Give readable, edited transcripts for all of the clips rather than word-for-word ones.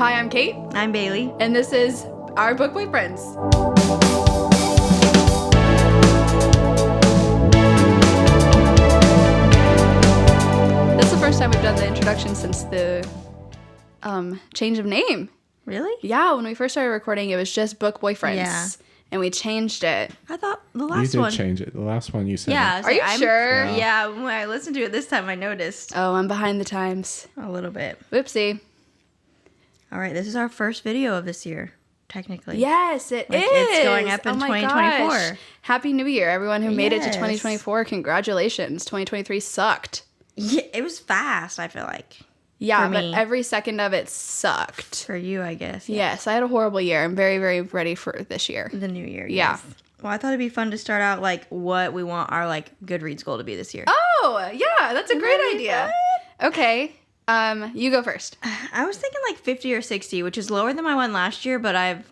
Hi, I'm Kate. I'm Bailey. And this is our Book Boyfriends. This is the first time we've done the introduction since the change of name. Really? Yeah, when we first started recording, it was just Book Boyfriends. Yeah. And we changed it. I thought the last one. You did change it. The last one you said. Yeah. Are you sure? Yeah, when I listened to it this time, I noticed. Oh, I'm behind the times. A little bit. Whoopsie. All right, this is our first video of this year, technically. Yes, it is. It's going up in 2024. Gosh. Happy New Year, everyone who made it to 2024. Congratulations. 2023 sucked. Yeah, it was fast, I feel like. Yeah, but every second of it sucked. For you, I guess. Yeah. Yes, I had a horrible year. I'm very, very ready for this year. The new year, yes. Yeah. Well, I thought it'd be fun to start out, what we want our, Goodreads goal to be this year. Oh, yeah, that's a great idea. Okay, you go first. I was thinking 50 or 60, which is lower than my one last year, but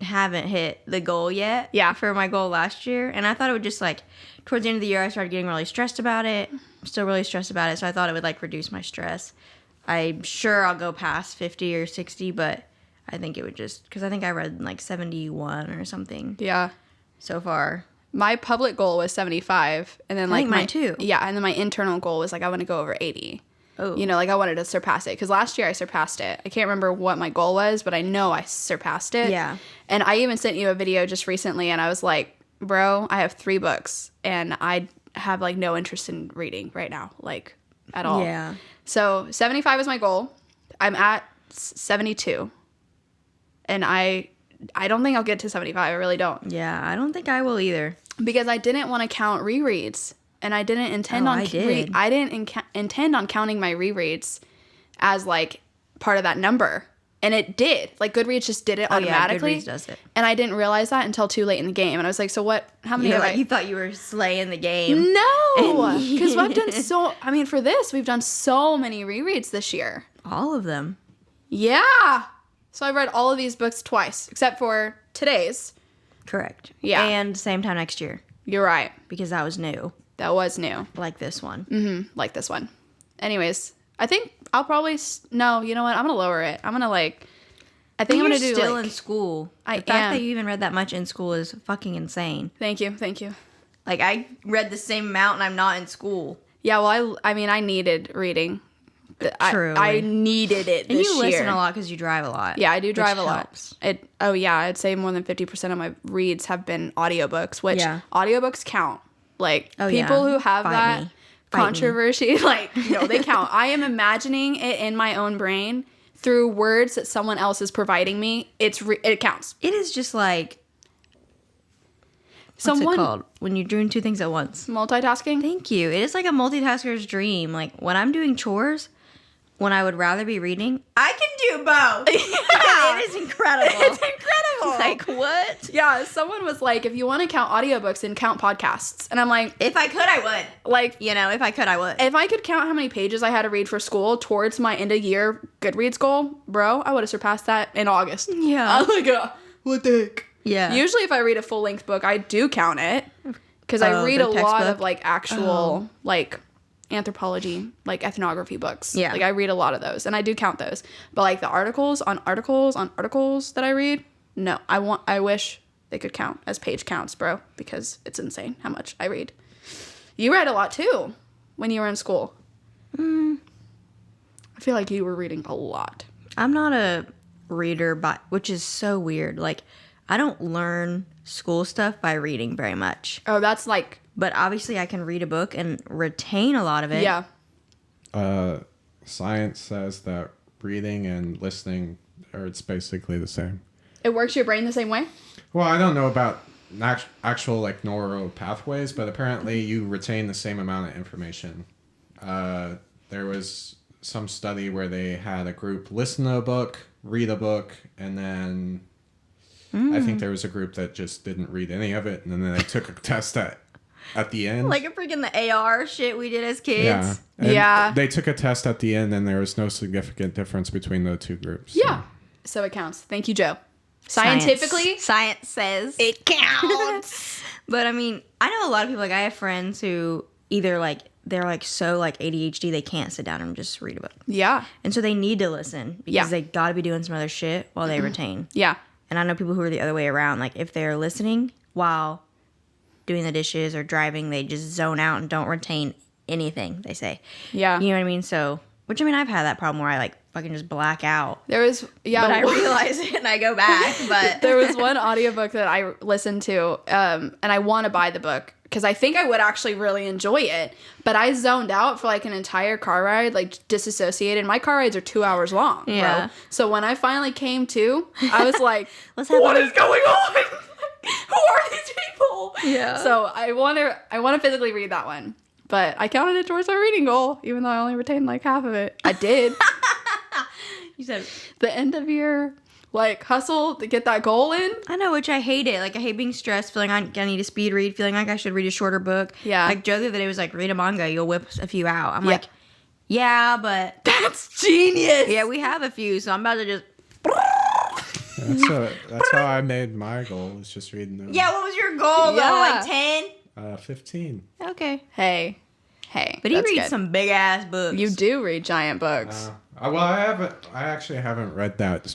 haven't hit the goal yet. Yeah. For my goal last year. And I thought it would just, towards the end of the year, I started getting really stressed about it. I'm still really stressed about it, so I thought it would, reduce my stress. I'm sure I'll go past 50 or 60, but I think it would just, because I think I read, 71 or something. Yeah. So far. My public goal was 75, and then, I think mine too. Yeah, and then my internal goal was, I want to go over 80. Oh. You know, I wanted to surpass it, because last year I surpassed it. I can't remember what my goal was, but I know I surpassed it. Yeah. And I even sent you a video just recently, and I was like, bro, I have 3 books, and I have, no interest in reading right now, at all. Yeah. So 75 is my goal. I'm at 72. And I don't think I'll get to 75. I really don't. Yeah, I don't think I will either. Because I didn't want to count rereads. And I didn't intend on... I didn't intend on counting my rereads as, part of that number. And it did. Goodreads just did it automatically. Yeah, Goodreads does it. And I didn't realize that until too late in the game. And I was like, so what? How many You thought you were slaying the game. No! Because I've done so... I mean, for this, we've done so many rereads this year. All of them. Yeah! So I've read all of these books twice, except for today's. Correct. Yeah. And same time next year. You're right. Because that was new. That was new. Like this one. Mm-hmm. Like this one. Anyways, I think I'll probably... No, you know what? I'm going to lower it. I'm going to, I think I'm going to do, You're still in school. The fact that you even read that much in school is fucking insane. Thank you. Thank you. I read the same amount and I'm not in school. Yeah, well, I mean, I needed reading. True. I needed it this year. And you listen a lot because you drive a lot. Yeah, I do drive a lot. I'd say more than 50% of my reads have been audiobooks, which audiobooks count. People who have that controversy, they count. I am imagining it in my own brain through words that someone else is providing me. It counts. It is just what's it called? When you're doing 2 things at once. Multitasking? Thank you. It is like a multitasker's dream. When I'm doing chores, when I would rather be reading, I can do both. Yeah. It is incredible. It's incredible. What? Yeah, someone was like, if you want to count audiobooks, then count podcasts. And I'm like... If I could, I would. If I could, I would. If I could count how many pages I had to read for school towards my end-of-year Goodreads goal, bro, I would have surpassed that in August. Yeah. I was like, what the heck? Yeah. Usually if I read a full-length book, I do count it. Because I read a lot of, actual, anthropology, ethnography books. Yeah. I read a lot of those, and I do count those. But, the articles on articles on articles that I read, no. I wish they could count as page counts, bro, because it's insane how much I read. You read a lot, too, when you were in school. I feel like you were reading a lot. I'm not a reader, which is so weird. I don't learn school stuff by reading very much. Oh, that's But obviously I can read a book and retain a lot of it. Yeah. Science says that reading and listening it's basically the same. It works your brain the same way? Well, I don't know about actual neural pathways, but apparently you retain the same amount of information. There was some study where they had a group listen to a book, read a book, and then I think there was a group that just didn't read any of it, and then they took a test at the end. Like a freaking the AR shit we did as kids. Yeah. They took a test at the end, and there was no significant difference between the 2 groups. Yeah. So it counts. Thank you, Joe. Scientifically, science says it counts. But I mean, I know a lot of people. I have friends who either they're like so like ADHD, they can't sit down and just read a book. Yeah. And so they need to listen because they got to be doing some other shit while they retain. Yeah. And I know people who are the other way around. Like if they're listening while doing the dishes or driving, they just zone out and don't retain anything they say. Yeah. You know what I mean? So, which I mean, I've had that problem where I like fucking just black out. There was, yeah. But I realize it and I go back. But there was one audiobook that I listened to, and I want to buy the book because I think I would actually really enjoy it. But I zoned out for like an entire car ride, like disassociated. My car rides are 2 hours long, Yeah. bro. So when I finally came to, I was like, Let's have what a- is going on? Who are these people? Yeah. So I want to physically read that one. But I counted it towards my reading goal, even though I only retained like half of it. I did. You said The end of year, like, hustle to get that goal in. I know, which I hate it. Like, I hate being stressed, feeling like I need to speed read, feeling like I should read a shorter book. Yeah. Like, Joe the other day was like, read a manga, you'll whip a few out. I'm like, yeah, but... That's genius. Yeah, we have a few, so I'm about to just... That's how I made my goal, was just reading those. Yeah, what was your goal, though? Yeah. Like 10? 15. Okay. Hey. But he that's reads good. some big-ass books. You do read giant books. Well, I actually haven't read that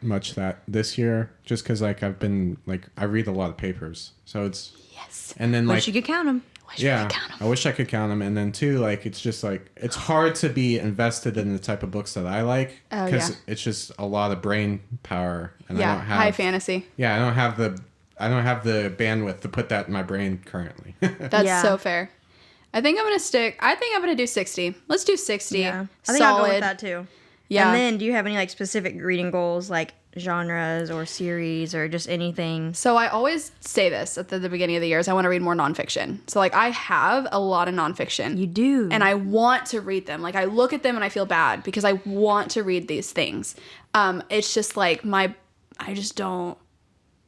much this year, just because like I've been like I read a lot of papers, so it's Yes. and then like Wish you could count them. yeah, I wish I could count them, and then too like it's just like it's hard to be invested in the type of books that I like Oh, because yeah. it's just a lot of brain power, and I Yeah. don't have High fantasy. Yeah, I don't have the bandwidth to put that in my brain currently. That's Yeah. so fair. I think I'm gonna do 60. Let's do 60. Yeah. I think Solid. I'll go with that, too. Yeah. And then, do you have any, like, specific reading goals, like genres or series or just anything? So I always say this at the beginning of the years. I want to read more nonfiction. So like I have a lot of nonfiction. You do. And I want to read them. Like I look at them and I feel bad because I want to read these things. It's just like I just don't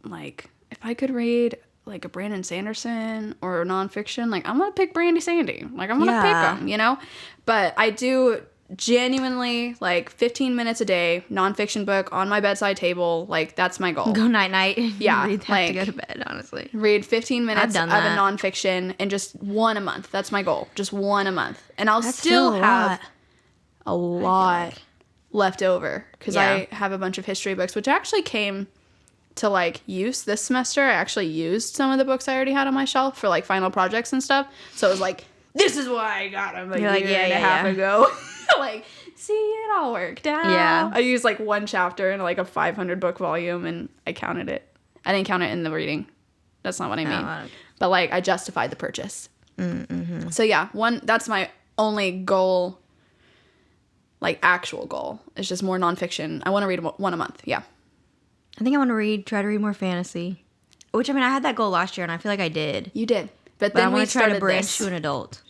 like, if I could read like a Brandon Sanderson or nonfiction, like I'm gonna pick Brandy Sandy. Like I'm gonna pick them, you know. But I do genuinely like 15 minutes a day nonfiction book on my bedside table. Like that's my goal. Go night. Yeah, Read that like- to go to bed, honestly. Read 15 minutes done of a that. nonfiction and just one a month. That's my goal. Just one a month. And I'll That's still still a have lot. a lot left over because Yeah. I have a bunch of history books, which actually came to like use this semester. I actually used some of the books I already had on my shelf for like final projects and stuff. So it was like, this is why I got them a You're year like, and yeah, a half yeah. ago. Like, see, it all worked out. Yeah. I used like one chapter in like a 500 book volume and I counted it. I didn't count it in the reading. That's not what I mean. I don't- But like I justified the purchase. So yeah, that's my only goal, like actual goal. It's just more nonfiction. I want to read one a month. Yeah. I think I want to try to read more fantasy. Which, I mean, I had that goal last year, and I feel like I did. You did. But But I then we want to try to started branch this. to an adult.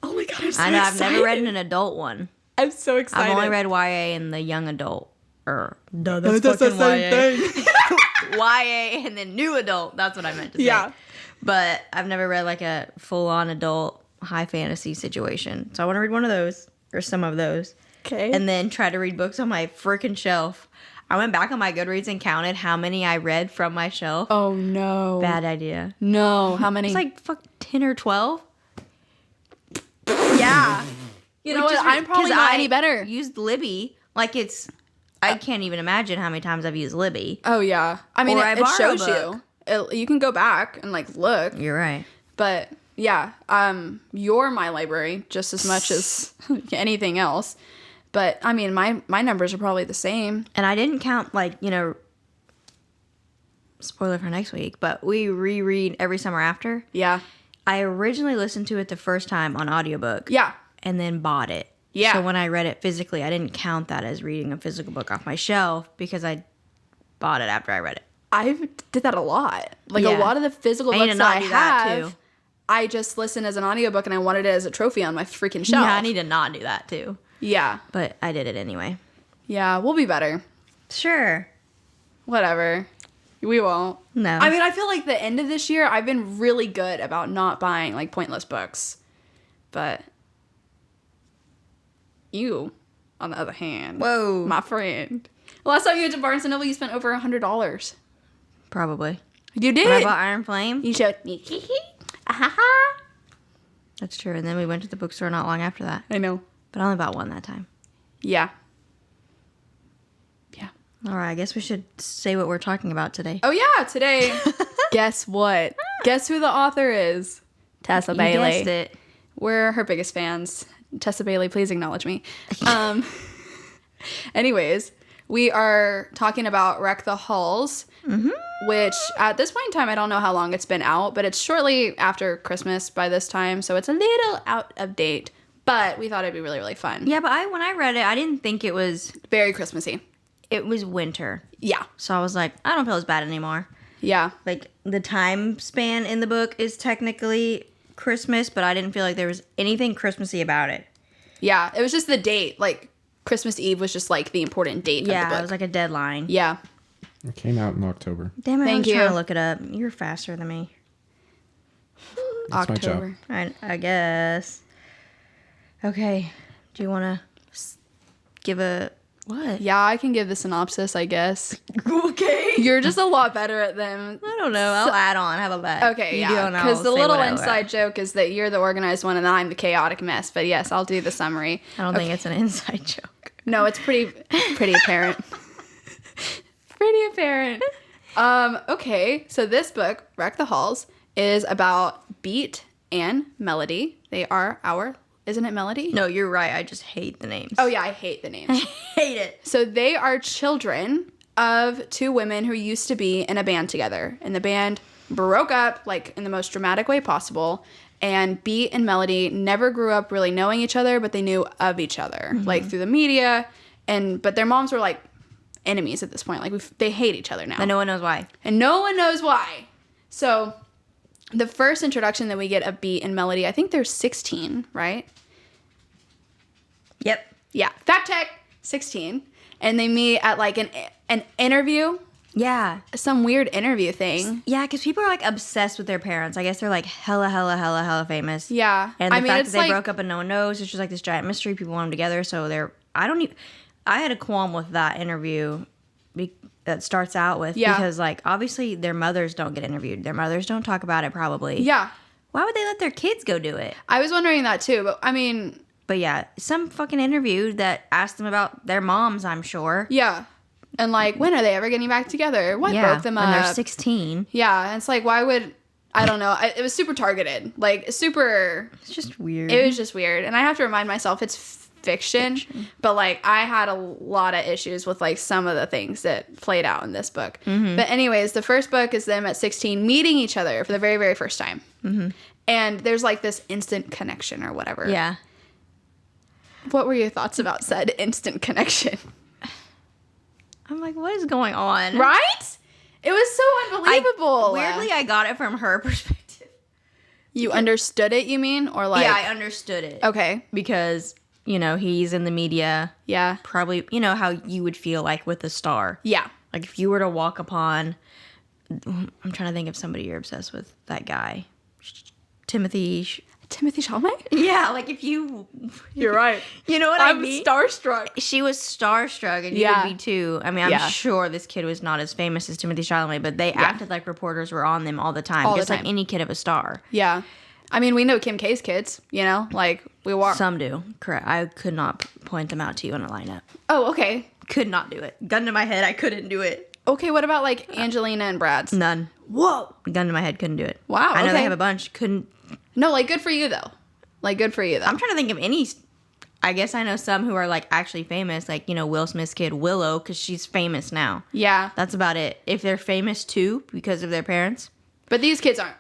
Oh my god, I'm so I know, I've excited. never read an adult one. I'm so excited. I've only read YA and the young adult. That's fucking YA. YA and then new adult. That's what I meant to say. Yeah. But I've never read like a full-on adult high fantasy situation. So I want to read one of those or some of those. Okay. And then try to read books on my freaking shelf. I went back on my Goodreads and counted how many I read from my shelf. oh no. Bad idea. No. How many? It's like 10 or 12. yeah. You know Which what? is I'm probably 'cause not I any better. Used Libby. Like it's, I can't even imagine how many times I've used Libby. Oh yeah. I mean, Or I it borrow a shows book. you. You can go back and like look. You're right. But yeah, you're my library just as much as anything else. But I mean, my numbers are probably the same. And I didn't count like, spoiler for next week, but we reread Every Summer After. Yeah. I originally listened to it the first time on audiobook. Yeah. And then bought it. Yeah. So when I read it physically, I didn't count that as reading a physical book off my shelf because I bought it after I read it. I did that a lot. Like Yeah. a lot of the physical I need books to that not I do that, have, too. I just listened as an audiobook and I wanted it as a trophy on my freaking shelf. Yeah, I need to not do that too. Yeah. But I did it anyway. Yeah, we'll be better. Sure. Whatever. We won't. No. I mean, I feel like the end of this year, I've been really good about not buying like pointless books. But you, on the other hand, Whoa. my friend. Last time you went to Barnes & Noble, you spent over $100. Probably. You did. When I bought Iron Flame. You showed me. That's true. And then we went to the bookstore not long after that. I know. But I only bought one that time. Yeah. Yeah. All right, I guess we should say what we're talking about today. Oh, yeah. Today, guess what? Guess who the author is? Tessa Bailey. You guessed it. We're her biggest fans. Tessa Bailey, please acknowledge me. Anyways, we are talking about Wreck the Halls, which at this point in time, I don't know how long it's been out, but it's shortly after Christmas by this time, so it's a little out of date. But we thought it'd be really, really fun. Yeah, but when I read it, I didn't think it was... Very Christmassy. It was winter. Yeah. So I was like, I don't feel as bad anymore. Yeah. Like, the time span in the book is technically Christmas, but I didn't feel like there was anything Christmassy about it. Yeah, it was just the date. Like, Christmas Eve was just, like, the important date of the book. Yeah, it was like a deadline. Yeah. It came out in October. Damn it, I Thank was trying you. to look it up. You're faster than me. That's my job. I guess. Okay. Do you want to give a... What? Yeah, I can give the synopsis, I guess. Okay. You're just a lot better at them. I don't know. I'll add on. How about that? Okay, You do, yeah. and I'll Because the say little whatever. inside joke is that you're the organized one and I'm the chaotic mess. But yes, I'll do the summary. I don't think it's an inside joke. No, it's pretty apparent. Pretty apparent. Okay, so this book, Wreck the Halls, is about Beat and Melody. They are our... Isn't it Melody? No, you're right. I just hate the names. Oh, yeah, I hate the names. hate it. So they are children of two women who used to be in a band together. And the band broke up, like, in the most dramatic way possible. And Beat and Melody never grew up really knowing each other, but they knew of each other, like, through the media. But their moms were, like, enemies at this point. Like, they hate each other now. And no one knows why. And no one knows why. So the first introduction that we get of Beat and Melody, I think they're 16, right? Yep. Yeah. Fact check, 16. And they meet at, like, an interview. Yeah. Some weird interview thing. Yeah, because people are, like, obsessed with their parents. I guess they're, like, hella famous. Yeah. And the fact it's that they like, broke up and no one knows, it's just, like, this giant mystery. People want them together, so they're... I had a qualm with that interview that starts out with. Yeah. Because, like, obviously their mothers don't get interviewed. Their mothers don't talk about it, probably. Yeah. Why would they let their kids go do it? I was wondering that too, but I mean... But yeah, some fucking interview that asked them about their moms, I'm sure. Yeah. And, like, when are they ever getting back together? What broke them up? when they're 16. Yeah. And it's like, why would... I don't know. It was super targeted. Like, super... It's just weird. It was just weird. And I have to remind myself it's fiction. But, like, I had a lot of issues with, like, some of the things that played out in this book. Mm-hmm. But anyways, the first book is them at 16 meeting each other for the very, very first time. Mm-hmm. And there's, like, this instant connection or whatever. Yeah. What were your thoughts about said instant connection? I'm like, what is going on? Right? It was so unbelievable. Weirdly, I got it from her perspective. You understood it, you mean? Or, like... Yeah, I understood it. Okay. Because, you know, he's in the media. Yeah. Probably, you know, how you would feel like with a star. Yeah. Like, if you were to walk upon... I'm trying to think of somebody you're obsessed with. That guy. Timothy Chalamet? Yeah, like if you... You're right. You know what I mean? Starstruck. She was starstruck, and you Yeah. would be too. I mean, I'm Yeah. sure this kid was not as famous as Timothy Chalamet, but they acted like reporters were on them all the time. All the just like time. any kid of a star. Yeah. I mean, we know Kim K's kids, you know? Like, we walk... Some do. Correct. I could not point them out to you in a lineup. Oh, okay. Could not do it. Gun to my head, I couldn't do it. Okay, what about, like, Angelina and Brad's? None. Whoa. Gun to my head, couldn't do it. Wow, I know okay. they have a bunch. Couldn't. No, like, good for you, though. Like, good for you, though. I'm trying to think of any. I guess I know some who are like actually famous, like, you know, Will Smith's kid Willow, because she's famous now. Yeah. That's about it. If they're famous too because of their parents, But these kids aren't.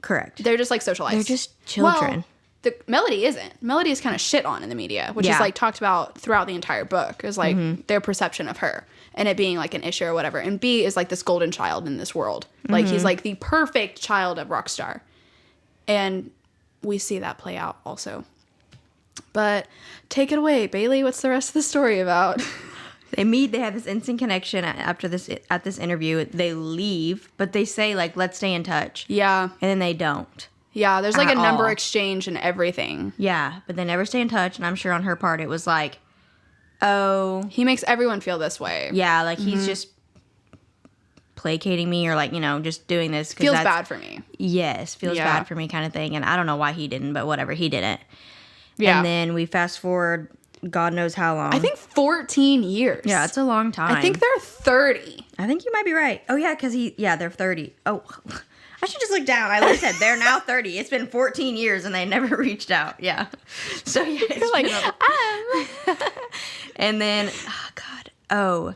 correct. They're just, like, socialized. They're just children. Well, Melody isn't. Melody is kind of shit on in the media, which is, Yeah. like, talked about throughout the entire book. Is, like, their perception of her and it being, like, an issue or whatever. And B is, like, this golden child in this world. Like, he's, like, the perfect child of Rockstar. And we see that play out also. But take it away, Bailey. What's the rest of the story about? They meet. They have this instant connection at this interview. They leave, but they say like, "Let's stay in touch." Yeah. And then they don't. Yeah, there's, like, a At number all. exchange and everything. Yeah, but they never stay in touch. And I'm sure on her part it was like, "Oh, He makes everyone feel this way. yeah," like he's just placating me or like, just doing this. Feels bad for me. Yes, feels bad for me kind of thing. And I don't know why he didn't, but whatever, he didn't. Yeah. And then we fast forward God knows how long. I think 14 years. Yeah, it's a long time. I think they're 30. I think you might be right. Oh, yeah, because they're 30. Oh, I should just look down. I said they're now 30. It's been 14 years and they never reached out. Yeah. So, yeah. You're like, And then, oh, God. Oh,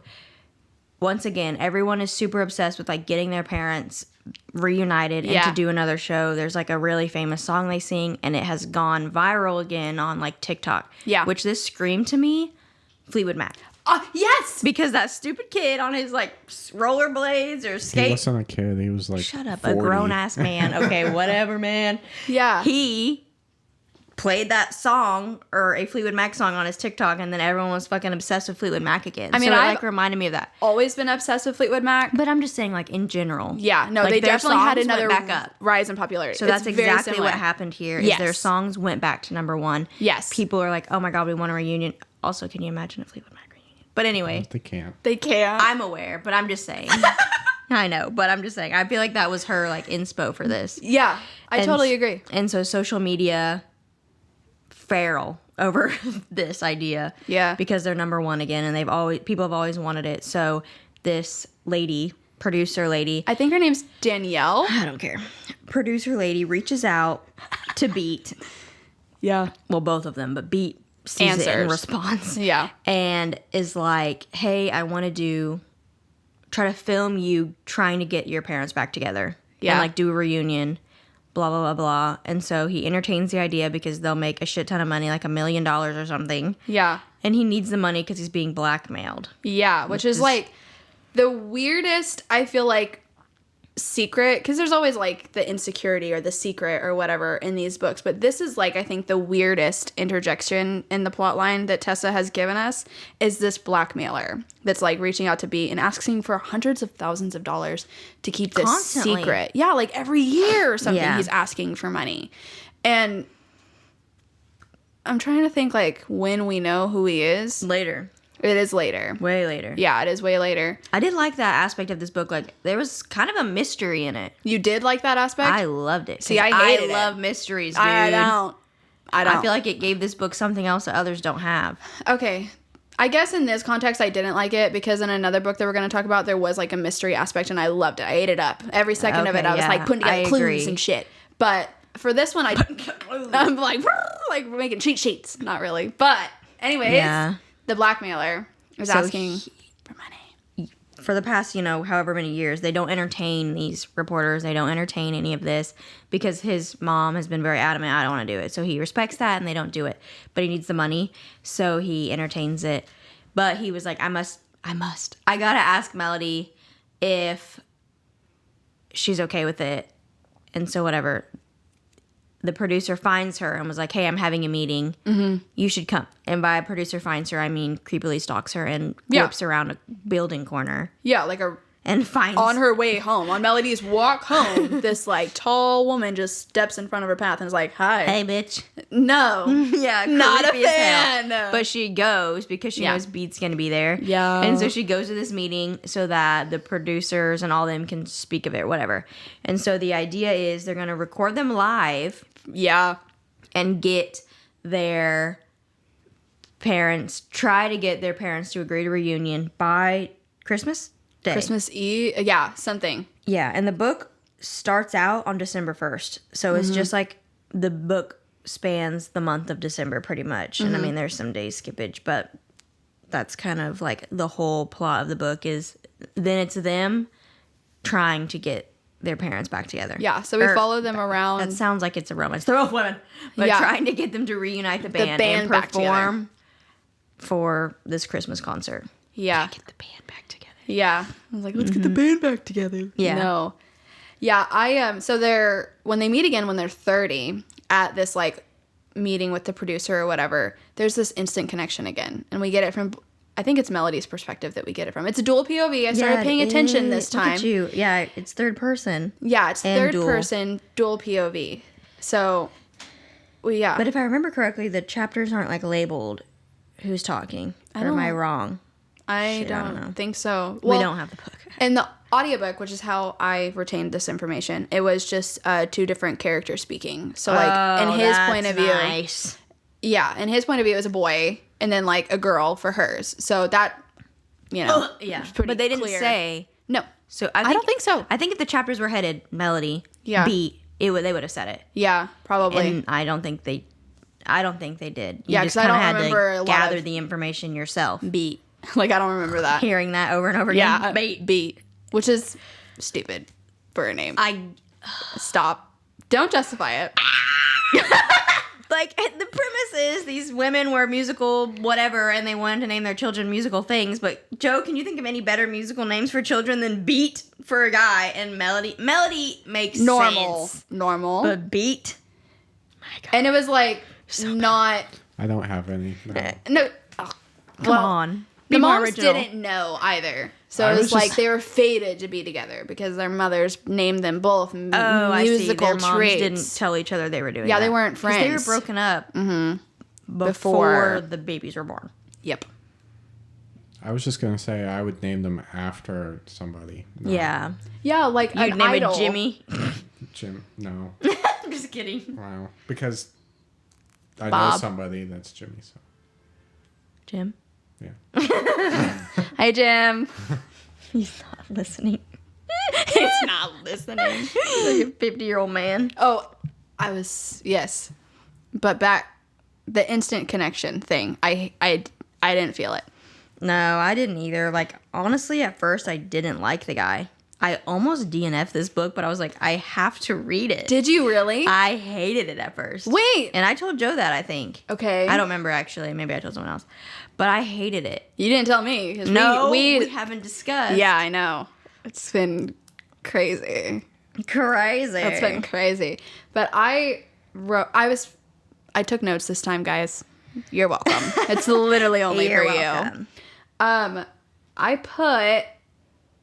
once again, everyone is super obsessed with like getting their parents reunited and to do another show. There's like a really famous song they sing and it has gone viral again on like TikTok. Yeah. Which this screamed to me Fleetwood Mac. Yes! Because that stupid kid on his like rollerblades or skate. He wasn't a kid. He was like Shut up, 40. a grown-ass man. Okay, whatever, man. Yeah. He played that song or a Fleetwood Mac song on his TikTok and then everyone was fucking obsessed with Fleetwood Mac again. I mean, so it like reminded me of that. Always been obsessed with Fleetwood Mac. But I'm just saying like in general. Yeah, no, like, they definitely had another back up. rise in popularity. So that's exactly what happened here. Is their songs went back to number one. Yes. People are like, oh my God, we want a reunion. Also, can you imagine a Fleetwood Mac reunion? But anyway. They can't. They can't. I'm aware, but I'm just saying. I know, but I'm just saying. I feel like that was her like inspo for this. Yeah, I totally agree. And so social media feral over this idea. Yeah. Because they're number one again and people have always wanted it. So this lady, producer lady. I think her name's Danielle. I don't care. Producer lady reaches out to Beat. Yeah. Well, both of them, but Beat sees it in response. Yeah. And is like, hey, I want to try to film you trying to get your parents back together. Yeah. And like do a reunion. Blah, blah, blah, blah. And so he entertains the idea because they'll make a shit ton of money, like $1 million or something. Yeah. And he needs the money because he's being blackmailed. Yeah, which is like the weirdest, I feel like, secret. Because there's always like the insecurity or the secret or whatever in these books. But this is like, I think, the weirdest interjection in the plot line that Tessa has given us is this blackmailer that's like reaching out to Beat and asking for hundreds of thousands of dollars to keep this secret. Yeah, like every year or something he's asking for money. And I'm trying to think like when we know who he is. Later. It is later. Way later. Yeah, it is way later. I did like that aspect of this book. Like, there was kind of a mystery in it. You did like that aspect? I loved it. See, I hated it. I love mysteries, dude. I don't. I feel like it gave this book something else that others don't have. Okay. I guess in this context, I didn't like it because in another book that we're going to talk about, there was like a mystery aspect and I loved it. I ate it up. Every second of it, I was like putting together clues and shit. But for this one, I'm like making cheat sheets. Not really. But anyways, the blackmailer is asking for money. For the past, however many years, they don't entertain these reporters. They don't entertain any of this because his mom has been very adamant, I don't want to do it. So he respects that and they don't do it. But he needs the money, so he entertains it. But he was like, I gotta ask Melody if she's okay with it. And so whatever. The producer finds her and was like, hey, I'm having a meeting. Mm-hmm. You should come. And by producer finds her, I mean creepily stalks her and whips around a building corner. Yeah, like and finds... On her way home, on Melody's walk home, this, like, tall woman just steps in front of her path and is like, hi. Hey, bitch. No. Yeah, not a fan. But she goes because she knows Beat's going to be there. Yeah. And so she goes to this meeting so that the producers and all them can speak of it, whatever. And so the idea is they're going to record them live... Yeah. And get their parents, try to get their parents to agree to reunion by Christmas Day. Christmas Eve? Yeah, something. Yeah, and the book starts out on December 1st. So it's just like the book spans the month of December pretty much. And I mean, there's some day skippage, but that's kind of like the whole plot of the book is then it's them trying to get their parents back together. Yeah, so we follow them around. That sounds like it's a romance. They're both women. But trying to get them to reunite the band and perform for this Christmas concert. Yeah. Get the band back together. Yeah. I was like, let's get the band back together. Yeah. No. Yeah, so when they meet again when they're 30 at this like meeting with the producer or whatever, there's this instant connection again. And we get it from... I think it's Melody's perspective that we get it from. It's a dual POV. I started paying attention this time. Look at you. Yeah, it's third person. Yeah, it's third person, dual POV. So, yeah. But if I remember correctly, the chapters aren't like labeled who's talking. Or am I wrong? I don't think so. Well, we don't have the book. In the audiobook, which is how I retained this information, it was just 2 different characters speaking. So, like, in his point of view... Nice. Yeah, in his point of view, it was a boy, and then, like, a girl for hers. So that, you know... Yeah. was pretty But they didn't clear. say... No. So I don't think so. I think if the chapters were headed Melody, Yeah. Beat, they would have said it. Yeah, probably. And I don't think they did. You Yeah, just 'cause I kinda don't had remember a to lot gather of- the information yourself. Beat. Like, I don't remember that. Hearing that over and over again. Yeah, Beat. Which is stupid for a name. Stop. Don't justify it. Like, the premise is these women were musical whatever, and they wanted to name their children musical things. But, Joe, can you think of any better musical names for children than Beat for a guy and Melody? Melody makes sense. Normal. But Beat? My God. And it was, like, not... I don't have any. No. No. Come on. The Be more moms original. didn't know either. So I it was was like just- they were fated to be together because their mothers named them both Oh, I see. musical Their moms traits. didn't tell each other they were doing Yeah, that. they weren't 'Cause they were friends. broken up before Before. the babies were born. Yep. I was just gonna say I would name them after somebody. No. Yeah. Yeah, like You'd an name idol. it Jimmy. Jim. No. I'm just kidding. Wow. Because I know Bob. somebody that's Jimmy. So Jim? yeah. Hi, Jim. He's not listening. He's not listening. He's like a 50-year-old man. Oh, yes, but back the instant connection thing. I didn't feel it. No, I didn't either. Like, honestly, at first, I didn't like the guy. I almost DNF'd this book, but I was like, I have to read it. Did you really? I hated it at first. Wait. And I told Joe that, I think. Okay. I don't remember, actually. Maybe I told someone else. But I hated it. You didn't tell me. 'Cause No, we we haven't discussed. Yeah, I know. It's been crazy. Crazy. It's been crazy. But I took notes this time, guys. You're welcome. It's literally only You're for welcome. you. I put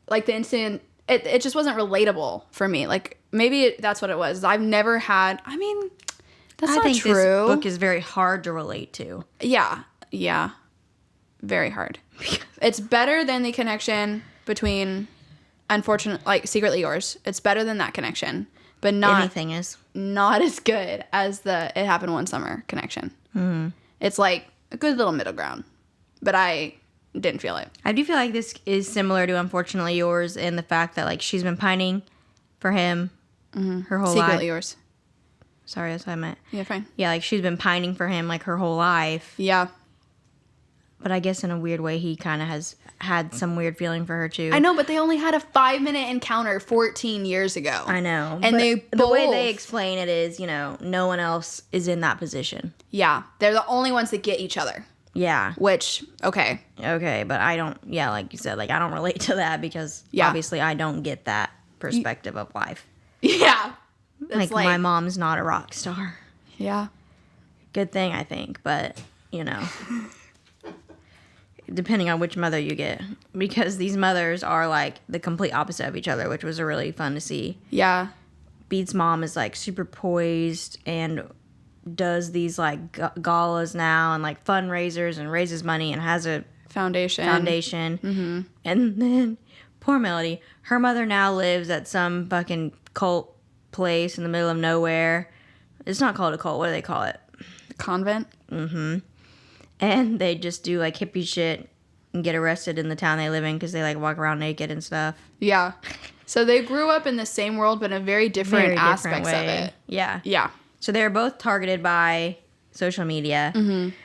like the instant. It just wasn't relatable for me. Like maybe that's what it was. I've never had. I mean, that's I not think true. this book is very hard to relate to. Yeah, very hard. It's better than the connection between, unfortunate, like Secretly Yours. It's better than that connection, but Anything is. not as good as the It Happened One Summer connection. Mm-hmm. It's like a good little middle ground, but I didn't feel it. I do feel like this is similar to Unfortunately Yours in the fact that, like, she's been pining for him her whole Secretly life. Yours. Sorry, that's what I meant. Yeah, fine. Yeah, like, she's been pining for him, like, her whole life. Yeah. But I guess in a weird way, he kind of has had some weird feeling for her, too. I know, but they only had a 5-minute encounter 14 years ago. I know. And But they the way both- they explain it is, you know, no one else is in that position. Yeah. They're the only ones that get each other, Yeah. which, okay. Okay, but I don't, yeah, like you said, like, I don't relate to that because Yeah. obviously I don't get that perspective of life. Yeah. It's Like, my mom's not a rock star. Yeah. Good thing, I think, but, you know, depending on which mother you get. Because these mothers are, like, the complete opposite of each other, which was really fun to see. Yeah. Beat's mom is, like, super poised and does these, like, galas now and, like, fundraisers and raises money and has a Foundation. Mm-hmm. And then poor Melody, her mother now lives at some fucking cult place in the middle of nowhere. It's not called a cult. What do they call it? Convent. And they just do like hippie shit and get arrested in the town they live in because they like walk around naked and stuff. Yeah. So they grew up in the same world, but in very different Very aspects different of way. it. Yeah. Yeah. So they were both targeted by social media.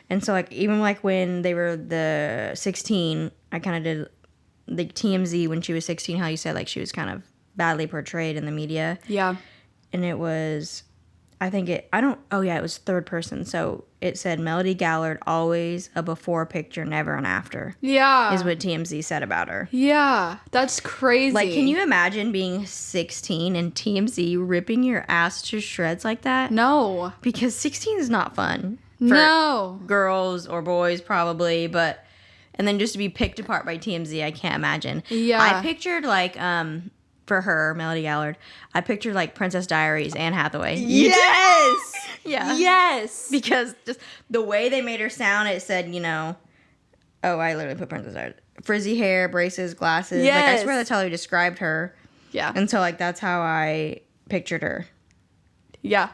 And so like even like when they were the 16, I kind of did the TMZ when she was 16, how you said like she was kind of badly portrayed in the media. Yeah. And it was, it was third person. So it said Melody Gallard, always a before picture, never an after, Yeah. is what TMZ said about her. Yeah. That's crazy. Like, can you imagine being 16 and TMZ ripping your ass to shreds like that? No. Because 16 is not fun. For No. girls or boys, probably, but, and then just to be picked apart by TMZ, I can't imagine. Yeah. I pictured, like, for her, Melody Gallard, I pictured, like, Princess Diaries, Anne Hathaway. Yes. Yeah. Yes. Because just the way they made her sound, it said, you know, Oh, I literally put Princess Art. Frizzy hair, braces, glasses. Yes. Like, I swear that's how they described her. Yeah. And so, like, that's how I pictured her. Yeah.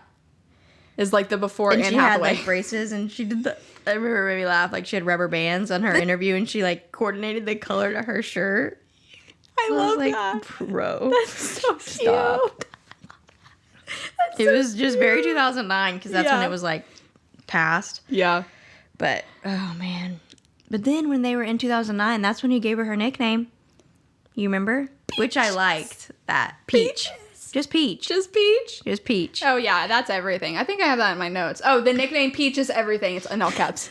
Is like the before And Anne she Hathaway. had, like, braces, and she did the... I remember it made me laugh. Like, she had rubber bands on her interview, and she, like, coordinated the color to her shirt. I was love like, that. bro. That's so Stop. cute. It was just very 2009, because that's when it was, like, past. Yeah. But, oh, man. But then when they were in 2009, that's when he gave her nickname. You remember? Which I liked. That. Peach. Just Peach. Just Peach? Just Peach. Oh, yeah, that's everything. I think I have that in my notes. Oh, the nickname Peach is everything. It's in all caps.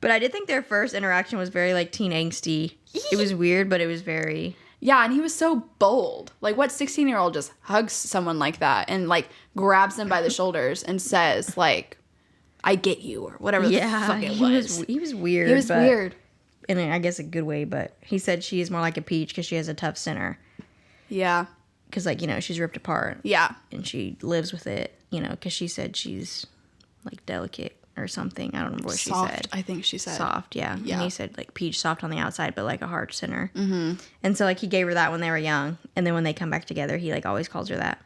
But I did think their first interaction was very, like, teen angsty. It was weird, but it was very... Yeah, and he was so bold. Like, what 16-year-old just hugs someone like that and, like, grabs them by the shoulders and says, like, I get you, or whatever the fuck it was. He was weird. He was weird. In, I guess, a good way, but he said she is more like a peach because she has a tough center. Yeah. Because, like, you know, she's ripped apart. Yeah. And she lives with it, you know, because she said she's, like, delicate or something. I don't remember what Soft, she said. I think she said. Soft, yeah. Yeah. And he said, like, peach soft on the outside, but, like, a hard center. Mm-hmm. And so, like, he gave her that when they were young. And then when they come back together, he, like, always calls her that.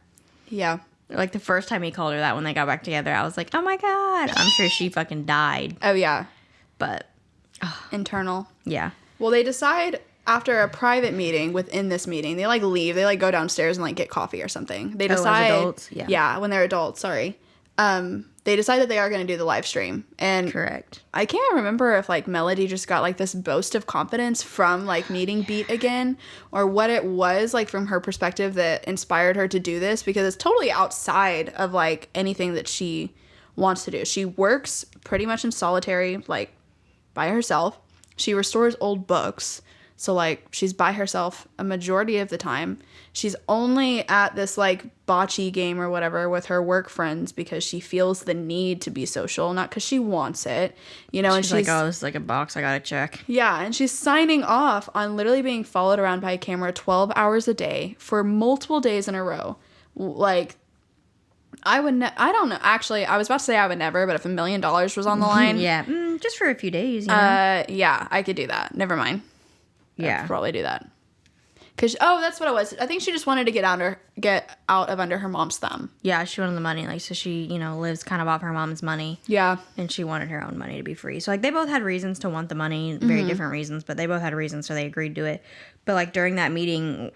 Yeah. Like, the first time he called her that when they got back together, I was like, oh, my God. I'm sure she fucking died. Oh, yeah. But, Internal. yeah. Well, they decide after a private meeting within this meeting, they, like, leave. They, like, go downstairs and, like, get coffee or something. They decide. As adults? Yeah. Yeah, when they're adults, sorry. They decide that they are going to do the live stream. And Correct. I can't remember if, like, Melody just got, like, this boast of confidence from, like, meeting Beat again, or what it was, like, from her perspective that inspired her to do this, because it's totally outside of, like, anything that she wants to do. She works pretty much in solitary, like, by herself. She restores old books. So, like, she's by herself a majority of the time. She's only at this, like, bocce game or whatever with her work friends because she feels the need to be social, not because she wants it, you know. She's like, oh, this is like a box I gotta check. Yeah, and she's signing off on literally being followed around by a camera 12 hours a day for multiple days in a row. Like, I don't know. Actually, I was about to say I would never, but if $1 million was on the line. Yeah, just for a few days, you know? Yeah, I could do that. Never mind. Yeah. I'd probably do that. That's what it was. I think she just wanted to get out of under her mom's thumb. Yeah, she wanted the money. Like, so she, you know, lives kind of off her mom's money. Yeah. And she wanted her own money to be free. So, like, they both had reasons to want the money, very different reasons, but they both had reasons, so they agreed to it. But, like, during that meeting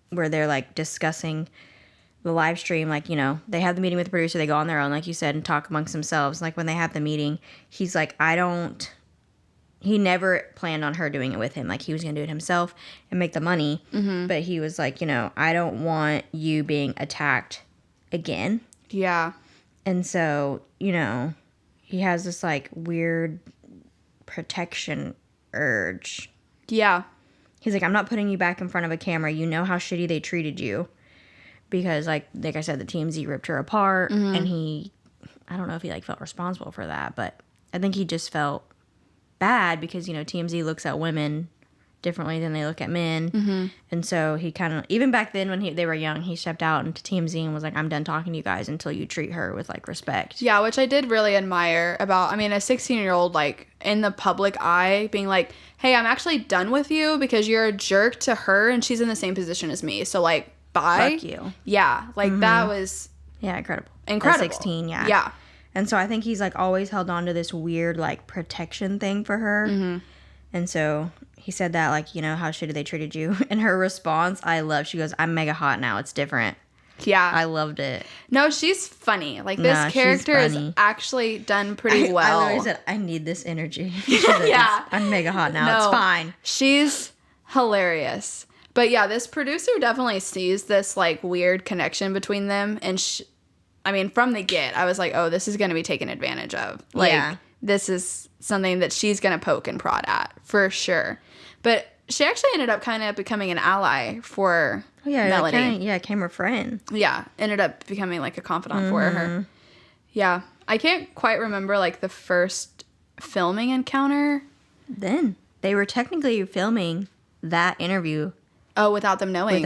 where they're, like, discussing the live stream, like, you know, they have the meeting with the producer, they go on their own, like you said, and talk amongst themselves. Like, when they have the meeting, he's like, he never planned on her doing it with him. Like, he was going to do it himself and make the money. Mm-hmm. But he was like, you know, I don't want you being attacked again. Yeah. And so, you know, he has this, like, weird protection urge. Yeah. He's like, I'm not putting you back in front of a camera. You know how shitty they treated you. Because, like I said, the TMZ ripped her apart. Mm-hmm. And I don't know if he, like, felt responsible for that. But I think he just felt bad because, you know, TMZ looks at women differently than they look at men. Mm-hmm. And so he kind of, even back then when they were young, he stepped out into TMZ and was like, I'm done talking to you guys until you treat her with, like, respect. Yeah, which I did really admire about, I mean, a 16-year-old, like, in the public eye being like, hey, I'm actually done with you because you're a jerk to her and she's in the same position as me. So, like, bye. Fuck you. Yeah, like, that was... Yeah, incredible. At 16, yeah. Yeah. And so I think he's, like, always held on to this weird, like, protection thing for her. Mm-hmm. And so he said that, like, you know, how shitty they treated you. And her response, she goes, I'm mega hot now. It's different. Yeah. I loved it. No, she's funny. Like, this character is actually done pretty well. I literally said, I need this energy. Yeah. I'm mega hot now. It's fine. She's hilarious. But yeah, this producer definitely sees this, like, weird connection between them. And I mean, from the get, I was like, oh, this is going to be taken advantage of. Like, this is something that she's going to poke and prod at, for sure. But she actually ended up kind of becoming an ally for Melody. Became her friend. Yeah, ended up becoming, like, a confidant for her. Yeah. I can't quite remember, like, the first filming encounter. Then. They were technically filming that interview. Oh, without them knowing.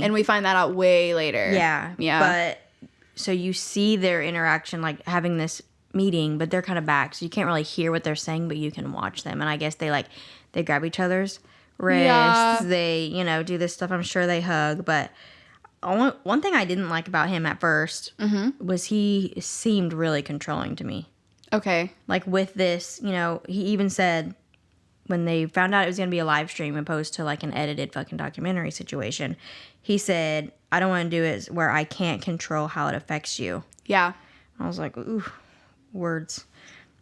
And we find that out way later. Yeah. Yeah. But... So you see their interaction, like, having this meeting, but they're kind of back, so you can't really hear what they're saying, but you can watch them. And I guess they grab each other's wrists. Yeah. They, do this stuff. I'm sure they hug, but one thing I didn't like about him at first was he seemed really controlling to me. Okay. Like with this, he even said when they found out it was going to be a live stream opposed to like an edited fucking documentary situation, he said, I don't want to do it where I can't control how it affects you. Yeah. I was like, ooh, words.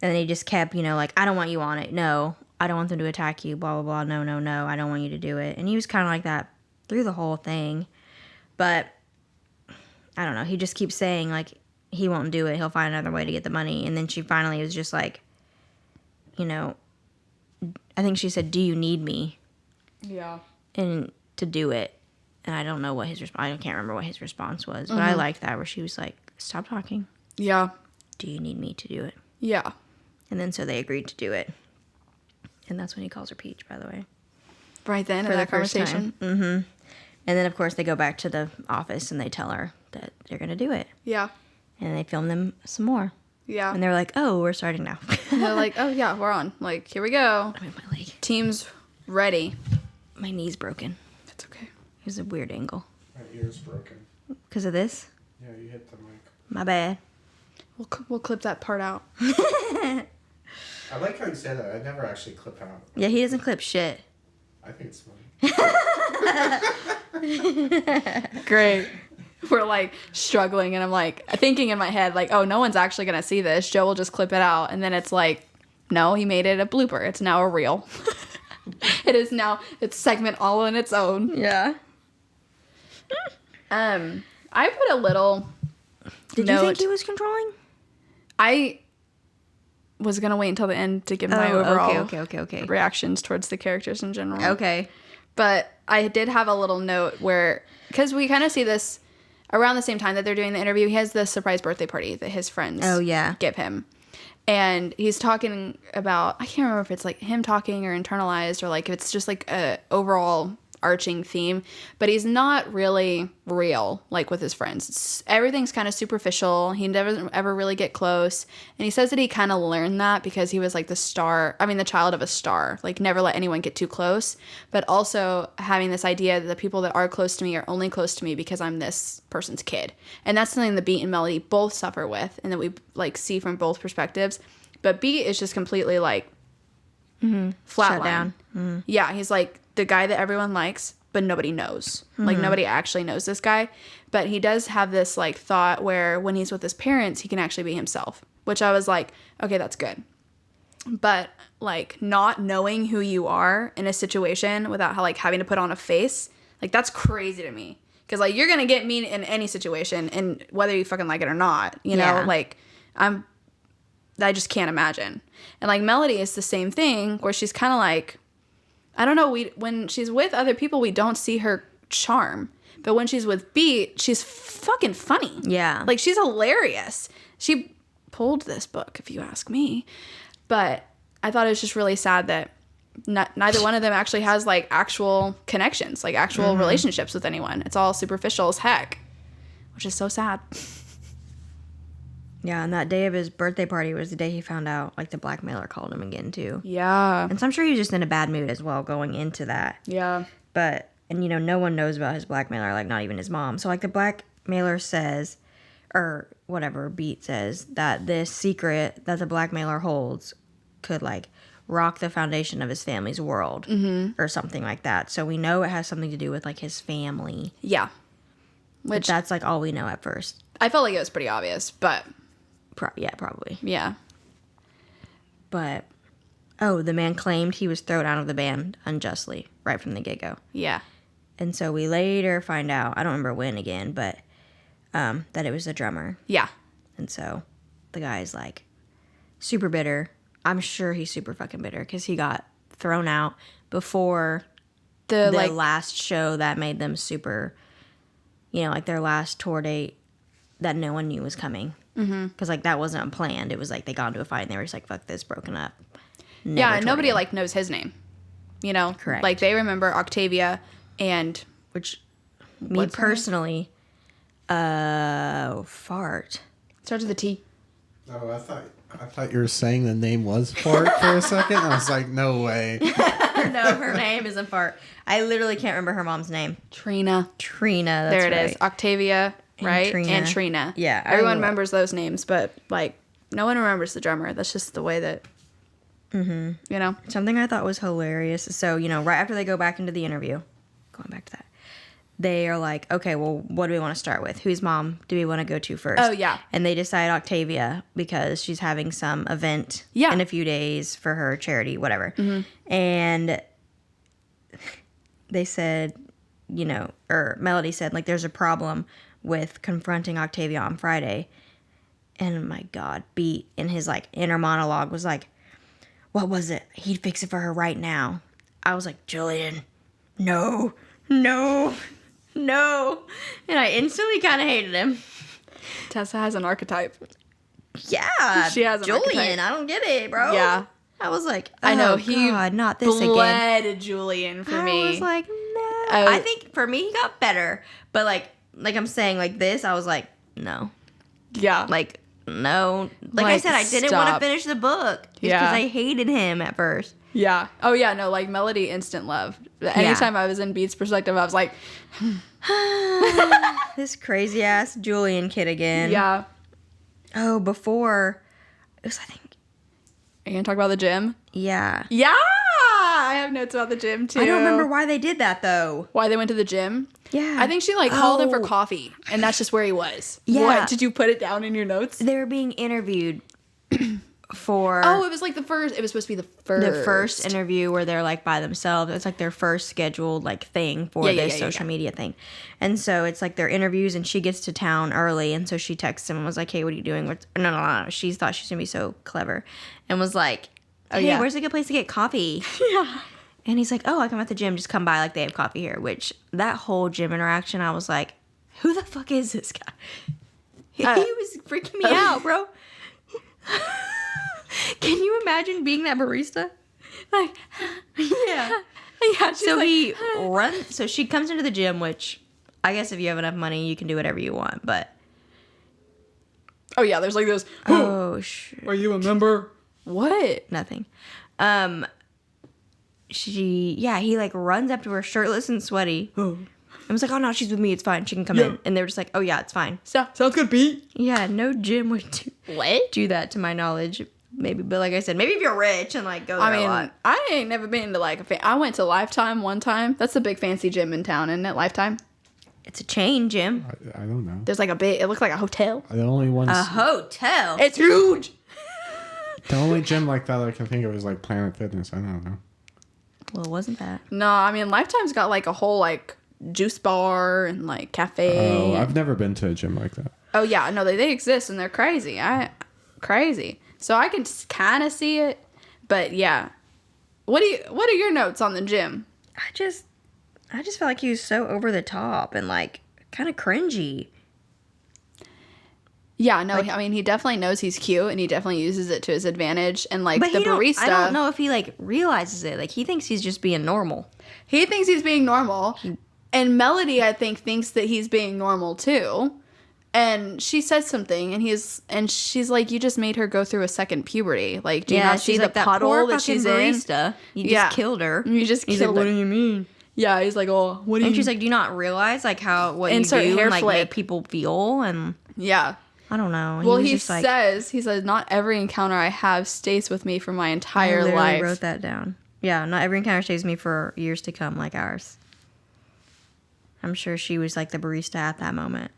And then he just kept, like, I don't want you on it. No, I don't want them to attack you. Blah, blah, blah. No, no, no. I don't want you to do it. And he was kind of like that through the whole thing. But I don't know. He just keeps saying, like, he won't do it. He'll find another way to get the money. And then she finally was just like, I think she said, do you need me? Yeah. And to do it. And I don't know what I can't remember what his response was. But I liked that where she was like, stop talking. Yeah. Do you need me to do it? Yeah. And then so they agreed to do it. And that's when he calls her Peach, by the way. Right then, For in the that first conversation. time. And then, of course, they go back to the office and they tell her that they're going to do it. Yeah. And they film them some more. Yeah. And they're like, oh, we're starting now. And they're like, oh, yeah, we're on. Like, here we go. I mean, my leg. Team's ready. My knee's broken. It's okay. It was a weird angle. My ear's broken. Because of this? Yeah, you hit the mic. My bad. We'll clip that part out. I like how you say that. I never actually clip out. Yeah, he doesn't clip shit. I think it's funny. Great. We're like struggling, and I'm like thinking in my head, like, oh, no one's actually gonna see this. Joe will just clip it out, and then it's like, no, he made it a blooper. It's now a reel. It is now its segment all on its own. Yeah. I put a little. Did you think he was controlling? I was gonna wait until the end to give my overall Okay. reactions towards the characters in general. Okay. But I did have a little note where, because we kind of see this around the same time that they're doing the interview, he has this surprise birthday party that his friends give him. And he's talking about, I can't remember if it's like him talking or internalized or like if it's just like a overall arching theme, but he's not really real like with his friends. Everything's kind of superficial. He never ever really get close, and he says that he kind of learned that because he was like the child of a star, like never let anyone get too close, but also having this idea that the people that are close to me are only close to me because I'm this person's kid. And that's something that Beat and Melody both suffer with, and that we like see from both perspectives. But Beat is just completely like flatline down. Yeah, he's like the guy that everyone likes, but nobody knows. Like, nobody actually knows this guy. But he does have this, like, thought where when he's with his parents, he can actually be himself. Which I was like, okay, that's good. But, like, not knowing who you are in a situation without, having to put on a face, like, that's crazy to me. Because, like, you're going to get me in any situation, and whether you fucking like it or not, you know? Like, I just can't imagine. And, like, Melody is the same thing, where she's kind of like, I don't know, when she's with other people, we don't see her charm. But when she's with Beat, she's fucking funny. Yeah. Like, she's hilarious. She pulled this book, if you ask me. But I thought it was just really sad that neither one of them actually has, like, actual connections, like, actual relationships with anyone. It's all superficial as heck, which is so sad. Yeah, and that day of his birthday party was the day he found out, like, the blackmailer called him again, too. Yeah. And so I'm sure he was just in a bad mood as well going into that. Yeah. But, and, no one knows about his blackmailer, like, not even his mom. So, like, the blackmailer says, or whatever, Beat says, that this secret that the blackmailer holds could, like, rock the foundation of his family's world. Or something like that. So we know it has something to do with, like, his family. Yeah. Which, but that's, like, all we know at first. I felt like it was pretty obvious, but... yeah, probably. Yeah. But, the man claimed he was thrown out of the band unjustly, right from the get-go. Yeah. And so we later find out, I don't remember when again, but that it was the drummer. Yeah. And so the guy's, like, super bitter. I'm sure he's super fucking bitter because he got thrown out before the last show that made them super, like their last tour date that no one knew was coming. Because, like, that wasn't planned. It was, like, they got into a fight and they were just like, fuck this, broken up. Yeah, and nobody, like, knows his name. Correct. Like, they remember Octavia and... Which, me personally, fart. Starts with a T. Oh, I thought you were saying the name was Fart for a second. I was like, no way. No, her name isn't Fart. I literally can't remember her mom's name. Trina. Trina. That's There it right. is. Octavia, right? Trina. And Trina. Yeah. Everyone remembers those names, but like no one remembers the drummer. That's just the way that, you know? Something I thought was hilarious. So, you know, right after they go back into the interview, going back to that, they are like, okay, well, what do we want to start with? Whose mom do we want to go to first? Oh, yeah. And they decide Octavia because she's having some event in a few days for her charity, whatever. And they said, you know, or Melody said, like, there's a problem with confronting Octavia on Friday. And my God, Beat in his, like, inner monologue was like, what was it? He'd fix it for her right now. I was like, Julian, no. And I instantly kind of hated him. Tessa has an archetype. Yeah. She has an Julian, archetype. I don't get it, bro. Yeah. I was like, I know, oh, he God, not this again. bled Julian for me. I was like, no. I think for me, he got better. But like I'm saying, like this, I was like, no. Yeah. Like, no. Like I said, I didn't want to finish the book. Just because I hated him at first. Yeah. Oh, yeah. No, like Melody, instant love. Anytime I was in Beat's perspective, I was like, this crazy ass Julian kid again. yeah. Oh, before, it was, I think. Are you going to talk about the gym? Yeah. Yeah. I have notes about the gym, too. I don't remember why they did that, though. Why they went to the gym? Yeah. I think she, like, called him for coffee, and that's just where he was. Yeah. What? Did you put it down in your notes? They were being interviewed for... Oh, it was like the first... It was supposed to be the first interview where they're, like, by themselves. It's, like, their first scheduled, like, thing for this social media thing. And so it's, like, their interviews, and she gets to town early, and so she texts him and was like, hey, what are you doing? No. She thought she was going to be so clever. And was like, hey, where's a good place to get coffee? Yeah. And he's like, oh, I come at the gym. Just come by. Like, they have coffee here. Which, that whole gym interaction, I was like, who the fuck is this guy? He was freaking me out, bro. Can you imagine being that barista? Like, yeah. Yeah, So he runs. So she comes into the gym, which I guess if you have enough money, you can do whatever you want. But oh, yeah, there's like those... oh, shit. Are you a member? What? Nothing. He like runs up to her shirtless and sweaty. And was like, oh no, she's with me, it's fine, she can come in. And they were just like, oh yeah, it's fine. Sounds good, Pete. Yeah, no gym would do that to my knowledge. Maybe, but like I said, maybe if you're rich and like go there a lot. I ain't never been to like I went to Lifetime one time. That's the big fancy gym in town, isn't it? Lifetime. It's a chain gym. I don't know. There's like it looks like a hotel. The only ones. A hotel. It's huge. The only gym like that I can think of is like Planet Fitness. I don't know. Well, it wasn't that. No, I mean Lifetime's got like a whole like juice bar and like cafe. Oh, I've never been to a gym like that. Oh yeah, no, they exist and they're crazy. Crazy. So I can kind of see it, but yeah. What are your notes on the gym? I just felt like he was so over the top and like kind of cringy. Yeah, no, I mean, he definitely knows he's cute and he definitely uses it to his advantage. And like the barista. I don't know if he like realizes it. Like he thinks he's just being normal. He thinks he's being normal. And Melody, I think, thinks that he's being normal too. And she says something and she's like, you just made her go through a second puberty. Like, do you not see the like, puddle that she's barista. You just killed her. You just he's killed like, her. what do you mean? Yeah, he's like, oh, what do you And she's like, do you not realize like what Insert you do hair and like flake. make people feel? And yeah. I don't know. Well, he says, not every encounter I have stays with me for my entire I life. wrote that down. Yeah, not every encounter stays with me for years to come like ours. I'm sure she was like the barista at that moment.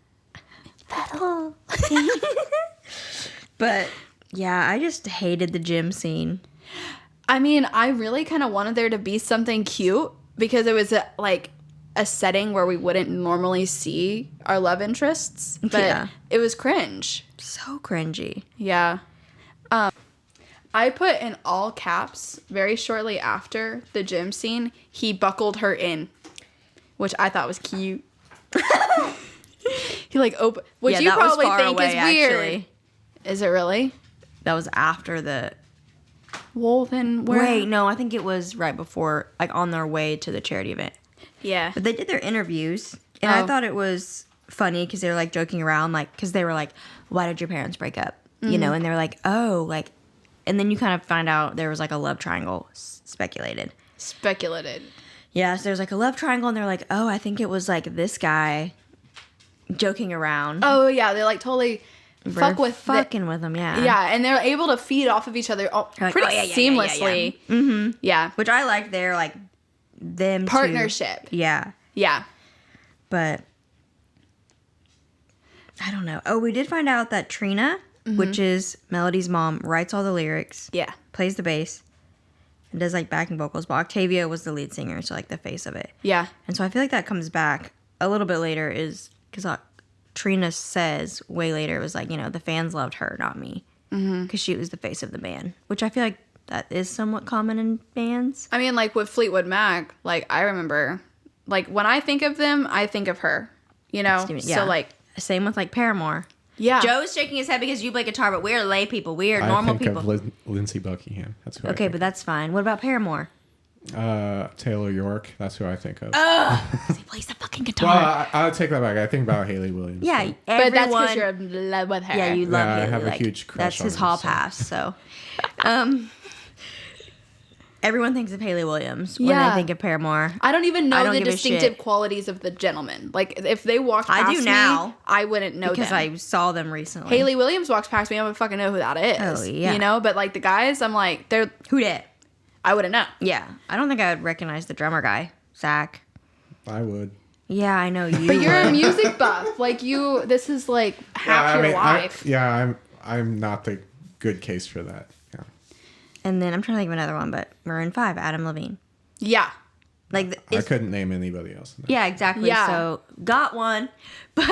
But yeah, I just hated the gym scene. I mean, I really kind of wanted there to be something cute because it was like a setting where we wouldn't normally see our love interests, but it was cringe. So cringy. Yeah. I put in all caps very shortly after the gym scene, he buckled her in, which I thought was cute. He like which you probably think is weird. Actually. Is it really? That was after the. Well, then where? Wait, no, I think it was right before, like on their way to the charity event. Yeah. But they did their interviews, and I thought it was funny because they were like joking around, like because they were like, "Why did your parents break up?" you know, and they're like, oh, like, and then you kind of find out there was like a love triangle speculated. Yeah, so there's like a love triangle, and they're like, oh, I think it was like this guy joking around. Oh yeah, they like totally fucking with him, yeah. Yeah, and they're able to feed off of each other pretty seamlessly. Yeah. Mm-hmm. Yeah. Which I like their like them partnership. Yeah. Yeah. But I don't know. Oh, we did find out that Trina, which is Melody's mom, writes all the lyrics. Yeah. Plays the bass. And does like backing vocals. But Octavia was the lead singer, so like the face of it. Yeah. And so I feel like that comes back a little bit later is because Trina says way later, it was like, you know, the fans loved her, not me. Because she was the face of the band. Which I feel like that is somewhat common in bands. I mean, like with Fleetwood Mac, like I remember, like when I think of them, I think of her, you know? Yeah. So like. Same with like Paramore. Yeah. Joe's shaking his head because you play guitar, but we're lay people. We are normal people. I think of Lindsey Buckingham. That's who okay, but that's fine. What about Paramore? Taylor York. That's who I think of. He plays the fucking guitar. Well, I'll take that back. I think about Haley Williams. Yeah, so. But that's because you're in love with her. Yeah, you love I Haley. have a like, huge crush that's on his her, hall so. pass, so. Everyone thinks of Haley Williams when they think of Paramore. I don't even know the give a distinctive shit. qualities of the gentleman. Like, if they walked past I do now. me, I wouldn't know Because them. I saw them recently. Haley Williams walks past me, I would fucking know who that is. Oh, yeah. You know? But, like, the guys, I'm like, they're... Who did? I wouldn't know. Yeah. I don't think I would recognize the drummer guy, Zach. I would. Yeah, I know you But you're would. a music buff. Like, this is, like, half your life. I'm not the good case for that. Yeah. And then I'm trying to think of another one, but Maroon 5, Adam Levine. Yeah. Like I couldn't name anybody else. Yeah, exactly. Yeah. So got one, but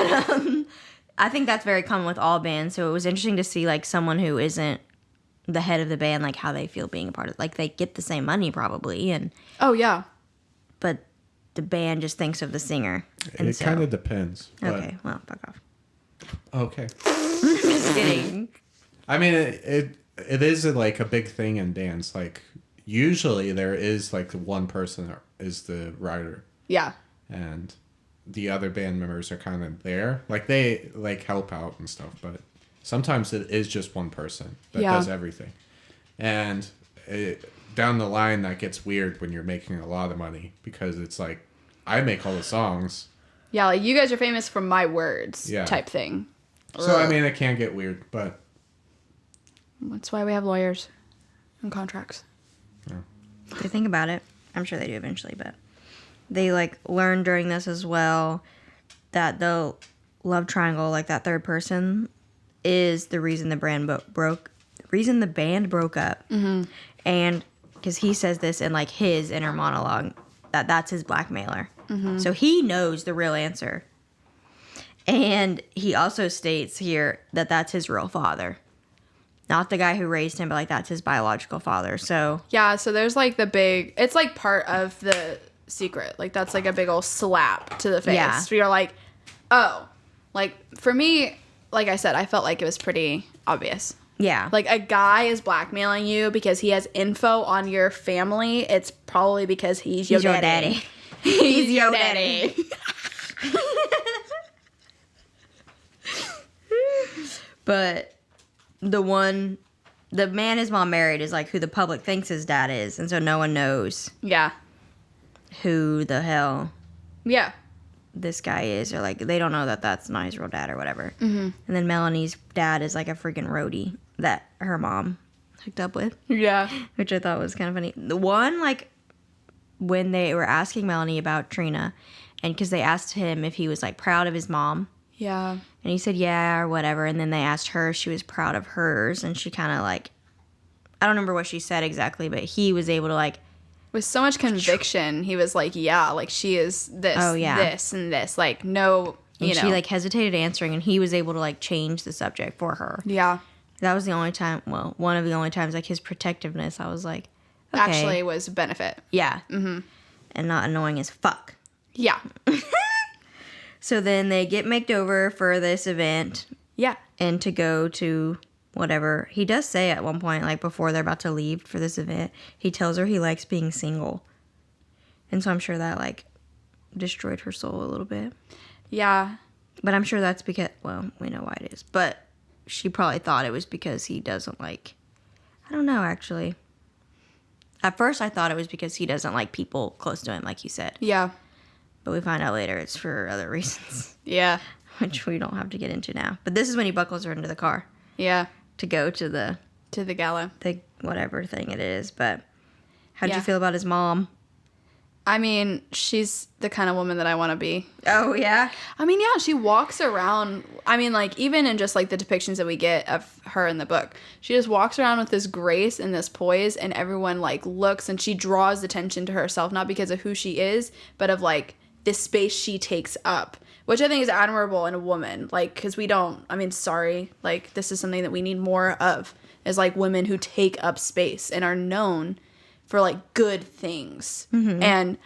I think that's very common with all bands. So it was interesting to see like someone who isn't the head of the band, like how they feel being a part of. Like they get the same money probably, Oh, yeah. but the band just thinks of the singer. And It kind of depends. But, Okay, well, fuck off. Okay. Just kidding. I mean, it is like a big thing in dance. Like usually there is like one person that is the writer. Yeah. And the other band members are kind of there. Like they like help out and stuff, but sometimes it is just one person that does everything. And down the line that gets weird when you're making a lot of money because it's like I make all the songs. Yeah, like you guys are famous for my words type thing. So I mean it can get weird, but that's why we have lawyers and contracts. Yeah. They think about it. I'm sure they do eventually, but they like learn during this as well that the love triangle, like that third person, is the reason the band broke up. Mm-hmm. And because he says this in like his inner monologue that's his blackmailer. Mm-hmm. So he knows the real answer. And he also states here that that's his real father. Not the guy who raised him, but like that's his biological father. So yeah, so there's like it's like part of the secret. Like that's like a big old slap to the face. Yeah. So you're like, oh, like for me, like I said, I felt like it was pretty obvious. yeah, Like a guy is blackmailing you because he has info on your family. It's probably because he's your daddy. He's your daddy. But the man his mom married is like who the public thinks his dad is, and so no one knows Yeah. who the hell Yeah. this guy is, or like they don't know that that's not his real dad or whatever. Mm-hmm. And then Melanie's dad is like a freaking roadie that her mom hooked up with, Yeah. which I thought was kind of funny. The one like when they were asking Melanie about Trina, and because they asked him if he was like proud of his mom. Yeah. And he said, yeah, or whatever. And then they asked her if she was proud of hers. And she kind of like, I don't remember what she said exactly, but he was able to like. With so much conviction, he was like, yeah, like she is this, this, and this. Like, no, And she like hesitated answering, and he was able to like change the subject for her. Yeah. That was the only time, well, one of the only times, like his protectiveness, I was like, okay. Actually was a benefit. Yeah. Mm-hmm. And not annoying as fuck. Yeah. So then they get maked over for this event. Yeah. And to go to whatever. He does say at one point, like before they're about to leave for this event, he tells her he likes being single. And so I'm sure that like destroyed her soul a little bit. Yeah. But I'm sure that's because, well, we know why it is. But she probably thought it was because he doesn't like, I don't know, actually. At first, I thought it was because he doesn't like people close to him, like you said. Yeah. But we find out later it's for other reasons, Yeah. which we don't have to get into now. But this is when he buckles her into the car Yeah. to go to the gala. whatever thing it is. But how'd Yeah. you feel about his mom? I mean, she's the kind of woman that I want to be. Oh, yeah? I mean, yeah, she walks around. I mean, like, even in just, like, the depictions that we get of her in the book, she just walks around with this grace and this poise, and everyone, like, looks, and she draws attention to herself, not because of who she is, but of, like, the space she takes up, which I think is admirable in a woman. Like, because we don't, I mean, sorry, like, this is something that we need more of, is, like, women who take up space and are known for, like, good things. Mm-hmm. And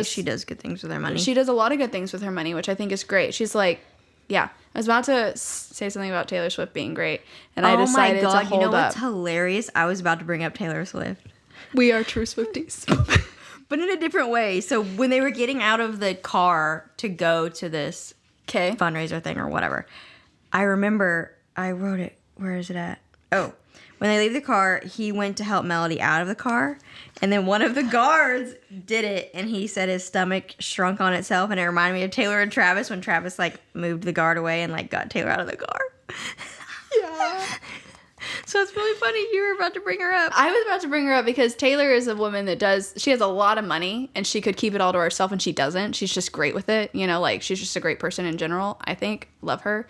She does good things with her money. She does a lot of good things with her money, which I think is great. She's like, yeah. I was about to say something about Taylor Swift being great, and I decided to hold up. You know what's hilarious? I was about to bring up Taylor Swift. We are true Swifties. But in a different way. So when they were getting out of the car to go to this fundraiser thing or whatever, I remember, I wrote it. Where is it at? Oh, when they leave the car, he went to help Melody out of the car. And then one of the guards did it. And he said his stomach shrunk on itself. And it reminded me of Taylor and Travis when Travis, like, moved the guard away and, like, got Taylor out of the car. Yeah. So it's really funny you were about to bring her up. I was about to bring her up because Taylor is a woman that she has a lot of money and she could keep it all to herself, and she doesn't. She's just great with it. You know, like, she's just a great person in general, I think. Love her.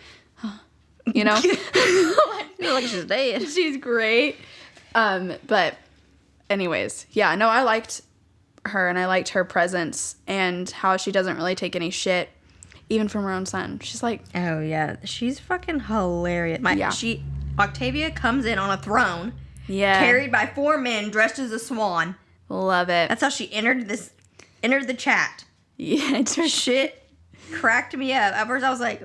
You know? Like she's dead. She's great. But anyways, yeah, no, I liked her, and I liked her presence and how she doesn't really take any shit, even from her own son. She's like, oh yeah, she's fucking hilarious. Yeah. Octavia comes in on a throne, carried by 4 men dressed as a swan. Love it. That's how she entered the chat. Yeah, it's her shit cracked me up. At first I was like,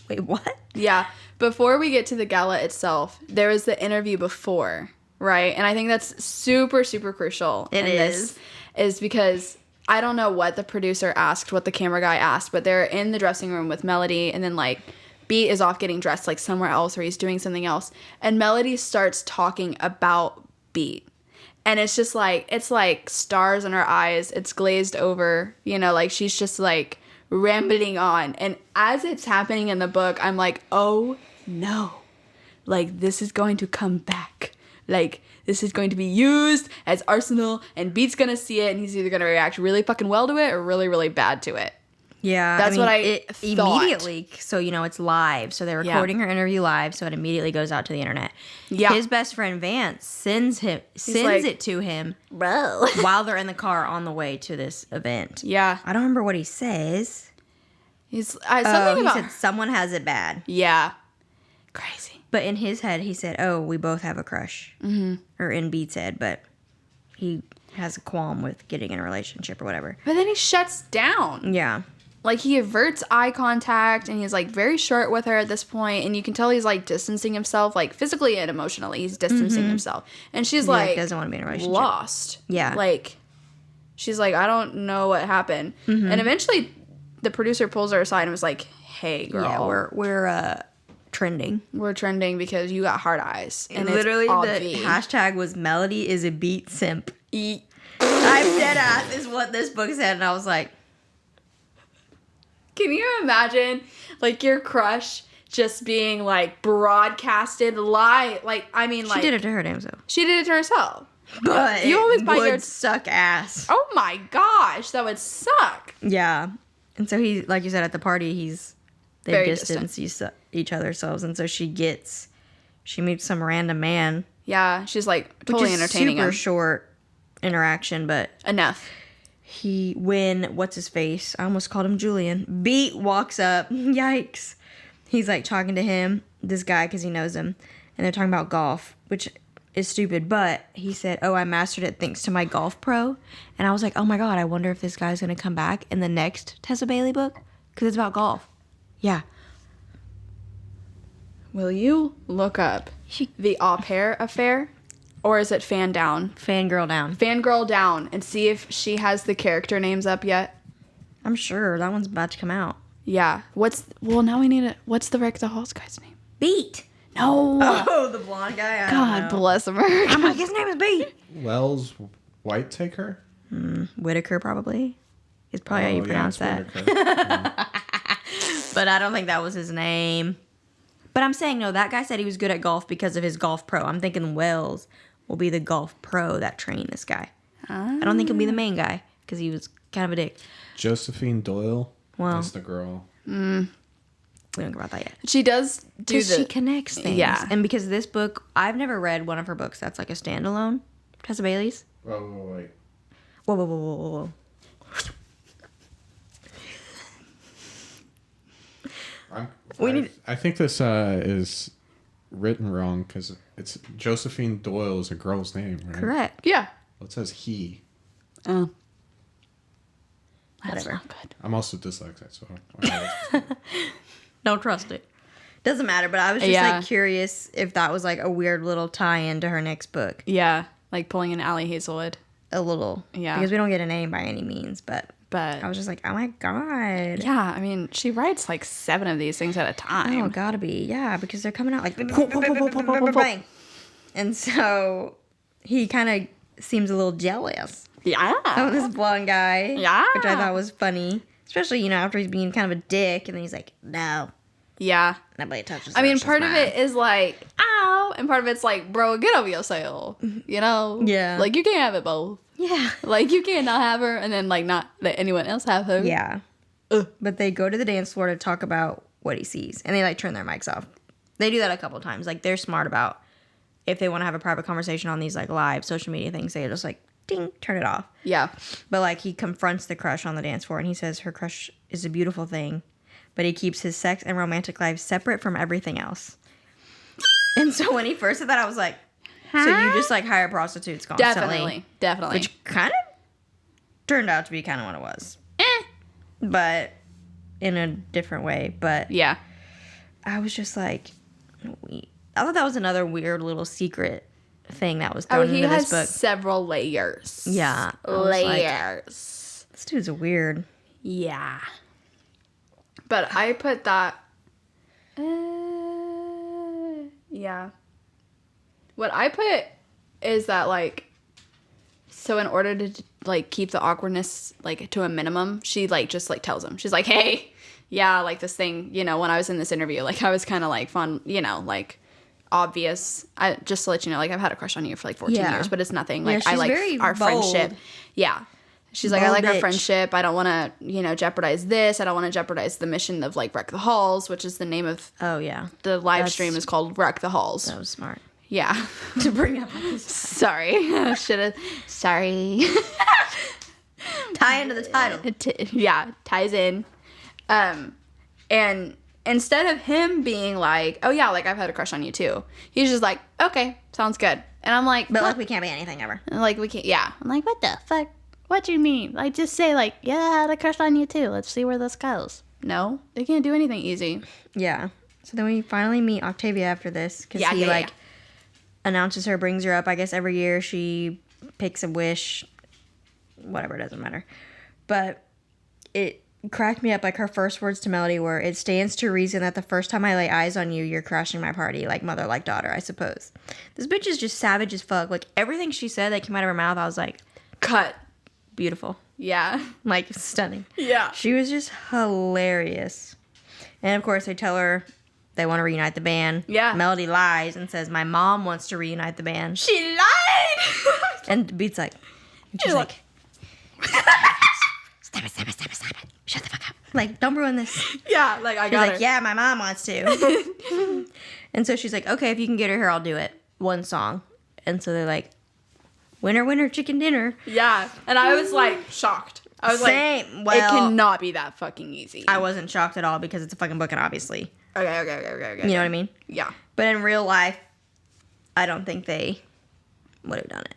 wait, what? Yeah. Before we get to the gala itself, there was the interview before, right? And I think that's super, super crucial. This is because I don't know what the producer asked, what the camera guy asked, but they're in the dressing room with Melody, and then, like, Beat is off getting dressed, like, somewhere else, or he's doing something else. And Melody starts talking about Beat. And it's just like, it's like stars in her eyes. It's glazed over, you know, like, she's just, like, rambling on. And as it's happening in the book, I'm like, oh no, like, this is going to come back. Like, this is going to be used as arsenal, and Beat's gonna see it, and he's either gonna react really fucking well to it or really, really bad to it. Yeah, that's what I thought. Immediately. So, you know, it's live. So they're recording her interview live, so it immediately goes out to the internet. Yeah. His best friend Vance sends like, it to him, bro, while they're in the car on the way to this event. Yeah. I don't remember what he says. He's something he about said someone has it bad. Yeah. Crazy. But in his head, he said, "Oh, we both have a crush." Mm-hmm. Or in Beat's head, but he has a qualm with getting in a relationship or whatever. But then he shuts down. Yeah. Like, he averts eye contact, and he's, like, very short with her at this point, and you can tell he's, like, distancing himself, like, physically and emotionally. He's distancing himself. And she's, like, doesn't want to be in a relationship. Lost. Yeah. Like, she's like, I don't know what happened. Mm-hmm. And eventually, the producer pulls her aside and was like, hey, girl. Yeah, we're trending. We're trending because you got hard eyes. And literally, it's the hashtag was Melody is a Beat simp. I'm dead ass is what this book said, and I was like, can you imagine, like, your crush just being, like, broadcasted live? Like, I mean, like, she did it to her damn self. She did it to herself. But you always buy would suck ass. Oh my gosh, that would suck. Yeah. And so he, like you said, at the party, they very distance each other's selves, and so she meets some random man. Yeah, she's, like, totally entertaining him. Super short interaction, but enough. What's his face? I almost called him Julian. Beat walks up. Yikes. He's, like, talking to him, this guy, because he knows him. And they're talking about golf, which is stupid. But he said, oh, I mastered it thanks to my golf pro. And I was like, oh, my God, I wonder if this guy's going to come back in the next Tessa Bailey book. Because it's about golf. Yeah. Will you look up the au pair affair? Or is it Fangirl Down. Fangirl Down, and see if she has the character names up yet. I'm sure. That one's about to come out. Yeah. What's the Rick the Halls guy's name? Beat. No. Oh, the blonde guy. I don't God know. bless America. I'm like, his name is B. Wells Whitaker? Whitaker, probably. Is probably how you pronounce that. Whitaker. But I don't think that was his name. But I'm saying, no, that guy said he was good at golf because of his golf pro. I'm thinking Wells will be the golf pro that trained this guy. I don't think he'll be the main guy because he was kind of a dick. Josephine Doyle. Well. That's the girl. We don't care about that yet. She does do Because she connects things. Yeah. And because this book, I've never read one of her books that's like a standalone. Tessa Bailey's. Wait. Whoa. I think this is written wrong because it's Josephine Doyle is a girl's name, right? Correct. Yeah. Well, it says he. Oh. That's Whatever. not good. I'm also dyslexic, so. Don't trust it. Doesn't matter, but I was just Yeah. like curious if that was like a weird little tie-in to her next book. Yeah. Like pulling an Allie Hazelwood. A little. Yeah. Because we don't get a name by any means, but But I was just like, oh my God. yeah, I mean, she writes like 7 of these things at a time. Oh, gotta be. Yeah, because they're coming out like bang. And so he kind of seems a little jealous Yeah. of this blonde guy. Yeah. Which I thought was funny. Especially, you know, after he's being kind of a dick and then he's like, no, Yeah. nobody touches I mean, her, she's part of mine. it is like, ow, and part of it's like, bro, get over yourself. You know? Yeah. Like, you can't have it both. Yeah. Like, you can't not have her and then, like, not let anyone else have her. Yeah. But they go to the dance floor to talk about what he sees. And they, like, turn their mics off. They do that a couple times. Like, they're smart about if they want to have a private conversation on these, like, live social media things, they just, like, ding, turn it off. Yeah. But, like, he confronts the crush on the dance floor, and he says her crush is a beautiful thing, but he keeps his sex and romantic life separate from everything else. And so when he first said that, I was like, so you just, like, hire prostitutes constantly? Definitely. Which kind of turned out to be kind of what it was. But in a different way. But Yeah. I was just like, I thought that was another weird little secret thing that was Oh, thrown he into has this book. several layers. Yeah. I was like, Layers. this dude's weird. Yeah. But I put that. Yeah. What I put is that, like, so in order to, like, keep the awkwardness, like, to a minimum, she, like, just, like, tells him. She's like, hey, yeah, like, this thing, you know, when I was in this interview, like, I was kind of, like, fun, you know, like, obvious. Just to let you know, like, I've had a crush on you for, like, 14 Yeah. years, but it's nothing. Yeah, Like, I she's like very our bold. friendship. Yeah. She's like, I Bold like our bitch. friendship. I don't want to, you know, jeopardize this. I don't want to jeopardize the mission of, like, Wreck the Halls, which is the name of Oh, yeah. the live stream is called Wreck the Halls. That was smart. Yeah. To bring up Sorry. Should have. Sorry. tie into the title. Yeah, ties in. And instead of him being like, oh yeah, like I've had a crush on you too, he's just like, okay, sounds good. And I'm like, But, like, we can't be anything ever. like we can't. Yeah. I'm like, what the fuck? What do you mean? Like, just say like, yeah, I had a crush on you too. Let's see where this goes. No, they can't do anything easy. Yeah. So then we finally meet Octavia after this. Because Yeah, he, yeah, like, yeah. announces her, brings her up. I guess every year she picks a wish. Whatever, it doesn't matter. But it cracked me up. Like, her first words to Melody were, it stands to reason that the first time I lay eyes on you, you're crashing my party. Like mother, like daughter, I suppose. This bitch is just savage as fuck. Like, everything she said that came out of her mouth, I was like, Cut. beautiful. Yeah. Like, stunning. Yeah. She was just hilarious. And of course, they tell her they want to reunite the band. Yeah. Melody lies and says, my mom wants to reunite the band. She lied. And Beat's like, and she's You're like, stop it. Shut the fuck up. Like, don't ruin this. Yeah. Like I She's got like, her. yeah, my mom wants to. And so she's like, okay, if you can get her here, I'll do it. One song. And so they're like, winner, winner, chicken dinner. Yeah. And I was like shocked. I was Same. like, Well, it cannot be that fucking easy. I wasn't shocked at all because it's a fucking book and obviously. Okay. You know what I mean? Yeah. But in real life, I don't think they would have done it.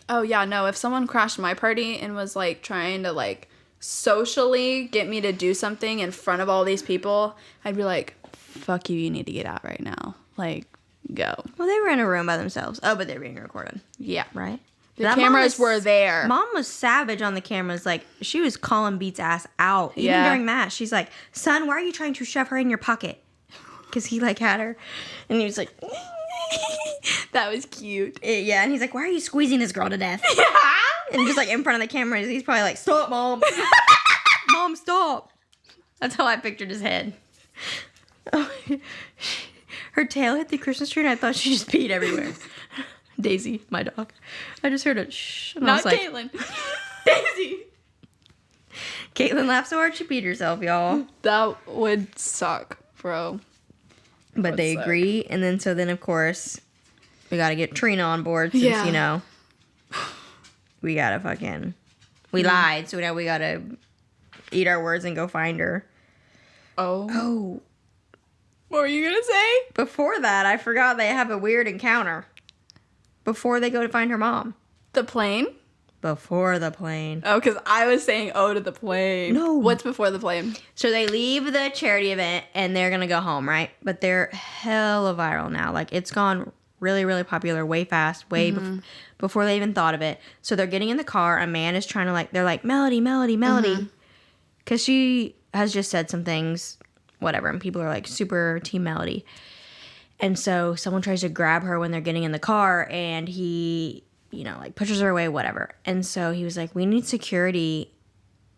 Oh yeah, no, if someone crashed my party and was like trying to like socially get me to do something in front of all these people, I'd be like, fuck you, you need to get out right now. Like, go. Well, they were in a room by themselves. Oh, but they were being recorded, Yeah. right? The That mom cameras was- were there. Mom was savage on the cameras. Like, she was calling Beat's ass out. Even Yeah. during that, she's like, son, why are you trying to shove her in your pocket? because he like had her, and he was like, That was cute. yeah, and he's like, why are you squeezing this girl to death? And just like in front of the camera, he's probably like, stop, mom. Mom, stop. That's how I pictured his head. Oh, her tail hit the Christmas tree, and I thought she just peed everywhere. Daisy, my dog. I just heard a shh. And I Not was like, Caitlin. Daisy. Caitlin laughed so hard she peed herself, y'all. That would suck, bro. But they suck. agree, and then of course we gotta get Trina on board since you know we gotta fucking lied, so now we gotta eat our words and go find her. Oh. What were you gonna say? Before that, I forgot they have a weird encounter before they go to find her mom. The plane? Before the plane. Oh, because I was saying to the plane. No. What's before the plane? So they leave the charity event and they're gonna go home, right? But they're hella viral now. Like it's gone really, really popular way fast, before they even thought of it. So they're getting in the car. A man is trying to they're like, Melody. Because she has just said some things, whatever. And people are like super team Melody. And so someone tries to grab her when they're getting in the car and he, pushes her away, whatever. And so he was like, we need security.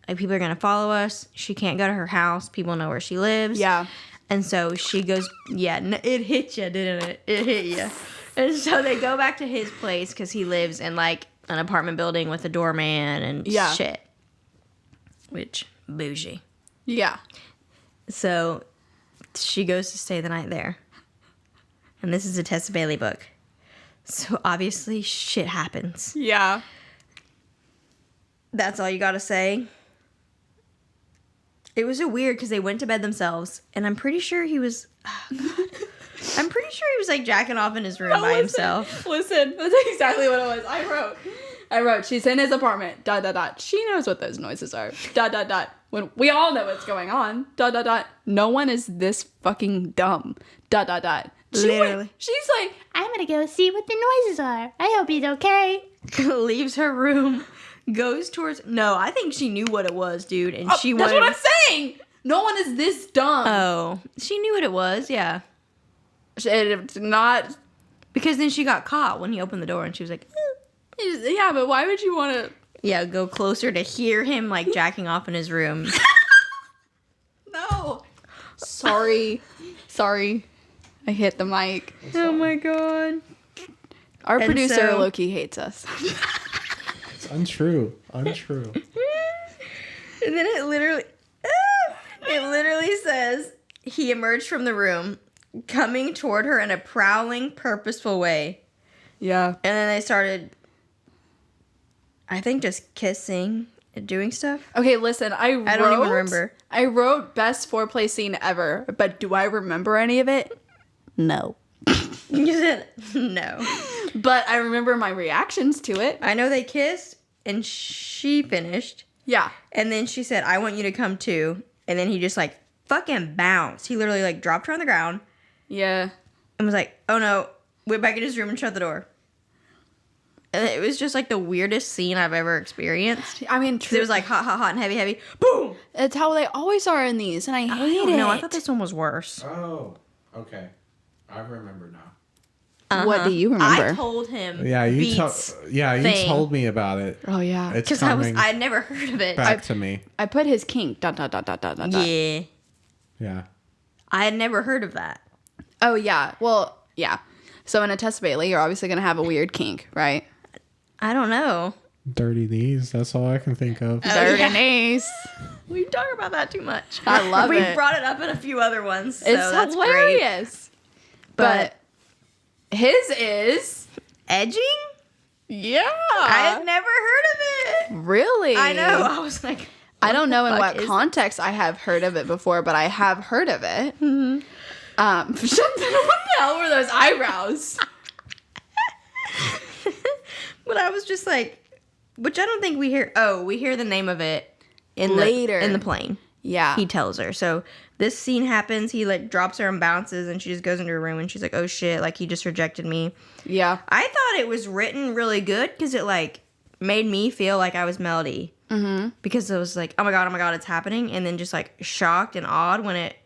Like, people are going to follow us. She can't go to her house. People know where she lives. Yeah. And so she goes, it hit you, didn't it? It hit you. And so they go back to his place because he lives in, an apartment building with a doorman and shit. Which, bougie. Yeah. So she goes to stay the night there. And this is a Tessa Bailey book. So obviously shit happens. Yeah. That's all you gotta say. It was so weird because they went to bed themselves, and I'm pretty sure he was... I'm pretty sure he was, jacking off in his room by himself. Listen, that's exactly what it was. I wrote, she's in his apartment, ... She knows what those noises are, ... When we all know what's going on, ... No one is this fucking dumb, ... Literally. She's like, I'm gonna go see what the noises are. I hope he's okay. Leaves her room, goes towards... No, I think she knew what it was, dude, and she That's wanted... what I'm saying. No one is this dumb. Oh, she knew what it was, yeah. It's not... Because then she got caught when he opened the door, and she was like... Yeah, but why would you want to... Yeah, go closer to hear him, jacking off in his room. No. Sorry. I hit the mic. Oh my god. Our And producer, so- Loki, hates us. It's untrue. Untrue. And then it literally says, he emerged from the room, coming toward her in a prowling, purposeful way. Yeah. And then they started, I think, just kissing and doing stuff. Okay, listen, I don't even remember. I wrote best foreplay scene ever, but do I remember any of it? No. You said no. But I remember my reactions to it. I know they kissed, and she finished. Yeah. And then she said, I want you to come too. And then he just, fucking bounced. He literally, dropped her on the ground. Yeah. And was like, oh no, went back in his room and shut the door. And it was just the weirdest scene I've ever experienced. I mean, It was hot, hot, hot, and heavy, heavy. Boom! it's how they always are in these, and I hate it. No, I thought this one was worse. Oh, okay. I remember now. What do you remember? I told him. Yeah, you thing. told me about it. Oh, yeah. It's Because coming I'd never heard of it. back to me. I put his kink, ... Yeah. Yeah. I had never heard of that. Oh, yeah. Well, yeah. So in a Tessa Bailey, you're obviously going to have a weird kink, right? I don't know. Dirty knees. That's all I can think of. Dirty knees. We talk about that too much. I love we it. We brought it up in a few other ones. So It's that's hilarious. Great. But his is... Edging? Yeah. I had never heard of it. Really? I know. I was like... I don't know in fuck what is context I have heard of it before, but I have heard of it. Mm-hmm. What the hell were those eyebrows? But I was just which I don't think we hear. Oh, we hear the name of it Later. in the plane. Yeah. He tells her. So this scene happens. He drops her and bounces, and she just goes into her room, and she's like, "Oh shit!" He just rejected me. Yeah. I thought it was written really good because it made me feel like I was Melody. Mm-hmm. Because it was oh my god, it's happening, and then just shocked and awed when it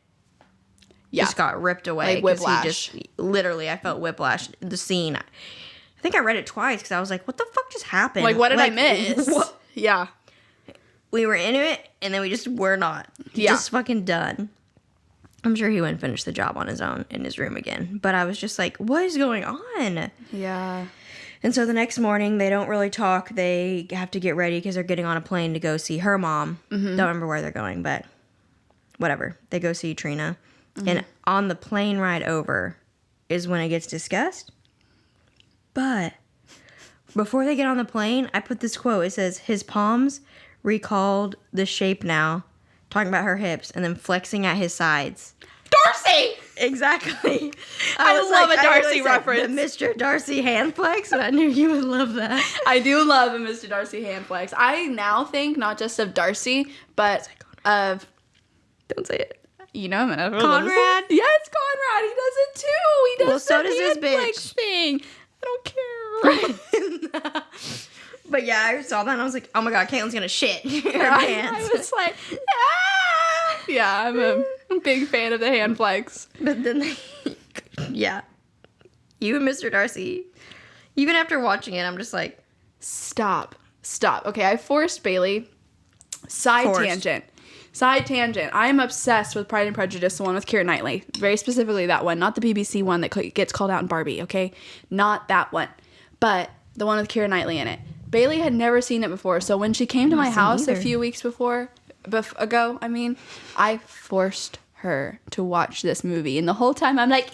just got ripped away. Like whiplash. He just, literally, I felt whiplash. The scene. I think I read it twice because I was like, what the fuck just happened? Like, what did I miss? What? Yeah. We were into it, and then we just were not. Just fucking done. I'm sure he wouldn't finish the job on his own in his room again. But I was just like, what is going on? Yeah. And so the next morning, they don't really talk. They have to get ready because they're getting on a plane to go see her mom. Don't remember where they're going, but whatever. They go see Trina. And on the plane ride over is when it gets discussed. But before they get on the plane, I put this quote. It says, his palms recalled the shape now, talking about her hips, and then flexing at his sides. Darcy! Exactly. I love a Darcy reference. The Mr. Darcy hand flex, and I knew you would love that. I do love a Mr. Darcy hand flex. I now think not just of Darcy, but of... Don't say it. You know him. Conrad? Yes, Conrad. He does it too. He does so the does this hand flex bitch. thing. I don't care. But yeah, I saw that and I was like, oh my god, Caitlin's gonna shit her I pants. was like, ah! Yeah, I'm a big fan of the hand flex. But then, yeah. You and Mr. Darcy, even after watching it, I'm just like... Stop. Okay, I forced Bailey. Side tangent. I am obsessed with Pride and Prejudice, the one with Keira Knightley. Very specifically that one. Not the BBC one that gets called out in Barbie, okay? Not that one. But the one with Keira Knightley in it. Bailey had never seen it before, so when she came to my house a few weeks ago, I forced her to watch this movie. And the whole time I'm like...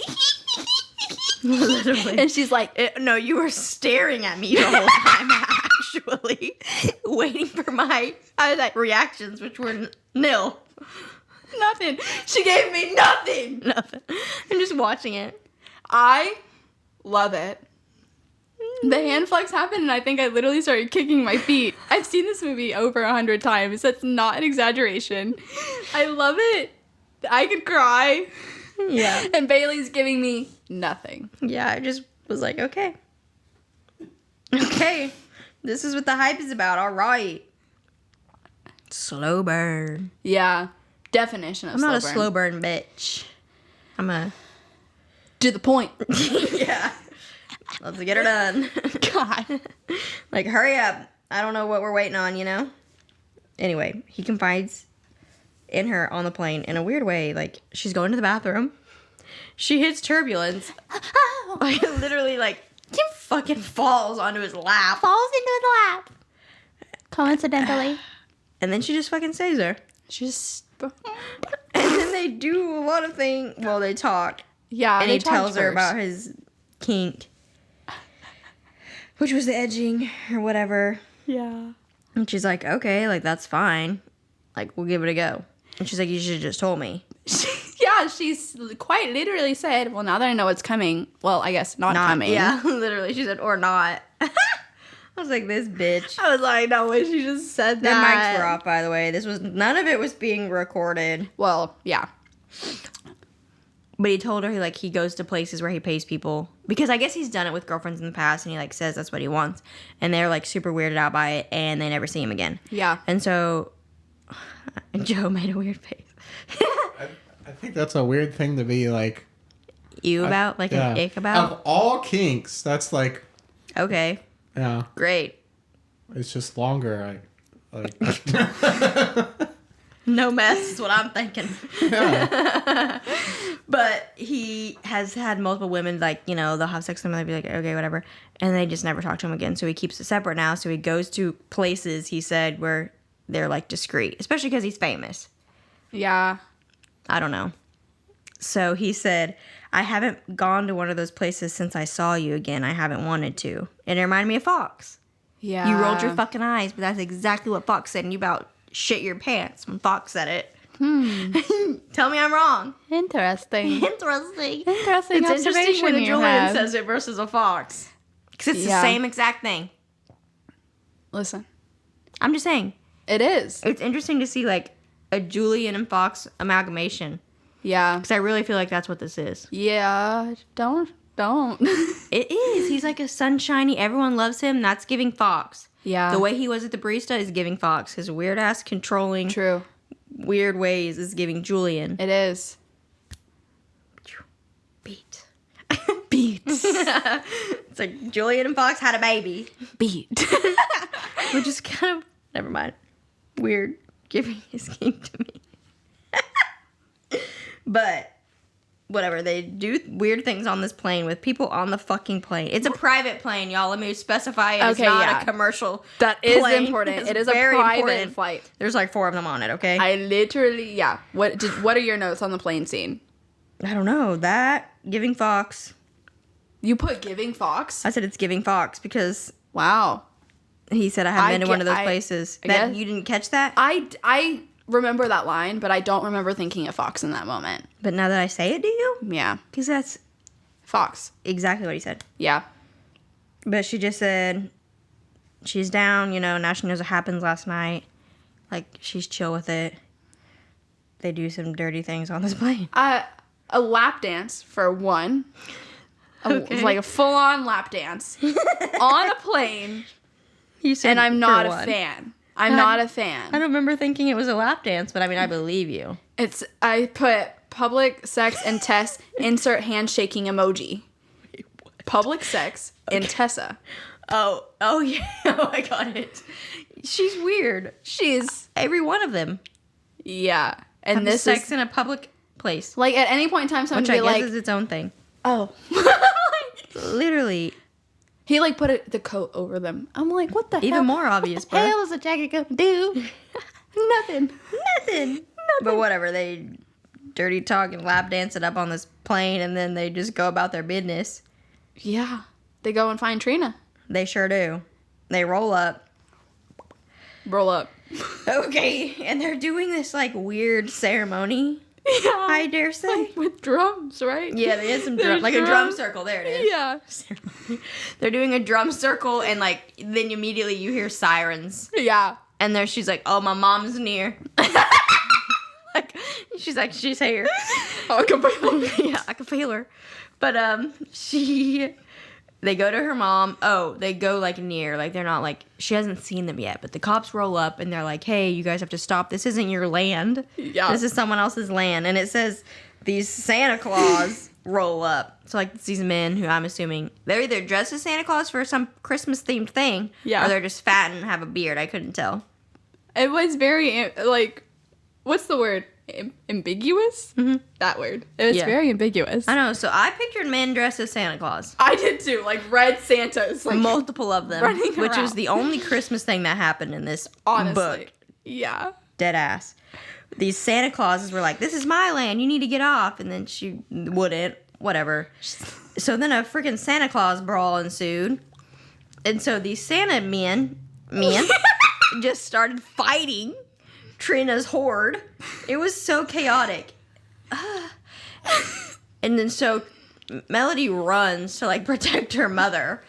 Literally. And she's like... No, you were staring at me the whole time, actually. Waiting for my reactions, which were nil. Nothing. She gave me nothing. Nothing. I'm just watching it. I love it. The hand flex happened, and I think I literally started kicking my feet. I've seen this movie over 100 times. That's not an exaggeration. I love it. I could cry. Yeah. And Bailey's giving me nothing. Yeah, I just was like, okay. Okay. This is what the hype is about. All right. Slow burn. Yeah. Definition of I'm slow burn. not a slow burn bitch. I'm a... To the point. Yeah. Let's get her done. God. Like, hurry up. I don't know what we're waiting on, you know? Anyway, he confides in her on the plane in a weird way. Like, she's going to the bathroom. She hits turbulence. Like, literally, like, fucking falls onto his lap. Falls into his lap. Coincidentally. And then she just fucking saves her. She's... And then they do a lot of things. Well, they talk. Yeah, And he tells her about his kink. Which was the edging or whatever. Yeah. And she's like, okay, like, that's fine. Like, we'll give it a go. And she's like, you should have just told me. Yeah, she's quite literally said, well, now that I know it's coming, well, I guess not coming. Yeah, literally. She said, or not. I was like, this bitch. I was like, no way, she just said Their that. mics were off, by the way. None of it was being recorded. Well, yeah. But he told her he goes to places where he pays people. Because I guess he's done it with girlfriends in the past, and he, like, says that's what he wants. And they're, like, super weirded out by it, and they never see him again. Yeah. And so, Joe made a weird face. I think that's a weird thing to be, like... An ick about? Of all kinks, that's, like... Okay. Yeah. Great. It's just longer. No mess is what I'm thinking. Yeah. But he has had multiple women, like, you know, they'll have sex with him and they'll be like, okay, whatever. And they just never talk to him again. So he keeps it separate now. So he goes to places, he said, where they're, like, discreet. Especially because he's famous. Yeah. I don't know. So he said, I haven't gone to one of those places since I saw you again. I haven't wanted to. And it reminded me of Fox. Yeah. You rolled your fucking eyes, but that's exactly what Fox said. And you about shit your pants when Fox said it. Tell me I'm wrong. Interesting. Interesting. It's interesting when a Julian says it versus a Fox. Because it's the same exact thing. Listen. I'm just saying. It is. It's interesting to see, like, a Julian and Fox amalgamation. Yeah. Because I really feel like that's what this is. Yeah. Don't. It is. He's like a sunshiny, everyone loves him. That's giving Fox. Yeah. The way he was at the barista is giving Fox. His weird ass controlling. True. Weird ways is giving Julian. It is. Beats. It's like Julian and Fox had a baby. Beat. Which is kind of, never mind, weird giving his king to me. But whatever, they do weird things on this plane with people on the fucking plane. It's a private plane, y'all. Let me specify it's not a commercial That is plane. important. It's It is a very private important. flight. There's like 4 of them on it, okay? I literally, yeah. What are your notes on the plane scene? I don't know. That, Giving Fox. You put Giving Fox? I said it's Giving Fox because Wow. he said I haven't been to one of those I places. guess- You didn't catch that? I remember that line, but I don't remember thinking of Fox in that moment. But now that I say it, do you? Yeah. Because that's Fox. exactly what he said. Yeah. But she just said she's down, now she knows what happened last night. Like, she's chill with it. They do some dirty things on this plane. A lap dance for one. Okay. Like a full-on lap dance on a plane, You said and I'm not for a one. fan. I'm not a fan. I don't remember thinking it was a lap dance, but I mean, I believe you. I put public sex and Tess, insert handshaking emoji. Wait, what? Public sex and Tessa. Oh yeah. Oh, I got it. She's weird. She's, Every one of them. yeah. And Have this sex is, in a public place. like, at any point in time, someone Which would I be guess like, is its own thing. oh. Literally. He, like, put the coat over them. I'm like, what the hell? Even more obvious, What bro. the hell is a jacket gonna do? Nothing. Nothing. But whatever, they dirty talk and lap dance it up on this plane, and then they just go about their business. Yeah. They go and find Trina. They sure do. They roll up. Roll up. Okay, and they're doing this like weird ceremony. Yeah. I dare say. With drums, right? Yeah, they had some There's like a drum drums. circle. There it is. Yeah. Ceremony. They're doing a drum circle, and like then immediately you hear sirens, Yeah. and there she's like, "Oh, my mom's near." Like she's like, she's here. Oh, completely. Yeah, I can feel her. But they go to her mom. Oh, they go like near, like they're not like, she hasn't seen them yet, but the cops roll up and they're like, hey, you guys have to stop. This isn't your land. Yeah. This is someone else's land. And it says these Santa Claus roll up. So like it's these men who I'm assuming they're either dressed as Santa Claus for some Christmas themed thing, Yeah. or they're just fat and have a beard. I couldn't tell. It was very, like, what's the word? Ambiguous? Mhm. That word. It was Yeah. very ambiguous. I know. So I pictured men dressed as Santa Claus. I did too. Like, red Santas. Like, Multiple of them, running which is around. the only Christmas thing that happened in this honestly. book. Yeah. Dead ass. These Santa Clauses were like, this is my land, you need to get off. And then she wouldn't, whatever. So then a freaking Santa Claus brawl ensued. And so these Santa men just started fighting Trina's horde. It was so chaotic. And then so Melody runs to like protect her mother.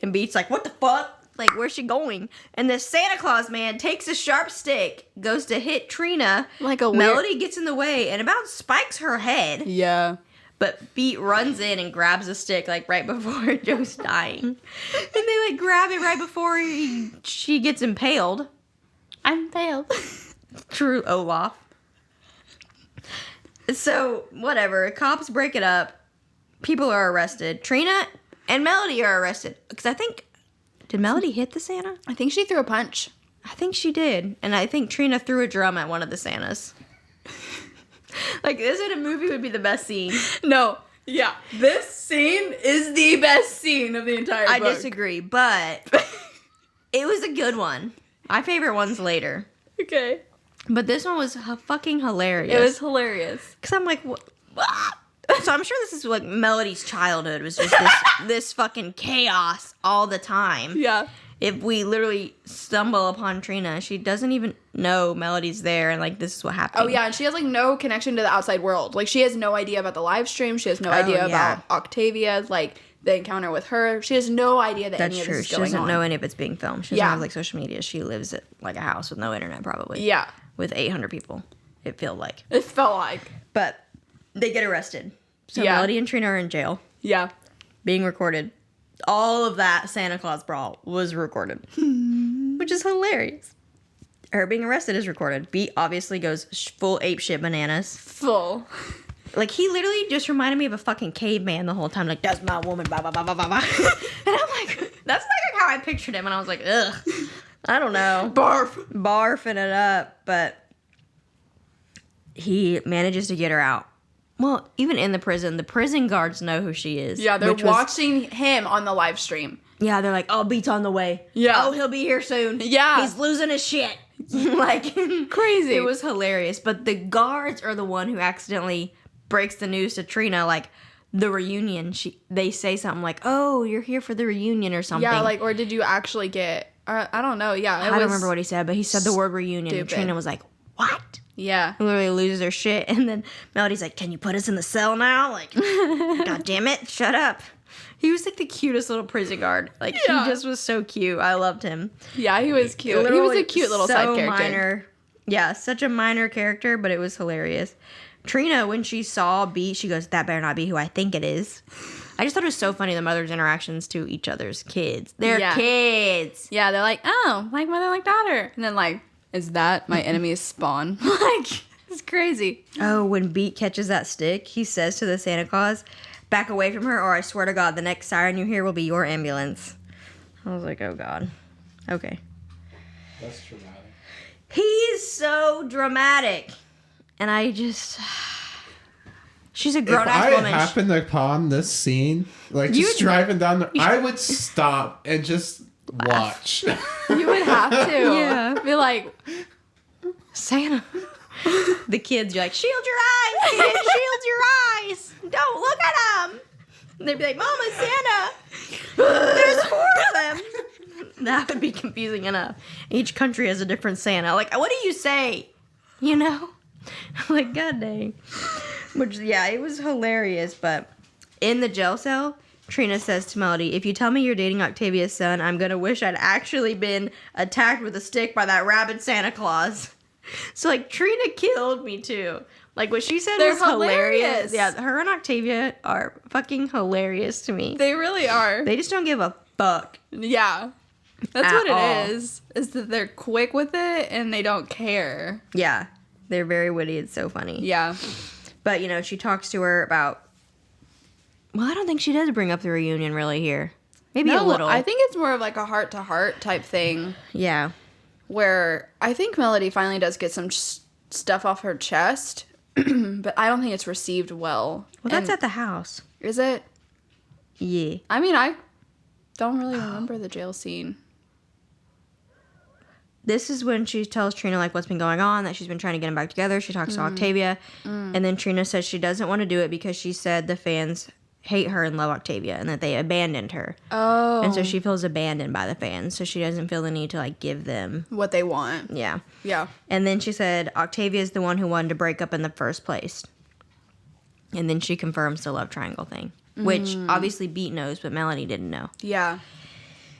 And Beat's like, what the fuck? Like, where's she going? And this Santa Claus man takes a sharp stick, goes to hit Trina. Like a weird- Melody gets in the way and about spikes her head. Yeah. But Beat runs in and grabs a stick, like, right before Joe's dying. And they, like, grab it right before she gets impaled. I'm pale. True, Olaf. So, whatever. Cops break it up. People are arrested. Trina and Melody are arrested. Because I think... Did Melody hit the Santa? I think she threw a punch. I think she did. And I think Trina threw a drum at one of the Santas. Like, this in a movie would be the best scene. No. Yeah. This scene is the best scene of the entire book. I disagree, but it was a good one. My favorite one's later. Okay. But this one was fucking hilarious. It was hilarious. Because I'm like, what? So I'm sure this is like Melody's childhood was just this fucking chaos all the time. Yeah. If we literally stumble upon Trina, she doesn't even know Melody's there and like this is what happened. Oh, yeah, and she has, like, no connection to the outside world. Like, she has no idea about the live stream. She has no idea about Octavia, like, the encounter with her. She has no idea that That's any of true. this is She going on. doesn't know any of it's being filmed. She doesn't Yeah. have like social media. She lives at like a house with no internet probably. Yeah. With 800 people, it felt like. It felt like. But they get arrested. So Yeah. Melody and Trina are in jail, Yeah. being recorded. All of that Santa Claus brawl was recorded, which is hilarious. Her being arrested is recorded. Beat obviously goes full apeshit bananas. Full. Like, he literally just reminded me of a fucking caveman the whole time. Like, that's my woman, blah, blah, blah, blah, blah, blah. And I'm like, that's like how I pictured him. And I was like, ugh. I don't know. Barfing it up. But he manages to get her out. Well, even in the prison guards know who she is. Yeah, they're watching him on the live stream. Yeah, they're like, oh, Beat's on the way. Yeah. Oh, he'll be here soon. Yeah. He's losing his shit. Like, crazy. It was hilarious. But the guards are the one who accidentally breaks the news to Trina, like, the reunion. They say something like, oh, you're here for the reunion or something. Yeah, like, or did you actually get, I don't know, yeah. I don't remember what he said, but he said the word reunion. Stupid. And Trina was like, what? Yeah. He literally loses her shit. And then Melody's like, can you put us in the cell now? Like, God damn it, shut up. He was like the cutest little prison guard. Like, he just was so cute. I loved him. Yeah, he was cute. He was a cute little side character. Minor. Yeah, such a minor character, but it was hilarious. Trina, when she saw Beat, she goes, that better not be who I think it is. I just thought it was so funny, the mother's interactions to each other's kids. They're kids. Yeah, they're like, oh, like mother, like daughter. And then like, is that my enemy's spawn? Like, it's crazy. Oh, when Beat catches that stick, he says to the Santa Claus, back away from her, or I swear to God, the next siren you hear will be your ambulance. I was like, oh God. Okay. That's dramatic. He's so dramatic. And I just... She's a grown-ass woman. If I happened upon this scene, like just driving down the... I would stop and just watch. You would have to. Yeah. Be like, Santa. The kids, you're like, shield your eyes, kids, shield your eyes. Don't look at them. And they'd be like, Mama, Santa. There's 4 of them. That would be confusing enough. Each country has a different Santa. Like, what do you say? You know? Like, God dang. Which, yeah, it was hilarious. But in the jail cell, Trina says to Melody, if you tell me you're dating Octavia's son, I'm going to wish I'd actually been attacked with a stick by that rabid Santa Claus. So, like, Trina killed me, too. Like, what she said was hilarious. Yeah, her and Octavia are fucking hilarious to me. they really are. They just don't give a fuck. Yeah. That's At what it all. is that they're quick with it and they don't care. Yeah. They're very witty. It's so funny. Yeah. But, you know, she talks to her about... Well, I don't think she does bring up the reunion really here. Maybe a little. I think it's more of like a heart-to-heart type thing. Yeah. Where I think Melody finally does get some stuff off her chest, but I don't think it's received well. Well, that's at the house. Is it? Yeah. I mean, I don't really remember the jail scene. This is when she tells Trina, like, what's been going on, that she's been trying to get them back together. She talks to Octavia. And then Trina says she doesn't want to do it because she said the fans hate her and love Octavia and that they abandoned her. Oh. And so she feels abandoned by the fans. So she doesn't feel the need to, like, give them. What they want. Yeah. Yeah. And then she said Octavia is the one who wanted to break up in the first place. And then she confirms the love triangle thing. Which obviously Beat knows, but Melody didn't know. Yeah.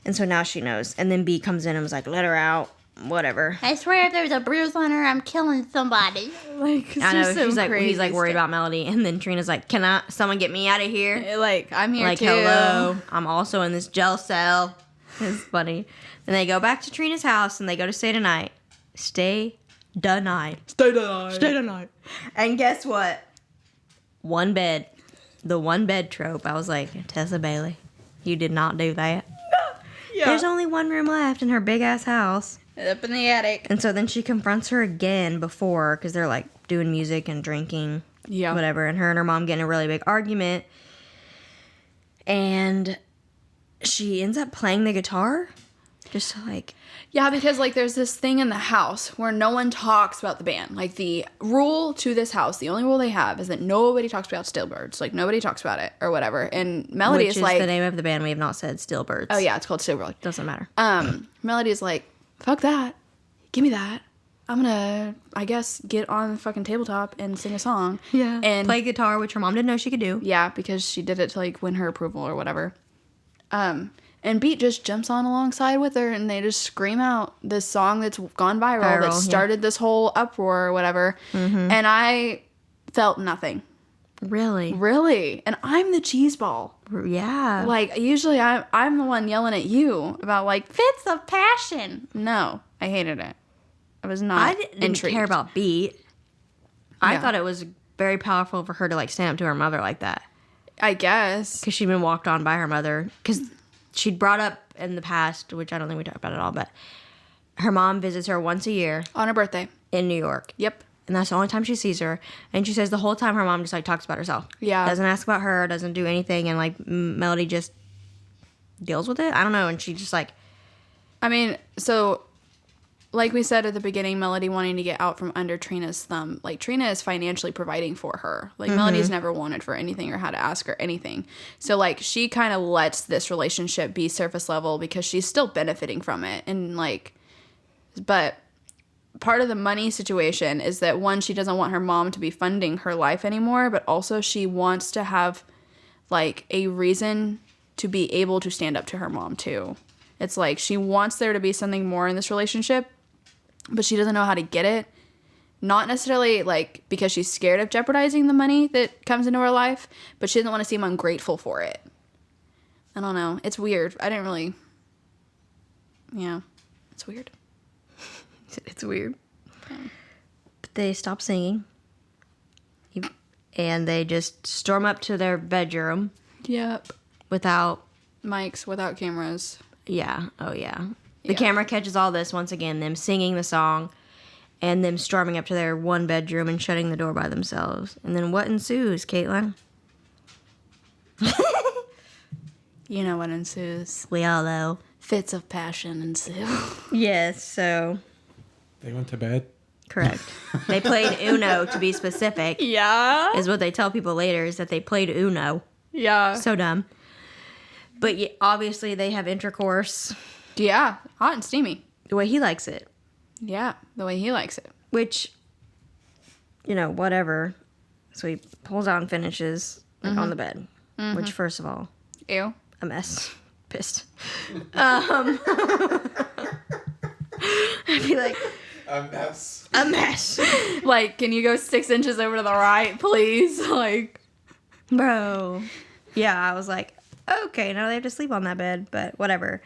And so now she knows. And then Beat comes in and was like, let her out. Whatever. I swear if there's a bruise on her, I'm killing somebody. Like, it's I know. just so She's like, crazy he's like worried stuff. about Melody. And then Trina's like, can someone get me out of here? Like, I'm here Like, too. hello. I'm also in this jail cell. It's funny. Then they go back to Trina's house and they go to stay the night. Stay the night. Stay the Stay the night. And guess what? One bed. The one bed trope. I was like, Tessa Bailey, you did not do that. Yeah. There's only one room left in her big ass house. Up in the attic. And so then she confronts her again before, because they're like doing music and drinking. Yeah. Whatever. And her and her mom get in a really big argument. And she ends up playing the guitar. Just like... Yeah, because, like, there's this thing in the house where no one talks about the band. Like, the rule to this house, the only rule they have is that nobody talks about Stillbirds. Like, nobody talks about it or whatever. And Melody Which is like... the name of the band. We have not said Stillbirds. Oh, yeah, it's called Stillbirds. Doesn't matter. Melody is like, fuck that. Give me that. I'm gonna, I guess, get on the fucking tabletop and sing a song. Yeah. And play guitar, which her mom didn't know she could do. yeah, because she did it to, like, win her approval or whatever. And Beat just jumps on alongside with her, and they just scream out this song that's gone viral that started this whole uproar or whatever. Mm-hmm. And I felt nothing. Really? Really. And I'm the cheese ball. Yeah. Like, usually I'm the one yelling at you about, like, fits of passion. No, I hated it. I was not I didn't intrigued. care about Beat. I Yeah. thought it was very powerful for her to like stand up to her mother like that. I guess. Because she'd been walked on by her mother. Because she'd brought up in the past, which I don't think we talked about at all, but her mom visits her once a year On her birthday. in New York. Yep. And that's the only time she sees her. And she says the whole time her mom just like talks about herself. Yeah. Doesn't ask about her, doesn't do anything. And like Melody just deals with it. I don't know. And she just like, I mean, so like we said at the beginning, Melody wanting to get out from under Trina's thumb. Like, Trina is financially providing for her. Like, Melody's never wanted for anything or had to ask her anything. So, like, she kind of lets this relationship be surface level because she's still benefiting from it. And, like, but part of the money situation is that, one, she doesn't want her mom to be funding her life anymore, but also she wants to have, like, a reason to be able to stand up to her mom, too. It's like she wants there to be something more in this relationship, but she doesn't know how to get it. Not necessarily, like, because she's scared of jeopardizing the money that comes into her life, but she doesn't want to seem ungrateful for it. I don't know. It's weird. I didn't really... Yeah. It's weird. it's weird. But they stop singing. And they just storm up to their bedroom Yep. without... Mics, without cameras. Yeah. Oh, yeah. The Yeah. camera catches all this once again, them singing the song and them storming up to their one bedroom and shutting the door by themselves. And then what ensues, Caitlin? You know what ensues. We all know. Fits of passion ensue. Yes, so They went to bed. correct. They played Uno, to be specific, Yeah. is what they tell people later, is that they played Uno. Yeah. So dumb. But yeah, obviously they have intercourse Yeah. Hot and steamy. the way he likes it. Yeah. The way he likes it. Which, you know, whatever. So he pulls out and finishes like, on the bed. Which, first of all, Ew. a mess. Pissed. I'd be like, A mess. a mess. Like, can you go 6 inches over to the right, please? Like, Bro. Yeah, I was like, okay, now they have to sleep on that bed, but whatever.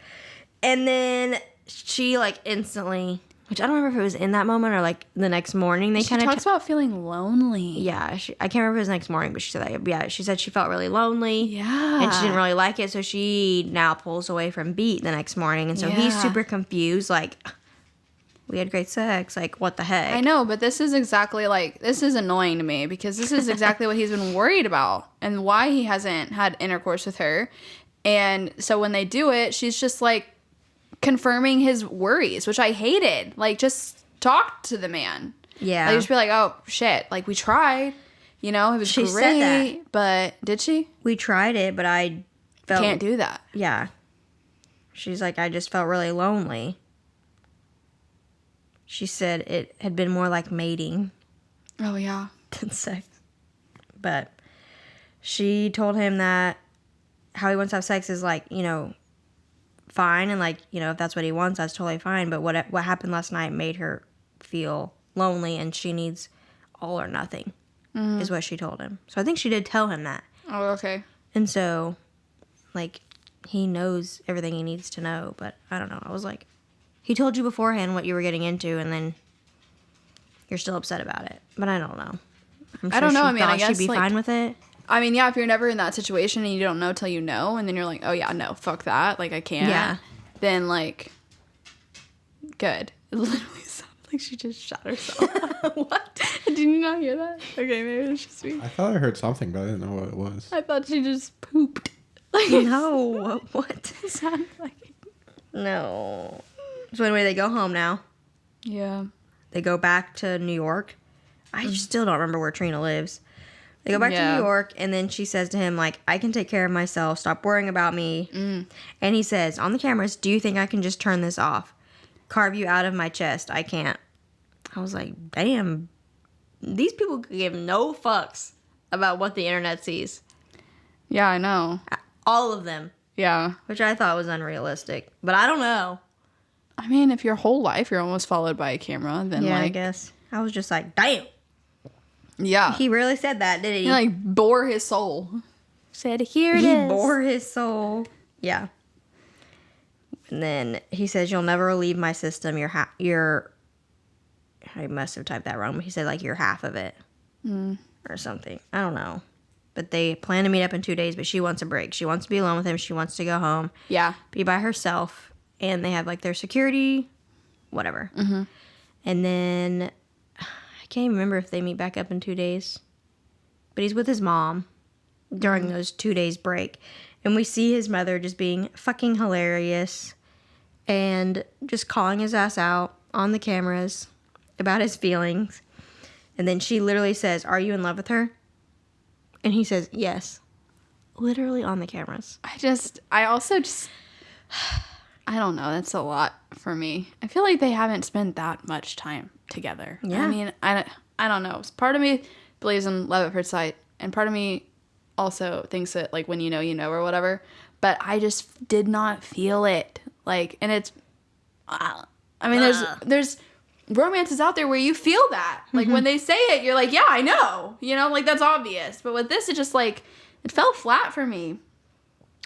And then she, like, instantly, which I don't remember if it was in that moment or, like, the next morning. They she kind of talks about feeling lonely. yeah, I can't remember if it was next morning, but she said that. Yeah, she said she felt really lonely. Yeah. And she didn't really like it, so she now pulls away from Beat the next morning. And so he's Yeah. super confused, like, we had great sex. Like, what the heck? I know, but this is exactly like, this is annoying to me because this is exactly what he's been worried about and why he hasn't had intercourse with her. And so when they do it, she's just like confirming his worries, which I hated. Like, just talk to the man. Yeah. Like, just be like, oh, shit. Like, we tried. You know, it was She great. said that. But did she? We tried it, but I felt... Can't do that. Yeah. She's like, I just felt really lonely. She said it had been more like mating Oh, yeah. than sex. But she told him that how he wants to have sex is like, you know, fine. And like, you know, if that's what he wants, that's totally fine. But what happened last night made her feel lonely and she needs all or nothing is what she told him. So I think she did tell him that. Oh, okay. And so, like, he knows everything he needs to know. But I don't know. I was like, he told you beforehand what you were getting into, and then you're still upset about it. But I don't know. I'm I don't know. she I mean, I thought guess, she'd be like- fine with it. I mean, yeah, if you're never in that situation and you don't know till you know, and then you're like, oh, yeah, no, fuck that. Like, I can't. Yeah. Then, like, good. It literally sounded like she just shot herself. What? Did you not hear that? Okay, maybe it's just me. I thought I heard something, but I didn't know what it was. I thought she just pooped. Like, No. What? it sounded like. No. So anyway, they go home now. Yeah. They go back to New York. I still don't remember where Trina lives. They go back to Yeah. New York, and then she says to him, like, I can take care of myself. Stop worrying about me. And he says, on the cameras, do you think I can just turn this off? Carve you out of my chest. I can't. I was like, damn. These people give no fucks about what the internet sees. Yeah, I know. All of them. Yeah. Which I thought was unrealistic. But I don't know. I mean, if your whole life you're almost followed by a camera, then, Yeah, I like. guess. I was just like, damn. Yeah. He really said that, did he? He, like, bore his soul. Said, here it He is. bore his soul. Yeah. And then he says, you'll never leave my system. You're I must have typed that wrong, but he said, like, you're half of it. or something. I don't know. But they plan to meet up in 2 days, but she wants a break. She wants to be alone with him. She wants to go home. Yeah. Be by herself. And they have, like, their security, whatever. Mm-hmm. And then, I can't even remember if they meet back up in 2 days. But he's with his mom during those 2 days break. And we see his mother just being fucking hilarious. And just calling his ass out on the cameras about his feelings. And then she literally says, "Are you in love with her?" And he says, "Yes." Literally on the cameras. I also I don't know. That's a lot for me. I feel like they haven't spent that much time together. Yeah. I mean, I don't know. Part of me believes in love at first sight, and part of me also thinks that, like, when you know, or whatever. But I just did not feel it. Like, and it's, I mean, there's romances out there where you feel that. Like, when they say it, you're like, yeah, I know. You know, like, that's obvious. But with this, it just, like, it fell flat for me.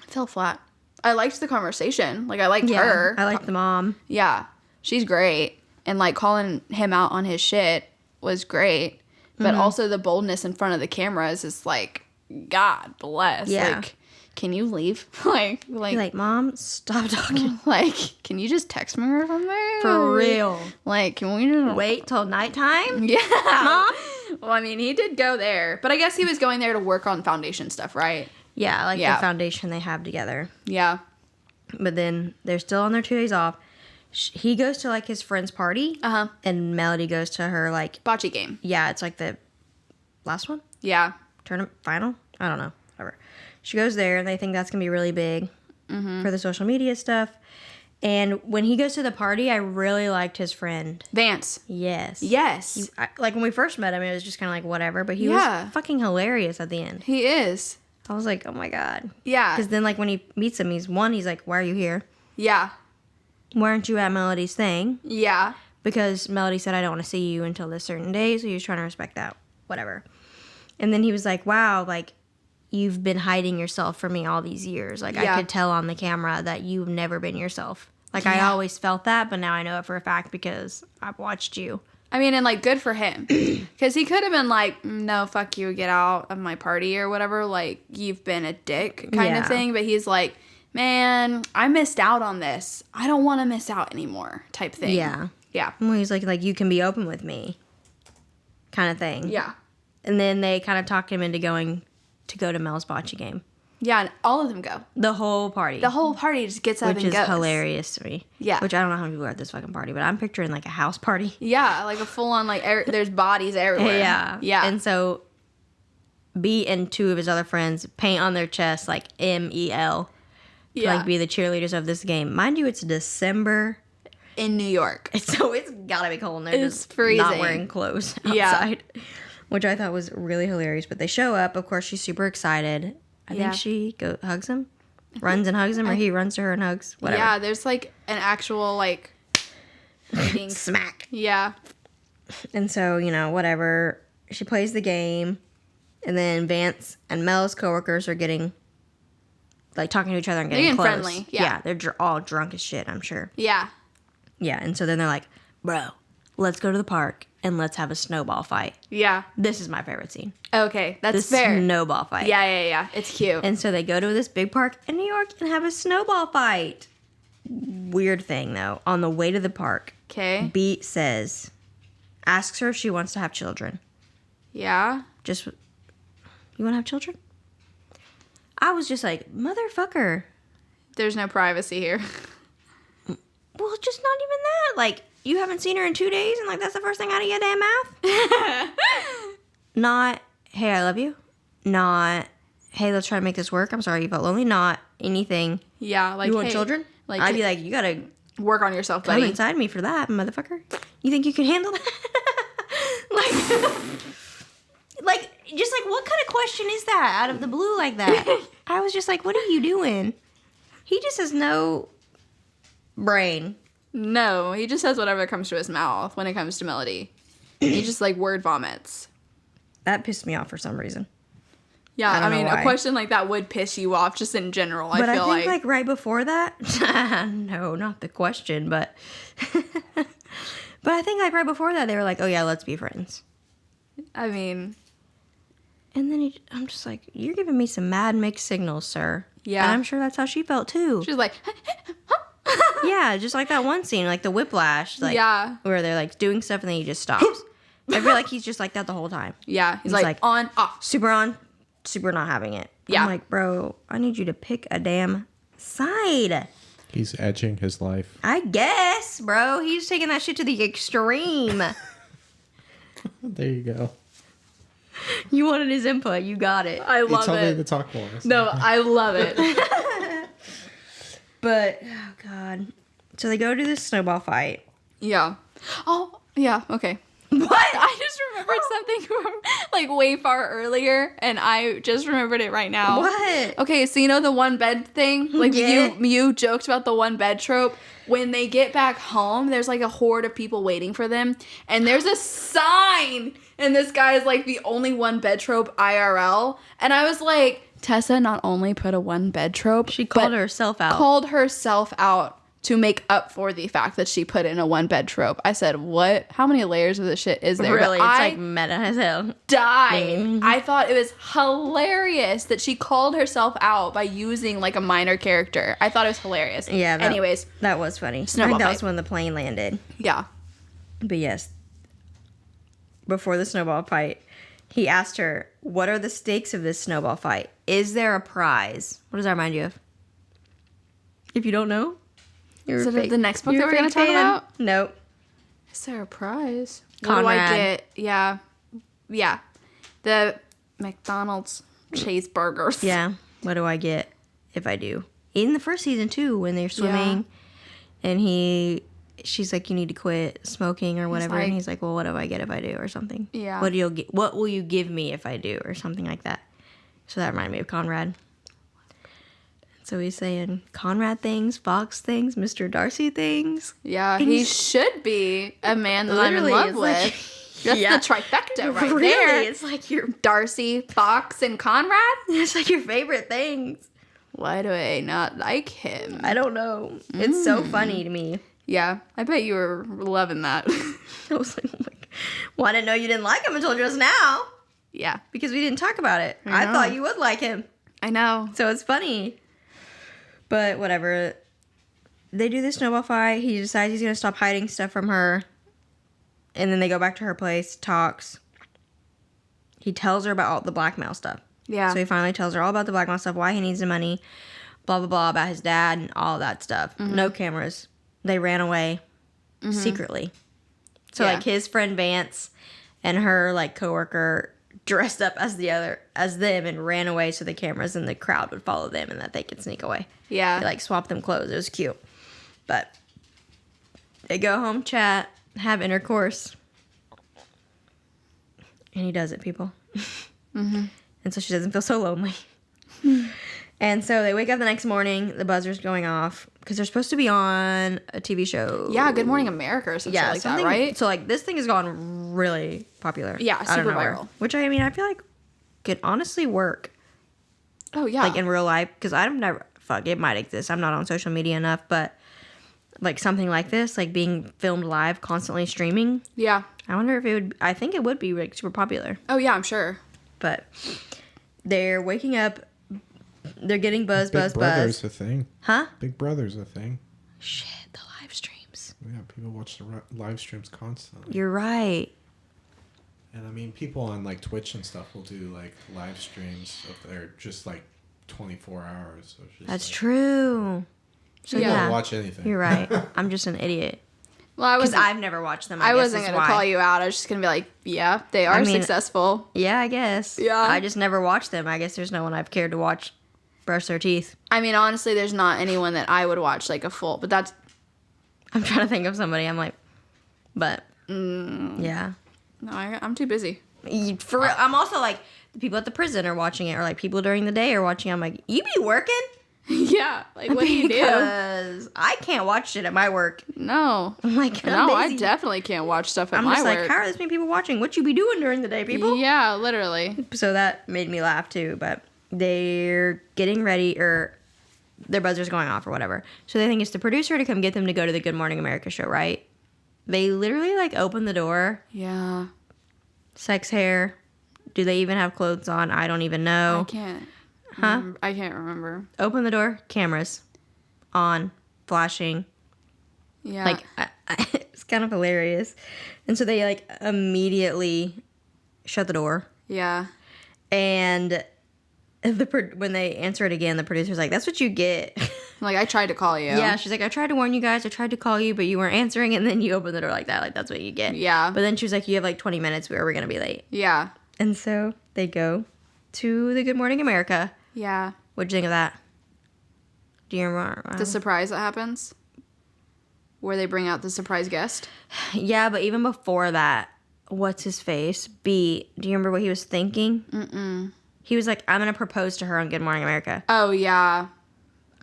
It fell flat. I liked the conversation. Like, I liked her. I liked the mom. Yeah. She's great. And, like, calling him out on his shit was great. But also the boldness in front of the cameras is, like, God bless. Yeah. Like, can you leave? like, You're like, "Mom, stop talking." like, can you just text me or something? For real. Like, can we just Wait till nighttime? Yeah. Mom? Well, I mean, he did go there. But I guess he was going there to work on foundation stuff, right? Yeah, like Yeah. the foundation they have together. Yeah. But then they're still on their 2 days off. He goes to, like, his friend's party. Uh-huh. And Melody goes to her, like, Bocce game. yeah, it's like the last one? Yeah. Tournament final? I don't know. Whatever. She goes there, and they think that's going to be really big for the social media stuff. And when he goes to the party, I really liked his friend. Vance. Yes. Yes. Like, when we first met him, it was just kind of like, whatever. But he Yeah. was fucking hilarious at the end. He is. I was like, oh, my God. Yeah. Because then, like, when he meets him, he's like, "Why are you here? Yeah. Why aren't you at Melody's thing?" Yeah. Because Melody said, "I don't want to see you until this certain day." So he was trying to respect that. Whatever. And then he was like, "Wow, like, you've been hiding yourself from me all these years. Like, Yeah. I could tell on the camera that you've never been yourself. Like, I Yeah. always felt that, but now I know it for a fact because I've watched you." I mean, and, like, good for him. Because he could have been like, "No, fuck you, get out of my party," or whatever. Like, you've been a dick kind of Yeah. thing. But he's like, "Man, I missed out on this. I don't want to miss out anymore," type thing. Yeah. Yeah. Well, he's like, "You can be open with me," kind of thing. Yeah. And then they kind of talked him into going to Mel's bocce game. Yeah, and all of them go. The whole party. The whole party just gets up which and is goes. hilarious to me. Yeah. Which I don't know how many people are at this fucking party, but I'm picturing, like, a house party. Yeah, like a full-on, like, there's bodies everywhere. Yeah. Yeah. And so B and two of his other friends paint on their chest, like, MEL. To, yeah. like, be the cheerleaders of this game. Mind you, it's December. In New York. So it's gotta be cold. And they're It's just freezing. not wearing clothes Yeah. outside. Which I thought was really hilarious. But they show up. Of course, she's super excited. I Yeah. think she hugs him. Runs and hugs him. Or he runs to her and hugs. Whatever. Yeah, there's, like, an actual, like, meeting. Smack. Yeah. And so, whatever. She plays the game. And then Vance and Mel's coworkers are getting, like, talking to each other and getting getting close. friendly, yeah. They're all drunk as shit, I'm sure. Yeah. Yeah, and so then they're like, "Bro, let's go to the park and let's have a snowball fight." Yeah. This is my favorite scene. Okay, that's The fair. snowball fight. Yeah. It's cute. And so they go to this big park in New York and have a snowball fight. Weird thing, though. On the way to the park, Okay. B asks her if she wants to have children. Yeah. You want to have children? I was just like, motherfucker. There's no privacy here. Well, just not even that. Like, you haven't seen her in 2 days, and, like, that's the first thing out of your damn mouth? Not, "Hey, I love you." Not, "Hey, let's try to make this work. I'm sorry you felt lonely." Not anything. Yeah, like, You want hey, children? Like, I'd be like, "You gotta work on yourself, come buddy. inside me for that, motherfucker. You think you can handle that?" like, just like, what kind of question is that out of the blue like that? I was just like, what are you doing? He just has no brain. No, he just says whatever comes to his mouth when it comes to Melody. He just, like, word vomits. That pissed me off for some reason. Yeah, I don't I mean, know a why. question like that would piss you off just in general, But I feel I think, like. right before that, no, not the question, but but I think, like, right before that, they were like, "Oh, yeah, let's be friends." I mean, And then I'm just like, you're giving me some mad mixed signals, sir. Yeah. And I'm sure that's how she felt too. She's like, Yeah, just like that one scene, like the whiplash, like yeah. where they're like doing stuff and then he just stops. I feel like he's just like that the whole time. Yeah. He's He's like, on, off. Super on, super not having it. Yeah. I'm like, bro, I need you to pick a damn side. He's edging his life. I guess, bro. He's taking that shit to the extreme. There you go. You wanted his input. You got it. I You love told me it. to talk more. So. No, I love it. But, oh, God. So they go to this snowball fight. Yeah. Oh, yeah. Okay. What? I just remembered something from like way far earlier, and I just remembered it right now. What? Okay, so you know the one bed thing? Like Yeah. you joked about the one bed trope. When they get back home, there's like a horde of people waiting for them, and there's a sign, and this guy is like the only one bed trope IRL, and I was like, Tessa not only put a one bed trope, She called but herself out. called herself out to make up for the fact that she put in a one bed trope. I said, what? How many layers of this shit is there? Really? But It's I like meta as hell. died. I thought it was hilarious that she called herself out by using like a minor character. I thought it was hilarious. Yeah. Anyways, That was funny. I Snowball think that fight. was when the plane landed. yeah. But yes, before the snowball fight, he asked her, what are the stakes of this snowball fight? Is there a prize? What does that remind you of? If you don't know? Is it the next book that we're going to talk about? Nope. Is there a prize? What do Conrad. I get? Yeah. Yeah. The McDonald's cheeseburgers. Yeah. What do I get if I do? In the first season, too, when they're swimming and she's like, you need to quit smoking or whatever. like- And he's like, well, what do I get if I do or something? Yeah. What will you give me if I do or something like that? So that reminded me of Conrad. So he's saying Conrad things, Fox things, Mr. Darcy things. Yeah, And he he's- should be a man that I'm in Literally, love it's with. like- That's Yeah. the trifecta right Really, there. it's like your Darcy, Fox, and Conrad? it's like your favorite things. Why do I not like him? I don't know. It's so funny to me. Yeah, I bet you were loving that. I was like, oh my God. Well, I didn't know you didn't like him until just now yeah, because we didn't talk about it. I I know. thought you would like him. I know. So it's funny. But whatever. They do the snowball fight. He decides he's going to stop hiding stuff from her. And then they go back to her place, talks. He tells her about all the blackmail stuff. Yeah. So he finally tells her all about the blackmail stuff, why he needs the money, blah, blah, blah, about his dad and all that stuff. Mm-hmm. No cameras. They ran away secretly. So, Yeah. like, his friend Vance and her, like, coworker dressed up as them and ran away so the cameras and the crowd would follow them and that they could sneak away. Yeah. They, like, swapped them clothes. It was cute. But they go home, chat, have intercourse. And he does it, people. And so she doesn't feel so lonely. And so they wake up the next morning, the buzzer's going off because they're supposed to be on a TV show. Yeah, Good Morning America or something like that, something- right? So like this thing has gone really popular. Yeah, out of super nowhere. viral. Which I mean, I feel like could honestly work Oh, yeah. like in real life because I've never it might exist. I'm not on social media enough, but like something like this, like being filmed live, constantly streaming. yeah. I wonder if it would. I think it would be like super popular. Oh, yeah, I'm sure. But they're waking up. They're getting buzz. Big Brother's a thing. Huh? Big Brother's a thing. Shit, the live streams. Yeah, people watch the live streams constantly. You're right. And I mean, people on like Twitch and stuff will do like live streams of their just like 24 hours. So it's just, That's like, true. So People yeah, will watch anything. you're right. I'm just an idiot Well, I because wasn't, I've never watched them. I guess wasn't is going to why. call you out. I was just going to be like, yeah, they are I mean- successful. Yeah, I guess. Yeah. I just never watched them. I guess there's no one I've cared to watch brush their teeth. I mean, honestly, there's not anyone that I would watch like a full, but that's, I'm trying to think of somebody. I'm like, but yeah. no, I'm too busy. For real, I'm also like the people at the prison are watching it, or like people during the day are watching. I'm like, you be working? Yeah. Like, what do you do? Because I can't watch shit at my work. No. I'm like, I'm No, I busy. definitely can't watch stuff at I'm my just like, work. how are this many people watching? What you be doing during the day, people? Yeah, literally. So that made me laugh too. But they're getting ready, or their buzzer's going off, or whatever. So they think it's the producer to come get them to go to the Good Morning America show, right? They literally like open the door, Yeah. sex hair, Do they even have clothes on? I don't even know. I can't remember. Open the door, cameras on, flashing. Yeah. Like, it's kind of hilarious. And so they, like, immediately shut the door. Yeah. And when they answer it again, the producer's like, that's what you get. Like, I tried to call you. Yeah, she's like, I tried to warn you guys. I tried to call you, but you weren't answering. And then you open the door like that. Like, that's what you get. Yeah. But then she was like, you have, like, 20 minutes where we're going to be late. Yeah. And so they go to the Good Morning America. Yeah. What'd you think of that? Do you remember? The surprise that happens? Where they bring out the surprise guest? Yeah, but even before that, what's his face? B. Do you remember what he was thinking? Mm-mm. He was like, I'm going to propose to her on Good Morning America. Oh, yeah.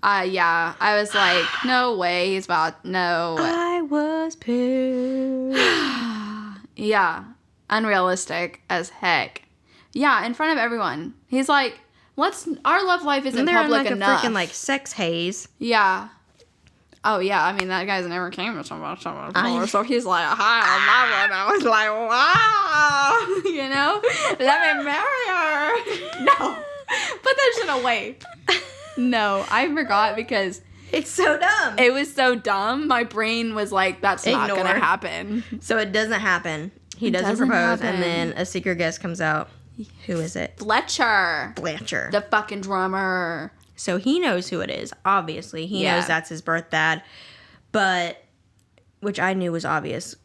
Yeah. I was like, no way. He's about, no way. I was pissed. Yeah. Unrealistic as heck. Yeah, in front of everyone. He's like, our love life isn't And they're public in, like, enough. a freaking, like, sex haze. Yeah. Oh, yeah. I mean, that guy's never came to someone before. So he's like, hi, I'm that one. I was like, wow. You know? Let me marry her. No. Put that shit away. No, I forgot because It's so dumb. it was so dumb. My brain was like, that's not going to Ignore. happen. So it doesn't happen. He doesn't doesn't propose, happen. and then a secret guest comes out. Who is it? Fletcher. Blancher. The fucking drummer. So he knows who it is, obviously. He Yeah. knows that's his birth dad. But, which I knew was obvious,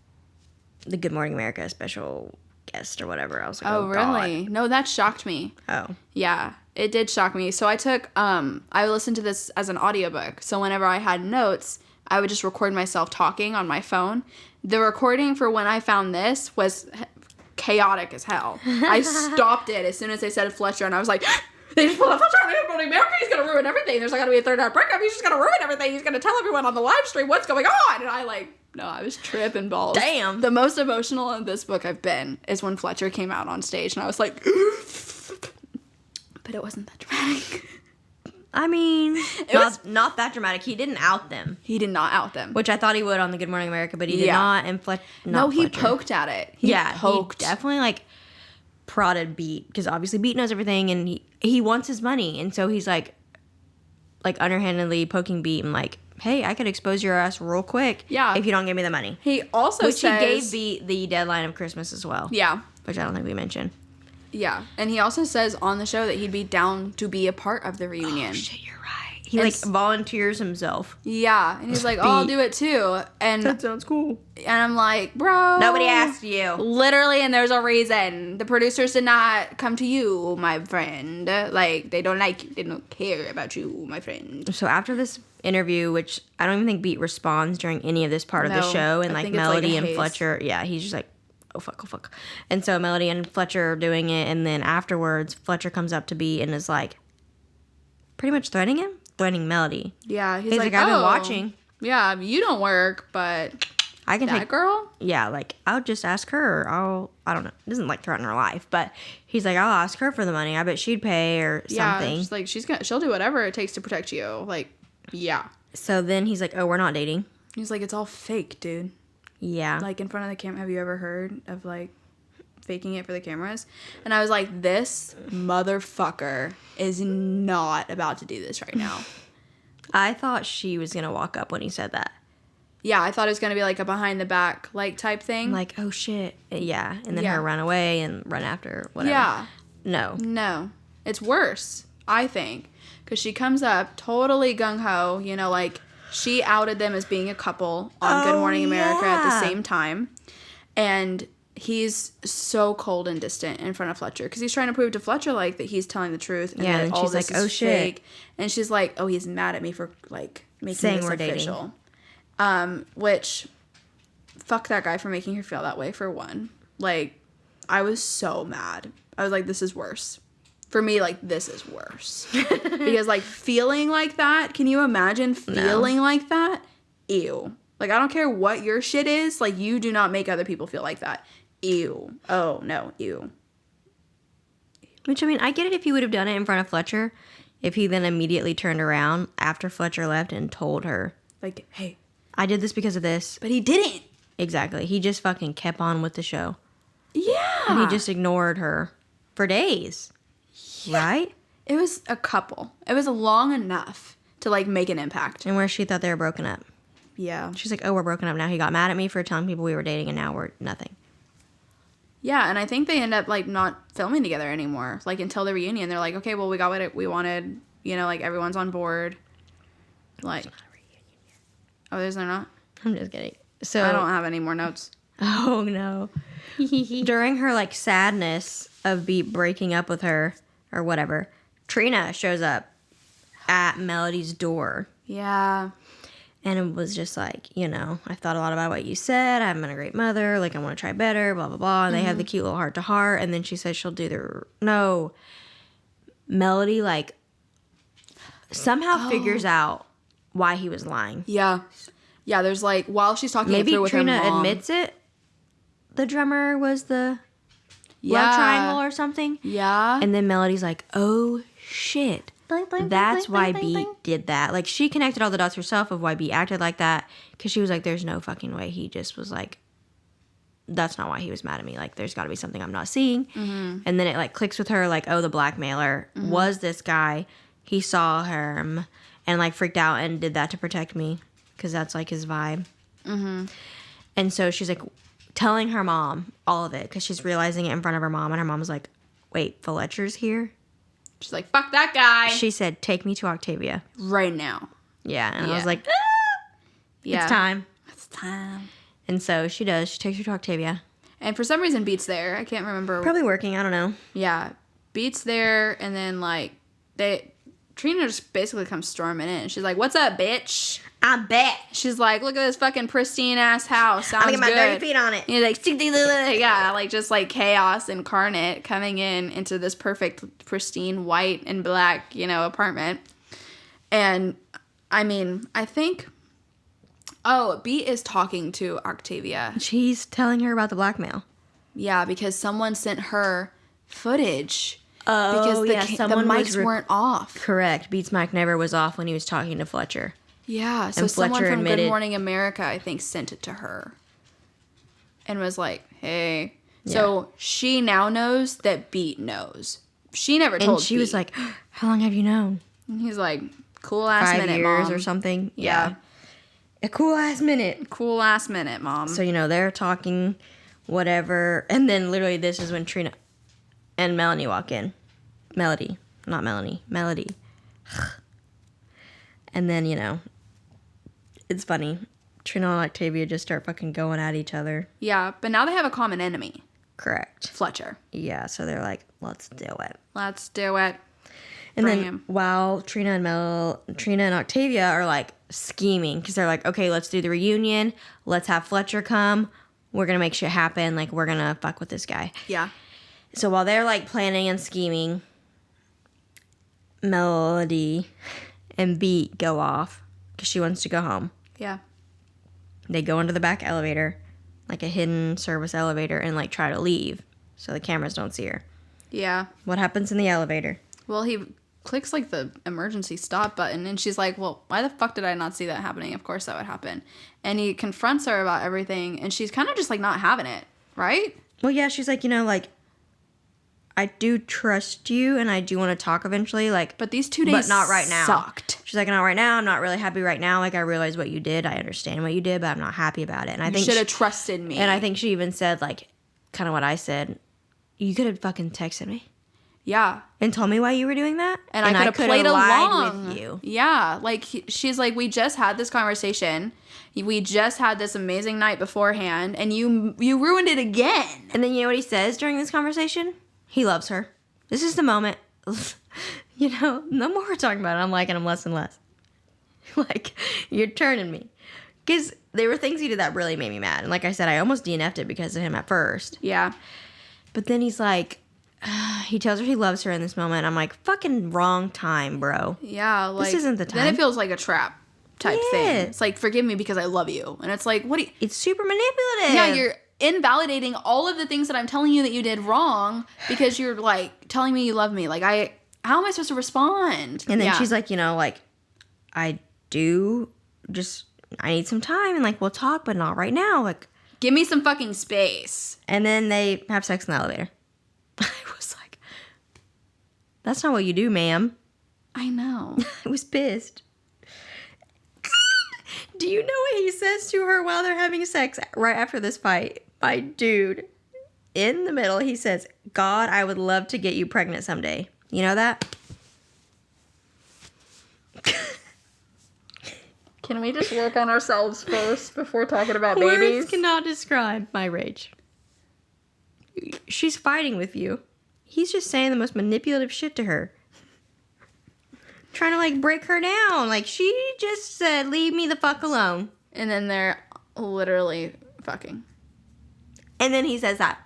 the Good Morning America special guest or whatever. I was like, Oh, really? No, that shocked me. God. Oh. Yeah, it did shock me. So I took, I listened to this as an audiobook. So whenever I had notes, I would just record myself talking on my phone. The recording for when I found this was chaotic as hell. I stopped it as soon as they said Fletcher, and I was like, they just pulled up Fletcher on Good Morning America. He's going to ruin everything. There's not going to be a third night breakup. He's just going to ruin everything. He's going to tell everyone on the live stream what's going on. And I was tripping balls. Damn. The most emotional in this book I've been is when Fletcher came out on stage, and I was like, but it wasn't that dramatic. I mean, not that dramatic. He didn't out them, He did not out them. which I thought he would on the Good Morning America, but he did Yeah. not. And He Fletcher. poked at it. He poked. He definitely, like, prodded Beat, because obviously Beat knows everything, and he wants his money, and so he's like underhandedly poking Beat and like, hey, I could expose your ass real quick if you don't give me the money. He also Which says, he gave Beat the deadline of Christmas as well. Yeah. Which I don't think we mentioned. Yeah. And he also says on the show that he'd be down to be a part of the reunion. Oh, shit, you're right. He, like, volunteers himself. Yeah. And he's like, oh, I'll do it too. And That sounds cool. I'm like, bro. Nobody asked you. Literally, and there's a reason. The producers did not come to you, my friend. Like, they don't like you. They don't care about you, my friend. So after this interview, which I don't even think Beat responds during any of this part of the No, show, and I like think it's like Melody a and haze. Fletcher, yeah, he's just like, oh fuck. And so Melody and Fletcher are doing it, and then afterwards, Fletcher comes up to Beat and is like, pretty much threatening Melody. Yeah. He's like, I've been watching. Yeah, you don't work, but I can that take girl? Yeah, like, I'll just ask her. I don't know. It doesn't, like, threaten her life. But he's like, I'll ask her for the money. I bet she'd pay or something. Yeah, like, she'll do whatever it takes to protect you. Like, yeah. So then he's like, oh, we're not dating. He's like, it's all fake, dude. Yeah. Like, in front of the camera. Have you ever heard of, like, faking it for the cameras? And I was like, this motherfucker is not about to do this right now. I thought she was going to walk up when he said that. Yeah, I thought it was going to be, like, a behind the back, like, type thing. I'm like, oh, shit. Yeah. And then Yeah. her run away and run after her, whatever. Yeah. No. No. It's worse, I think. Because she comes up totally gung-ho, you know, like, she outed them as being a couple on Good Morning America at the same time. And he's so cold and distant in front of Fletcher. Because he's trying to prove to Fletcher, like, that he's telling the truth. And Yeah, that and all she's this like, is oh, shit. fake. And she's like, oh, he's mad at me for, like, making Saying this we're dating. official. Which, fuck that guy for making her feel that way, for one. Like, I was so mad. I was like, this is worse. For me, like, this is worse. Because, like, feeling like that, can you imagine feeling like that? Ew. Like, I don't care what your shit is. Like, you do not make other people feel like that. Ew. Oh, no. Ew. Which, I mean, I get it if he would have done it in front of Fletcher. If he then immediately turned around after Fletcher left and told her, Like, hey. I did this because of this. But he didn't. Exactly. He just fucking kept on with the show. Yeah. And he just ignored her for days. Right? It was a couple. It was long enough to like make an impact. And where she thought they were broken up. Yeah. She's like, oh, we're broken up now. He got mad at me for telling people we were dating, and now we're nothing. Yeah, and I think they end up like not filming together anymore. Like until the reunion, they're like, okay, well, we got what we wanted. You know, like everyone's on board. Like, oh, there's not. I'm just kidding. So I don't have any more notes. Oh no. During her like sadness of Beat breaking up with her or whatever, Trina shows up at Melody's door. Yeah. And it was just like, you know, I thought a lot about what you said. I've been a great mother. Like, I want to try better, blah, blah, blah. And they have the cute little heart to heart. And then she says she'll do the... No. Melody, like, somehow figures out why he was lying. Yeah. Yeah, there's like, while she's talking Maybe it through with Trina her mom, admits it. The drummer was the love triangle or something. Yeah. And then Melody's like, oh, shit. Bling, bling, That's bling, why bling, Beat bling. did that. Like, she connected all the dots herself of why Beat acted like that. Because she was like, there's no fucking way. He just was like, that's not why he was mad at me. Like, there's got to be something I'm not seeing. Mm-hmm. And then it, like, clicks with her, like, oh, the blackmailer was this guy. He saw him and, like, freaked out and did that to protect me. Because that's, like, his vibe. Mm-hmm. And so she's, like, telling her mom all of it. Because she's realizing it in front of her mom. And her mom's like, wait, Fletcher's here? She's like, fuck that guy. She said, take me to Octavia. Right now. Yeah, and I Yeah. was like, Yeah. it's time. It's time. And so she does. She takes her to Octavia. And for some reason, Beat's there. I can't remember. Probably working. I don't know. Yeah. Beat's there, and then, like, Trina just basically comes storming in. She's like, what's up, bitch? I bet. She's like, look at this fucking pristine-ass house. Sounds I'm gonna get my good. dirty feet on it. And he's like, yeah, like, just, like, chaos incarnate coming into this perfect, pristine, white and black, you know, apartment. And, I mean, I think... Oh, Beat is talking to Octavia. She's telling her about the blackmail. Yeah, because someone sent her footage. Oh, Because yeah. the Someone mics weren't off. Correct. Beats Mac never was off when he was talking to Fletcher. Yeah, so And someone Fletcher from Good admitted- Morning America, I think, sent it to her. And was like, hey. So she now knows that Beat knows. She never told And she Beat. was like, how long have you known? And he's like, cool ass 5 minute, years Mom. or something? Yeah. A cool ass minute. Cool ass minute, Mom. So, you know, they're talking, whatever. And then literally this is when Trina and Melanie walk in. Melody. Not Melanie. Melody. And then, you know, it's funny. Trina and Octavia just start fucking going at each other. Yeah, but now they have a common enemy. Correct. Fletcher. Yeah, so they're like, let's do it. Let's do it. And Bring then him. while Trina and Octavia are like scheming, because they're like, okay, let's do the reunion. Let's have Fletcher come. We're going to make shit happen. Like, we're going to fuck with this guy. Yeah. So while they're like planning and scheming, Melody and Beat go off because she wants to go home. Yeah. They go into the back elevator, like a hidden service elevator, and like try to leave so the cameras don't see her. Yeah. What happens in the elevator? Well, he clicks like the emergency stop button, and she's like, well, why the fuck did I not see that happening? Of course that would happen. And he confronts her about everything, and she's kind of just like not having it, right? Well, yeah, she's like, you know, like, I do trust you and I do want to talk eventually, like, But these 2 days but not right now. sucked. She's like, not right now. I'm not really happy right now. Like, I realize what you did. I understand what you did, but I'm not happy about it. And I You think should have trusted me. and I think she even said, like, kind of what I said. You could have fucking texted me yeah. and told me why you were doing that. And I could have coulda played lied along with you. Yeah. Like, she's like, we just had this conversation. We just had this amazing night beforehand, and you ruined it again. And then you know what he says during this conversation? He loves her. This is the moment. You know, the more we're talking about it, I'm liking him less and less. Like, you're turning me. Because there were things he did that really made me mad. And like I said, I almost DNF'd it because of him at first. Yeah. But then he's like, he tells her he loves her in this moment. I'm like, fucking wrong time, bro. Yeah. Like, isn't the Then time. it feels like a trap type thing. Yeah. It's like, forgive me because I love you. And it's like, what do you... It's super manipulative. Yeah, you're invalidating all of the things that I'm telling you that you did wrong because you're like telling me you love me. Like, how am I supposed to respond? And then Yeah. she's like, you know, like, I need some time and like, we'll talk, but not right now. Like, give me some fucking space. and then they have sex in the elevator. I was like, That's not what you do, ma'am. I know. I was pissed. Do you know what he says to her while they're having sex right after this fight? My dude. In the middle, he says, God, I would love to get you pregnant someday. You know that? Can we just work on ourselves first before talking about Words cannot describe my rage. She's fighting with you. He's just saying the most manipulative shit to her. Trying to, like, break her down. Like, she just said, leave me the fuck alone. And then they're literally fucking. And then he says that.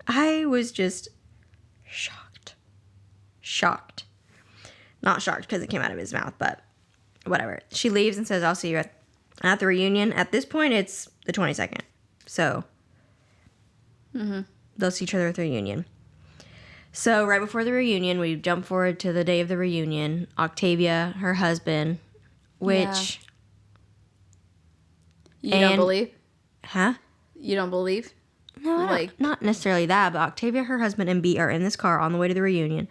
I was just shocked. Shocked. Not shocked because it came out of his mouth, but whatever. She leaves and says, I'll see you at the reunion. At this point, it's the 22nd. So, they'll see each other at the reunion. So, right before the reunion, we jump forward to the day of the reunion. Octavia, her husband, which... You don't believe? Huh? You don't believe? No, like, not necessarily that, but Octavia, her husband, and Beat are in this car on the way to the reunion.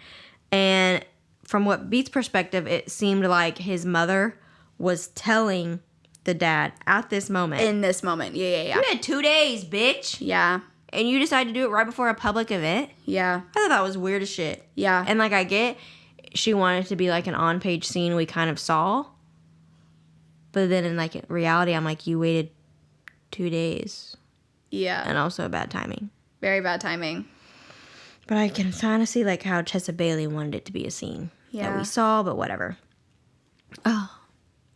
And from what Beat's perspective, it seemed like his mother was telling the dad at this moment. In this moment. Yeah. You had 2 days, bitch. Yeah. And you decided to do it right before a public event? Yeah. I thought that was weird as shit. Yeah. And, like, I get she wanted it to be, like, an on-page scene we kind of saw. But then in, like, reality, I'm like, you waited 2 days. Yeah. And also bad timing. Very bad timing. But I can kind of see, like, how Tessa Bailey wanted it to be a scene that we saw, but whatever. Oh,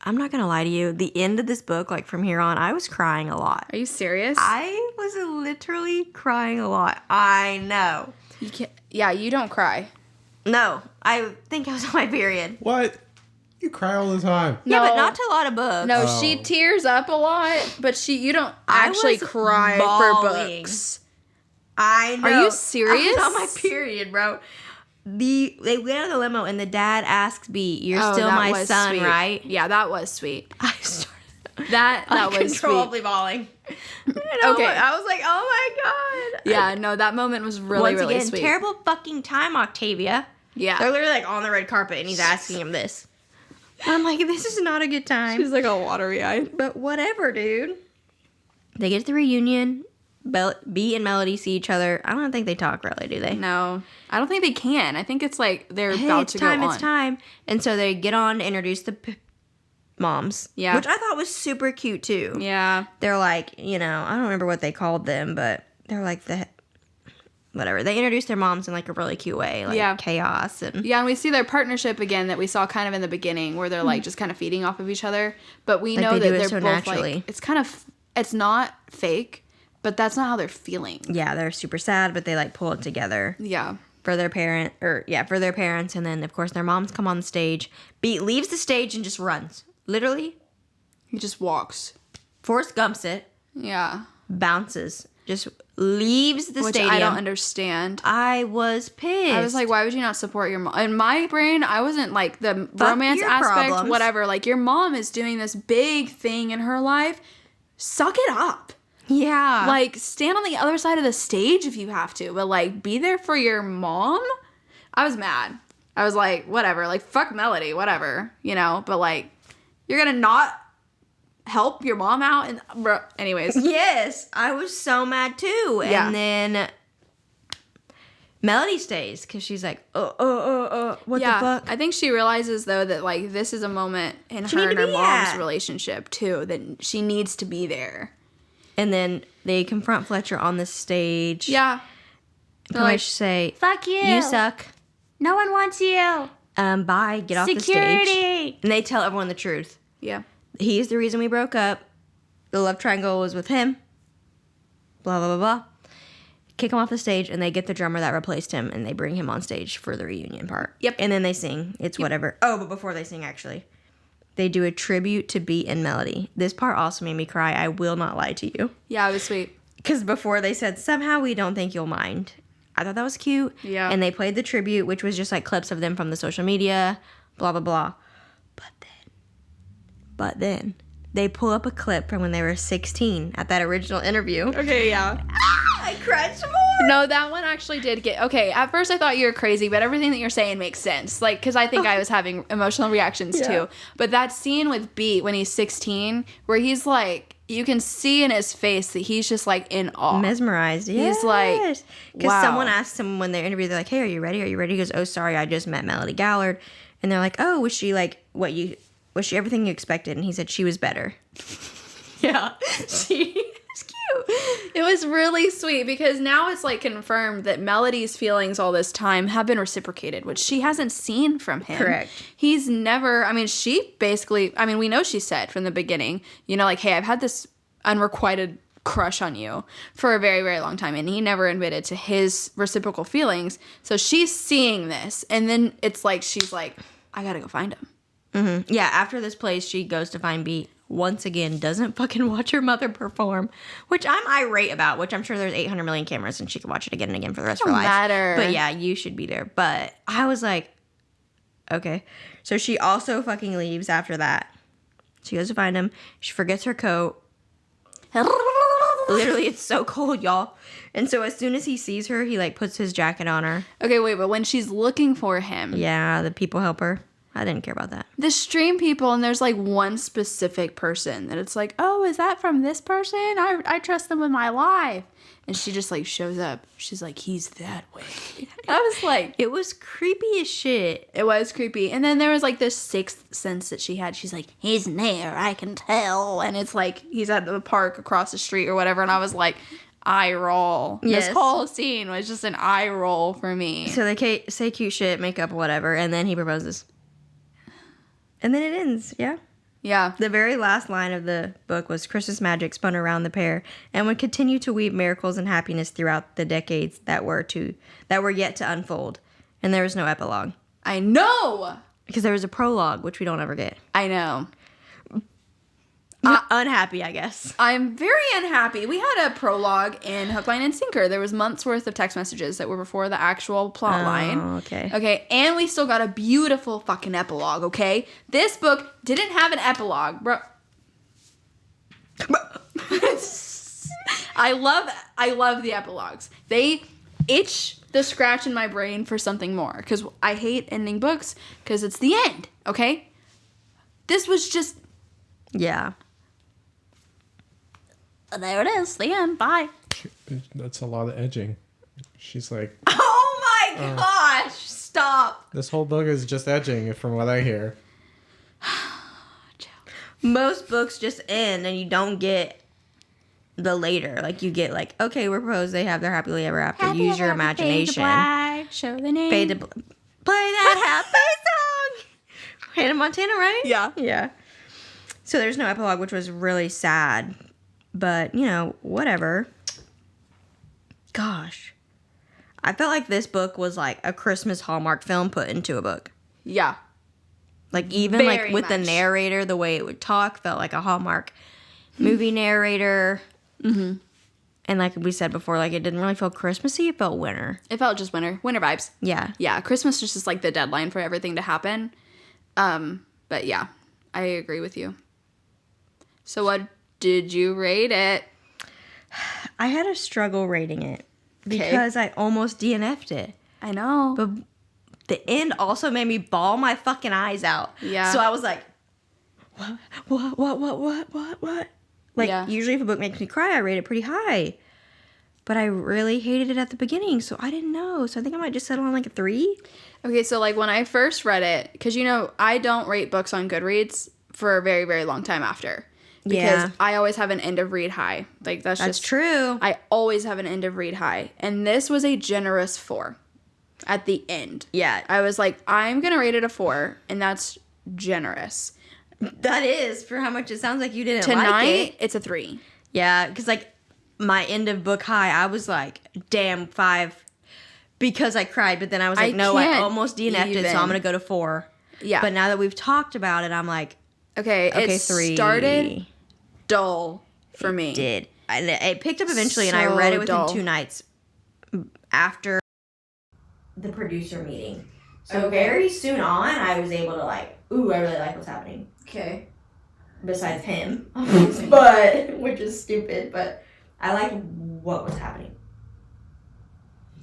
I'm not going to lie to you. The end of this book, like, from here on, I was crying a lot. Are you serious? I was literally crying a lot. I know. You can't. Yeah, you don't cry. No, I think I was on my period. What? You cry all the time. Yeah, No. but not to a lot of books. No, Oh. she tears up a lot, but you don't I actually was cry bawling. for books. I know. Are you serious? I was on my period, bro. They went out of the limo and the dad asks B, "You're Oh, still that my was son, sweet. right?" Yeah, that was sweet. I started That was sweet. uncontrollably bawling. Okay. I was like, "Oh my god!" Yeah, no, that moment was really, Once really again, sweet. terrible fucking time, Octavia. Yeah. They're literally like on the red carpet and he's asking him this. I'm like, this is not a good time. She's like all watery-eyed. But whatever, dude. They get to the reunion. B and Melody see each other. I don't think they talk really, do they? No, I don't think they can. I think it's like they're about It's to time, go on. it's time. And so they get on to introduce the moms. Yeah. Which I thought was super cute, too. Yeah. They're like, I don't remember what they called them, but they're like whatever. They introduced their moms in like a really cute way. Like chaos and... Yeah, and we see their partnership again that we saw kind of in the beginning where they're like just kind of feeding off of each other. But we know that they're so both naturally. like, it's not fake, but that's not how they're feeling. Yeah, they're super sad, but they like pull it together. Yeah. For their parents. And then, of course, their moms come on the stage. Beat leaves the stage and just runs. Literally. He just walks. Forrest Gumps it. Yeah. Bounces. Just leaves the Which stadium. I don't understand. I was pissed. I was like, why would you not support your mom? In my brain, I wasn't like the romance your aspect, problems. whatever. Like, your mom is doing this big thing in her life. Suck it up. Yeah. Like, stand on the other side of the stage if you have to, but like, be there for your mom. I was mad. I was like, whatever. Like, fuck Melody, whatever, But like, you're gonna not help your mom out, and bro. Anyways, Yes. I was so mad too. Yeah. And then Melody stays because she's like, what the fuck? I think she realizes though that like this is a moment in She her need and to her be mom's at. relationship too that she needs to be there. And then they confront Fletcher on the stage. Yeah. Pretty much say, Fuck you. you suck. No one wants you. Bye. Get off the stage. Security. And they tell everyone the truth. Yeah. He's the reason we broke up. The love triangle was with him. Blah, blah, blah, blah. Kick him off the stage, and they get the drummer that replaced him, and they bring him on stage for the reunion part. Yep. And then they sing. It's whatever. Oh, but before they sing, actually, they do a tribute to Beat and Melody. This part also made me cry. I will not lie to you. Yeah, it was sweet. Because before they said, somehow we don't think you'll mind. I thought that was cute. Yeah. And they played the tribute, which was just like clips of them from the social media, blah, blah, blah. But then, they pull up a clip from when they were 16 at that original interview. Okay, yeah. I cried some more. No, that one actually did get... Okay, at first I thought you were crazy, but everything that you're saying makes sense. Like, because I think I was having emotional reactions too. But that scene with Beat when he's 16, where he's like... You can see in his face that he's just like in awe. Mesmerized. Yes. He's like, because wow. someone asked him when they interviewed, they're like, "Hey, are you ready? Are you ready?" He goes, "Oh, sorry, I just met Melody Gallard," and they're like, "Oh, was she like was she everything you expected?" And he said she was better. Yeah, she was cute. It was really sweet because now it's like confirmed that Melody's feelings all this time have been reciprocated, which she hasn't seen from him. Correct. He's never, I mean, she basically, I mean, we know she said from the beginning, you know, like, hey, I've had this unrequited crush on you for a very, very long time. And he never admitted to his reciprocal feelings. So she's seeing this. And then it's like, she's like, I gotta go find him. Mm-hmm. Yeah, after this place, she goes to find Beat. Once again, doesn't fucking watch her mother perform, which I'm irate about, which I'm sure there's 800 million cameras and she could watch it again and again for the rest of her life. Matter. But yeah, you should be there. But I was like, okay. So she also fucking leaves after that. She goes to find him. She forgets her coat. Literally, it's so cold, y'all. And so as soon as he sees her, he like puts his jacket on her. Okay, wait, but when she's looking for him. Yeah, the people help her. I didn't care about that. The stream people, and there's like one specific person that it's like, oh, is that from this person? I trust them with my life. And she just like shows up. She's like, he's that way. I was like, it was creepy as shit. It was creepy. And then there was like this sixth sense that she had. She's like, he's near, I can tell. And it's like, he's at the park across the street or whatever. And I was like, eye roll. Yes. This whole scene was just an eye roll for me. So they say cute shit, make up, whatever. And then he proposes. And then it ends, yeah. Yeah. The very last line of the book was Christmas magic spun around the pair and would continue to weave miracles and happiness throughout the decades that were yet to unfold. And there was no epilogue. I know! Because there was a prologue, which we don't ever get. I know. Unhappy, I guess. I'm very unhappy. We had a prologue in Hook, Line, and Sinker. There was months worth of text messages that were before the actual plot line. Okay. Okay, and we still got a beautiful fucking epilogue, okay? This book didn't have an epilogue, bro. I love the epilogues. They itch the scratch in my brain for something more because I hate ending books because it's the end, okay? This was just... Yeah. There it is, the end, bye. That's a lot of edging. She's like, Oh my gosh, stop. this whole book is just edging from what I hear. Most books just end and you don't get the later. Like you get like, okay, we're proposed, they have their happily ever after. Use your imagination. Fade to black, show the name. Play that happy song. Hannah Montana, right? Yeah. Yeah. So there's no epilogue, which was really sad. But, you know, whatever. Gosh. I felt like this book was like a Christmas Hallmark film put into a book. Yeah. Like even Very like with the much. narrator, the way it would talk felt like a Hallmark movie narrator. Mm-hmm. And like we said before, like it didn't really feel Christmassy. It felt winter. It felt just winter vibes. Yeah. Yeah, Christmas was just like the deadline for everything to happen. But yeah, I agree with you. So what did you rate it? I had a struggle rating it because I almost DNF'd it. I know. But the end also made me bawl my fucking eyes out. Yeah. So I was like, what? Like, Yeah. usually if a book makes me cry, I rate it pretty high. But I really hated it at the beginning, so I didn't know. So I think I might just settle on like a 3. Okay, so like when I first read it, because you know, I don't rate books on Goodreads for a very, very long time after. Because Yeah. I always have an end of read high. Like that's just true. I always have an end of read high. And this was a generous 4 at the end. Yeah. I was like, I'm going to rate it a 4, and that's generous. That is, for how much it sounds like you didn't Tonight, like it. it's a 3. Yeah, because like my end of book high, I was like, damn, 5. Because I cried, but then I was like, no, I can't almost DNF'd it, so I'm going to go to 4. Yeah. But now that we've talked about it, I'm like, Okay, okay, it 3. started dull for me. Did. It picked up eventually, and I So read it within dull. 2 nights after the producer meeting. So Okay. very soon on, I was able to like, ooh, I really like what's happening. Okay. Besides him, but which is stupid, but I like what was happening.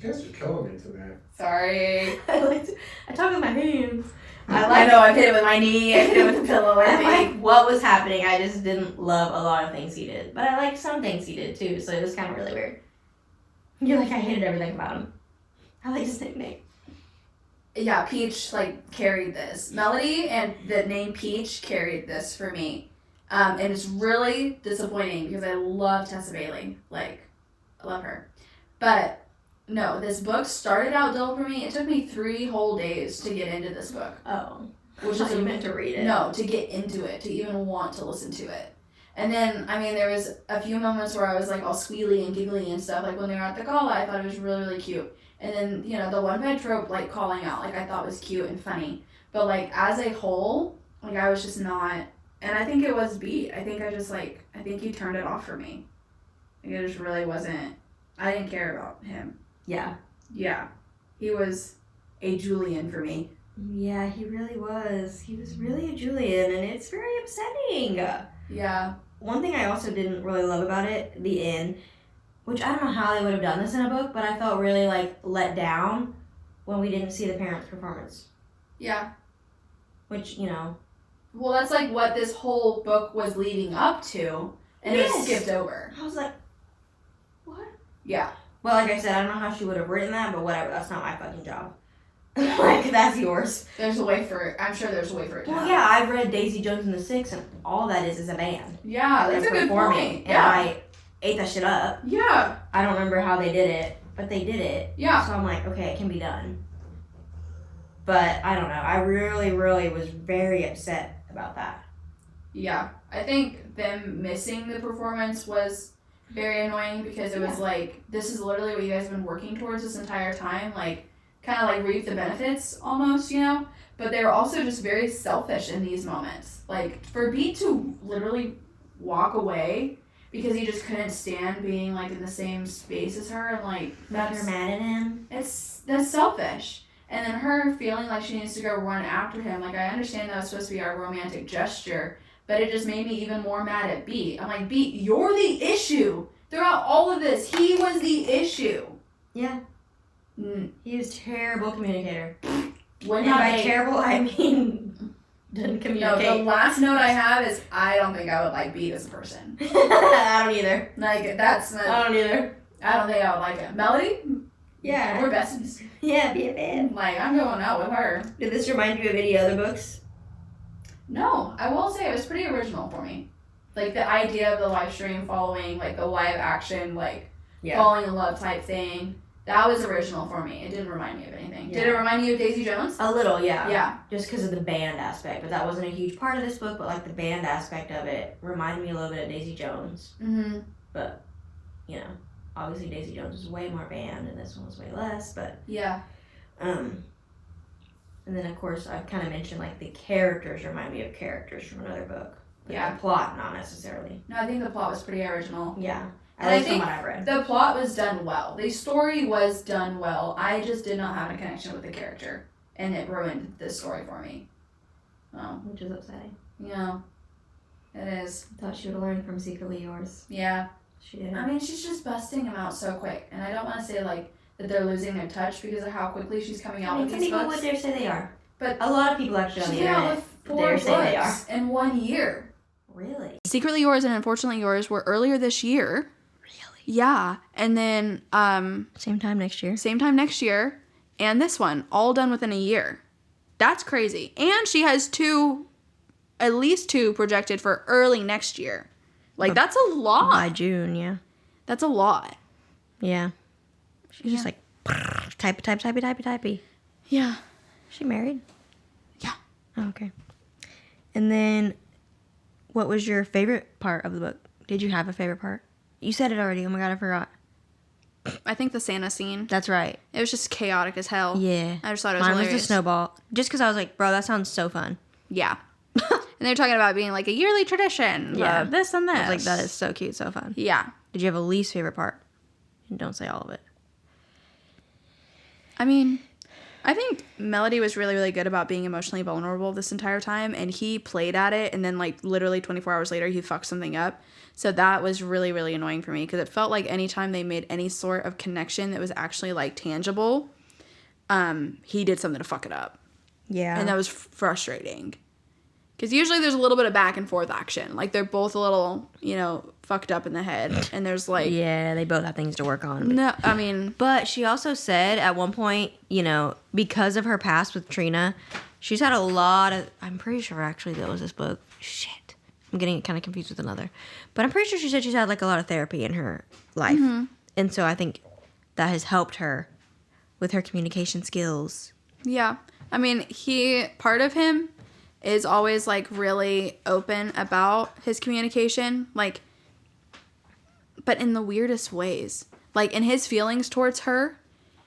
You guys are killing me today. Sorry. I talk with my hands. I know, I've hit it with my knee, I hit it with the pillow, I I think. like what was happening. I just didn't love a lot of things he did. But I liked some things he did too, so it was kind of really weird. You're like, I hated everything about him. I like his nickname. Yeah, Peach, like, carried this. Melody and the name Peach carried this for me. And it's really disappointing because I love Tessa Bailey. Like, I love her. But, no, this book started out dull for me. It took me 3 whole days to get into this book. Oh. Which is you meant to read it. No, to get into it, to even want to listen to it. And then, I mean, there was a few moments where I was, like, all squealy and giggly and stuff. Like, when they were at the gala, I thought it was really, really cute. And then, you know, the one bed trope, like, calling out, like, I thought was cute and funny. But, like, as a whole, like, I was just not... And I think it was beat. I think he turned it off for me. Like, it just really wasn't... I didn't care about him. Yeah. Yeah. He was a Julian for me. Yeah, he really was. He was really a Julian, and it's very upsetting. Yeah. One thing I also didn't really love about it, the end, which I don't know how they would have done this in a book, but I felt really, like, let down when we didn't see the parents' performance. Yeah. Which, you know... Well, that's, like, what this whole book was leading up to, and it was skipped over. I was like, what? Yeah. Well, like I said, I don't know how she would have written that, but whatever, that's not my fucking job. Like, that's yours. There's a way for it. I'm sure there's a way for it to Well, happen. yeah, I've read Daisy Jones and the Six, and all that is a band. Yeah, that's a good point. And I ate that shit up. Yeah. I don't remember how they did it, but they did it. Yeah. So I'm like, okay, it can be done. But I don't know. I really, really was very upset about that. Yeah. I think them missing the performance was very annoying because it was like, this is literally what you guys have been working towards this entire time. Like, kind of like reap the benefits almost, you know? But they were also just very selfish in these moments. Like, for Beat to literally walk away because he just couldn't stand being, like, in the same space as her, and, like, You're mad at him? that's selfish. And then her feeling like she needs to go run after him, like, I understand that was supposed to be our romantic gesture, but it just made me even more mad at Beat. I'm like, Beat, you're the issue. Throughout all of this, he was the issue. Yeah. He was a terrible communicator. When and by terrible, I mean didn't communicate. No, the last note I have is I don't think I would like Beat as a person. I don't either. Like, that's not... I don't either. I don't think I would like it. Melody? Yeah. We're besties. Yeah, be a fan. Like, I'm going out with her. Did this remind you of any other books? No, I will say it was pretty original for me. Like, the idea of the live stream following, like, the live action, like, falling in love type thing. That was original for me. It didn't remind me of anything. Yeah. Did it remind you of Daisy Jones? A little, yeah. Yeah. Just because of the band aspect. But that wasn't a huge part of this book, but, like, the band aspect of it reminded me a little bit of Daisy Jones. Mm-hmm. But, you know, obviously Daisy Jones was way more band, and this one was way less, but... Yeah. And then, of course, I've kind of mentioned, like, the characters remind me of characters from another book. Like, Yeah. the plot, not necessarily. No, I think the plot was pretty original. Yeah. And At I least from think what I've read. the plot was done well. The story was done well. I just did not have a connection with the character. And it ruined this story for me. Which is upsetting. Yeah. It is. I thought she would have learned from Secretly Yours. Yeah. She did. I mean, she's just busting him out so quick. And I don't want to say, like, that they're losing their touch because of how quickly she's coming out with some these people books. would dare say they are. But a lot of people actually on she the came out internet with 4 dare say they are. books in 1 year. Really? Secretly Yours and Unfortunately Yours were earlier this year. Yeah, and then Same time next year. same time next year, and this one all done within a year. That's crazy. And she has at least two projected for early next year. Like, that's a lot. By June, yeah. That's a lot. Yeah. She's just like typey. Yeah. Is she married? Yeah. Oh, okay. And then, what was your favorite part of the book? Did you have a favorite part? You said it already. Oh my god, I forgot. I think the Santa scene. That's right. It was just chaotic as hell. Yeah. I just thought it was Mine hilarious. was the snowball. Just because I was like, bro, that sounds so fun. Yeah. And they're talking about being like a yearly tradition. Yeah. This and this. I was like, that is so cute, so fun. Yeah. Did you have a least favorite part? And don't say all of it. I mean, I think Melody was really, really good about being emotionally vulnerable this entire time, and he played at it, and then, like, literally 24 hours later, he fucked something up. So that was really, really annoying for me, because it felt like anytime they made any sort of connection that was actually, like, tangible, he did something to fuck it up. Yeah. And that was frustrating. Because usually there's a little bit of back and forth action. Like, they're both a little, you know, fucked up in the head. And there's, like... Yeah, they both have things to work on. No, I mean... But she also said at one point, you know, because of her past with Trina, she's had a lot of... I'm pretty sure, actually, that was this book. Shit. I'm getting it kind of confused with another. But I'm pretty sure she said she's had, like, a lot of therapy in her life. Mm-hmm. And so I think that has helped her with her communication skills. Yeah. I mean, part of him is always, like, really open about his communication, like, but in the weirdest ways. Like, in his feelings towards her,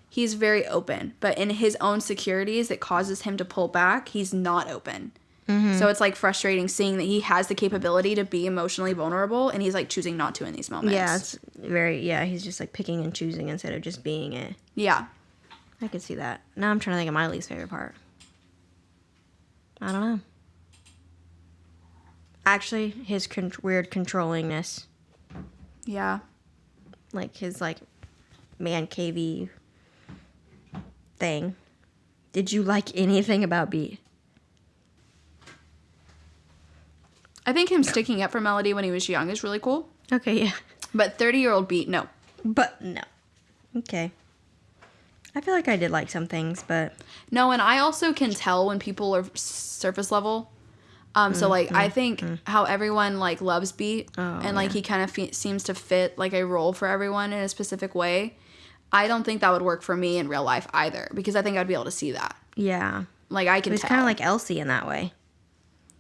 he's very open, but in his own insecurities that causes him to pull back, he's not open. Mm-hmm. So it's, like, frustrating seeing that he has the capability to be emotionally vulnerable, and he's, like, choosing not to in these moments. Yeah, it's he's just, like, picking and choosing instead of just being it. Yeah. I can see that. Now I'm trying to think of my least favorite part. I don't know. Actually, his weird controllingness. Yeah. Like his, like, man cavey thing. Did you like anything about Beat? I think him sticking up for Melody when he was young is really cool. Okay, yeah. But 30-year-old Beat, no. But no. Okay. I feel like I did like some things, but... No, and I also can tell when people are surface level. So, like, I think how everyone, like, loves Beat, and, like, he kind of seems to fit, like, a role for everyone in a specific way. I don't think that would work for me in real life either, because I think I'd be able to see that. Yeah. Like, I can tell. It's kind of like Elsie in that way.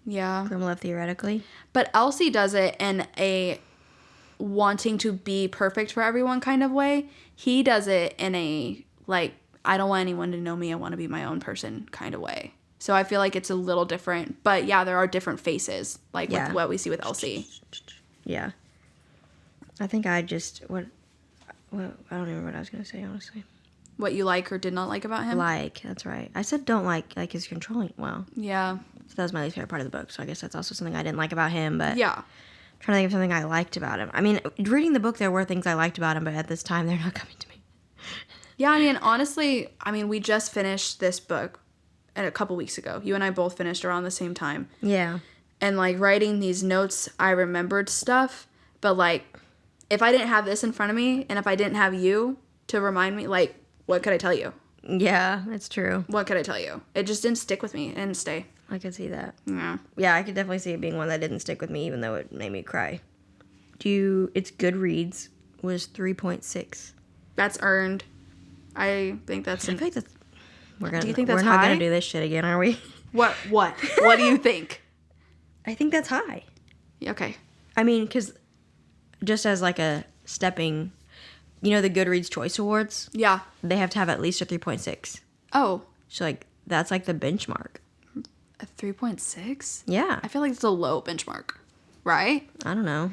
Yeah. From Love Theoretically. But Elsie does it in a wanting to be perfect for everyone kind of way. He does it in a, like, I don't want anyone to know me, I want to be my own person kind of way. So I feel like it's a little different. But yeah, there are different faces, like with what we see with Elsie. Yeah. I think I just, I don't even remember what I was going to say, honestly. What you like or did not like about him? Like, that's right. I said don't like his controlling, well. Yeah. So that was my least favorite part of the book, so I guess that's also something I didn't like about him, but. Yeah. I'm trying to think of something I liked about him. I mean, reading the book, there were things I liked about him, but at this time, they're not coming to me. Yeah, I mean, honestly, we just finished this book a couple weeks ago. You and I both finished around the same time. Yeah. And, like, writing these notes, I remembered stuff. But, like, if I didn't have this in front of me, and if I didn't have you to remind me, like, what could I tell you? Yeah, that's true. What could I tell you? It just didn't stick with me. It didn't stay. I could see that. Yeah. Yeah, I could definitely see it being one that didn't stick with me, even though it made me cry. It's Goodreads was 3.6. That's earned. I think that's... I think that's... Do you think that's We're not high? going to do this shit again, are we? What? What do you think? I think that's high. Okay. I mean, because just as like a stepping... You know the Goodreads Choice Awards? Yeah. They have to have at least a 3.6. Oh. So, like, that's like the benchmark. A 3.6? Yeah. I feel like it's a low benchmark. Right? I don't know.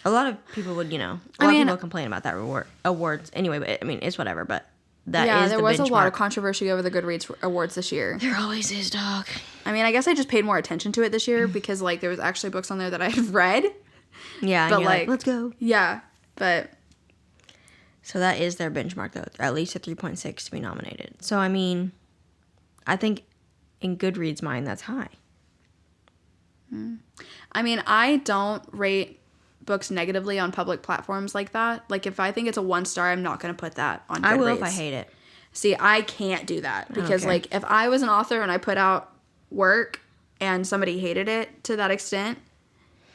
A lot of people would, a lot of people complain about that awards anyway, but I mean, it's whatever, but that is the benchmark. Yeah, there was a lot of controversy over the Goodreads awards this year. There always is, dog. I mean, I guess I just paid more attention to it this year because, like, there was actually books on there that I had read. Yeah, but, and you're like, let's go. Yeah, but... So that is their benchmark, though. At least a 3.6 to be nominated. So, I mean, I think in Goodreads' mind, that's high. I mean, I don't rate books negatively on public platforms like that. Like, if I think it's a 1 star, I'm not going to put that on Goodreads. I will if I hate it. See, I can't do that. Because, like, if I was an author and I put out work and somebody hated it to that extent,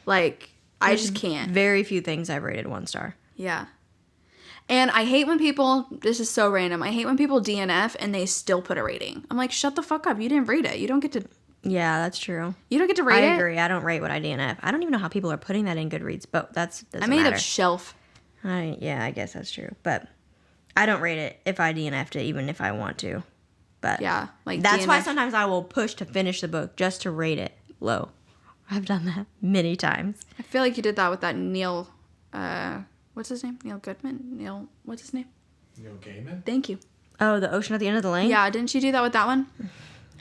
like, I just can't. Very few things I've rated 1 star. Yeah. And I hate when people, this is so random, I hate when people DNF and they still put a rating. I'm like, shut the fuck up. You didn't rate it. You don't get to. Yeah, that's true. You don't get to rate it. I agree. I don't rate what I DNF. I don't even know how people are putting that in Goodreads, but that's doesn't matter. I made a shelf. Yeah, I guess that's true. But I don't rate it if I DNF'd it, even if I want to. But yeah, like that's why sometimes I will push to finish the book just to rate it low. I've done that many times. I feel like you did that with that Neil, what's his name? Neil Goodman? What's his name? Neil Gaiman? Thank you. Oh, the ocean at the end of the lane? Yeah, didn't you do that with that one?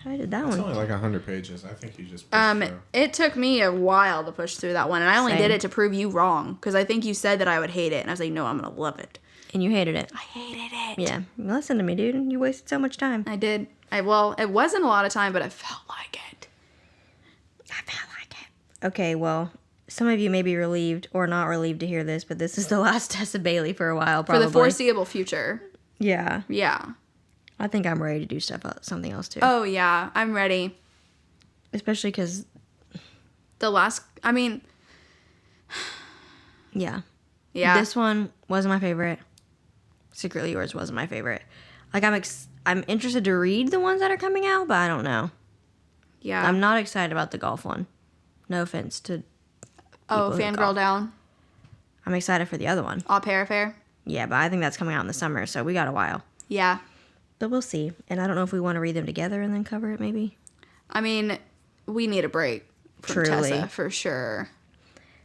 I did that It's one. only like 100 pages. I think you just pushed through. It took me a while to push through that one, and I only Same. did it to prove you wrong, because I think you said that I would hate it, and I was like, no, I'm going to love it. And you hated it. I hated it. Yeah. Listen to me, dude. You wasted so much time. I did. Well, it wasn't a lot of time, but it felt like it. I felt like it. Okay, well, some of you may be relieved or not relieved to hear this, but this is the last Tessa Bailey for a while, probably. For the foreseeable future. Yeah. Yeah. I think I'm ready to do something else, too. Oh, yeah. I'm ready. Especially because... Yeah. Yeah. This one wasn't my favorite. Secretly Yours wasn't my favorite. Like, I'm interested to read the ones that are coming out, but I don't know. Yeah. I'm not excited about the golf one. No offense to... Oh, people who Fangirl golf. Down. I'm excited for the other one. Au Pair Affair. Yeah, but I think that's coming out in the summer, so we got a while. Yeah. But we'll see. And I don't know if we want to read them together and then cover it, maybe. I mean, we need a break from Truly. Tessa, for sure.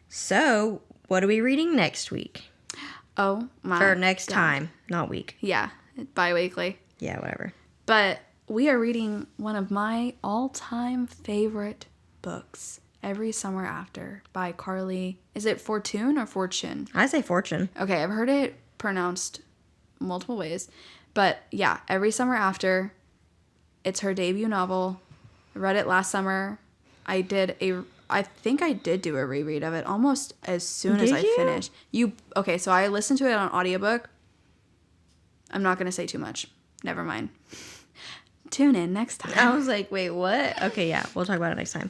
So, what are we reading next week? Oh, my Or next God. time, not week. Yeah. Bi-weekly. Yeah, whatever. But we are reading one of my all-time favorite books, Every Summer After, by Carly. Is it Fortune or Fortune? I say Fortune. Okay, I've heard it pronounced multiple ways. But yeah, Every Summer After. It's her debut novel. I read it last summer. I think I did do a reread of it almost as soon as Did I you? finished. Okay, so I listened to it on audiobook. I'm not going to say too much. Never mind. Tune in next time. I was like, wait, what? Okay, yeah, we'll talk about it next time.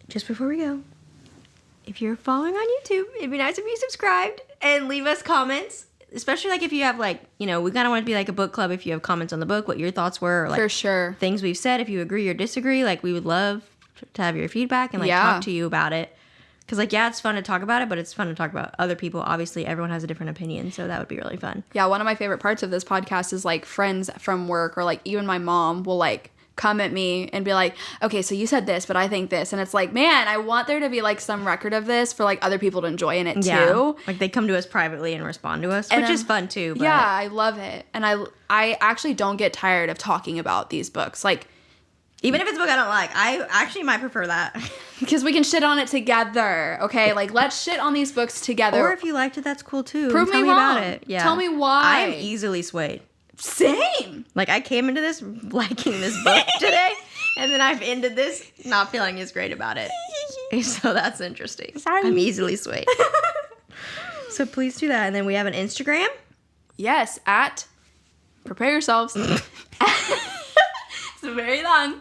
Just before we go, if you're following on YouTube, it'd be nice if you subscribed and leave us comments. Especially like if you have like, we kind of want it to be like a book club if you have comments on the book, what your thoughts were, or like For sure. things we've said, if you agree or disagree, like we would love to have your feedback and like Yeah. talk to you about it. Because like, yeah, it's fun to talk about it, but it's fun to talk about other people. Obviously, everyone has a different opinion, so that would be really fun. Yeah, one of my favorite parts of this podcast is like friends from work or like even my mom will like come at me and be like, okay, so you said this, but I think this. And it's like, man, I want there to be like some record of this for like other people to enjoy in it Yeah, too. like they come to us privately and respond to us, And which is fun too. But Yeah, I love it. And I actually don't get tired of talking about these books. Like, even if it's a book I don't like, I actually might prefer that. because we can shit on it together, okay? Like, let's shit on these books together. Or if you liked it, that's cool too. Prove Tell me me about wrong. it. Yeah. Tell me why. I'm easily swayed. Same. Like I came into this liking this book today, and then I've ended this not feeling as great about it. So that's interesting. Sorry. I'm easily swayed. So please do that. And then we have an Instagram. Yes, prepare yourselves. It's very long.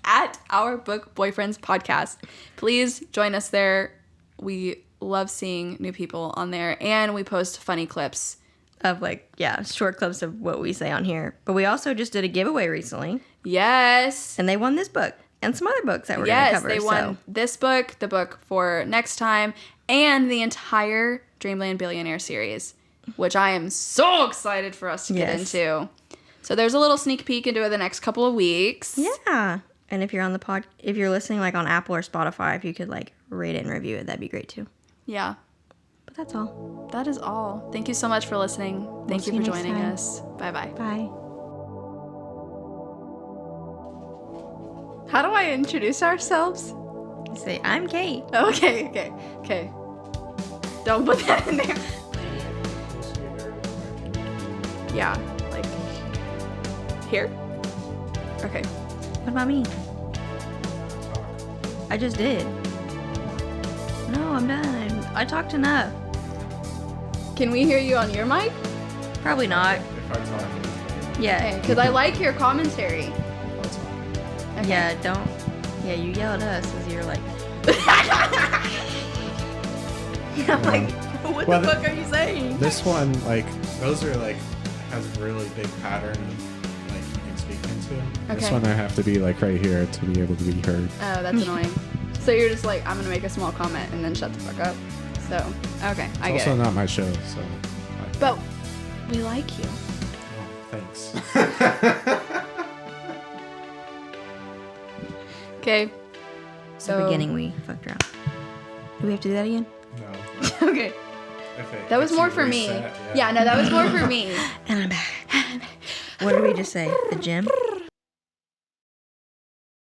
At Our Book Boyfriends Podcast. Please join us there. We love seeing new people on there. And we post funny clips. Of like, yeah, short clips of what we say on here. But we also just did a giveaway recently. Yes. And they won this book. And some other books that we're going to Yes, cover. they won this book, the book for next time, and the entire Dreamland Billionaire series, which I am so excited for us to get Yes. into. So there's a little sneak peek into the next couple of weeks. Yeah. And if you're on the if you're listening like on Apple or Spotify, if you could like rate it and review it, that'd be great too. Yeah. But that's all. That is all. Thank you so much for listening. Thank see you for you next joining time. us. Bye-bye. Bye. How do I introduce ourselves? You say, I'm Kate. Okay. Don't put that in there. Yeah, like here? Okay. What about me? I just did. No, I'm done. I talked enough. Can we hear you on your mic? Probably not. If I talk, Yeah. Okay, because I like your commentary. I'll talk. Okay. Yeah, don't. Yeah, you yell at us as you're like. I'm like, what Well, the fuck are you saying? This one, like, those are like, has a really big pattern, like, you can speak into. This Okay. one I have to be, like, right here to be able to be heard. Oh, that's annoying. So you're just like, I'm gonna make a small comment and then shut the fuck up. So, okay, I It's get also it. not my show, so. But we like you. Thanks. Okay. So, beginning, we fucked around. Do we have to do that again? No. Okay. If it That was lets more you for me. reset, Yeah, no, that was more for me. And I'm back. What did we just say? The gym?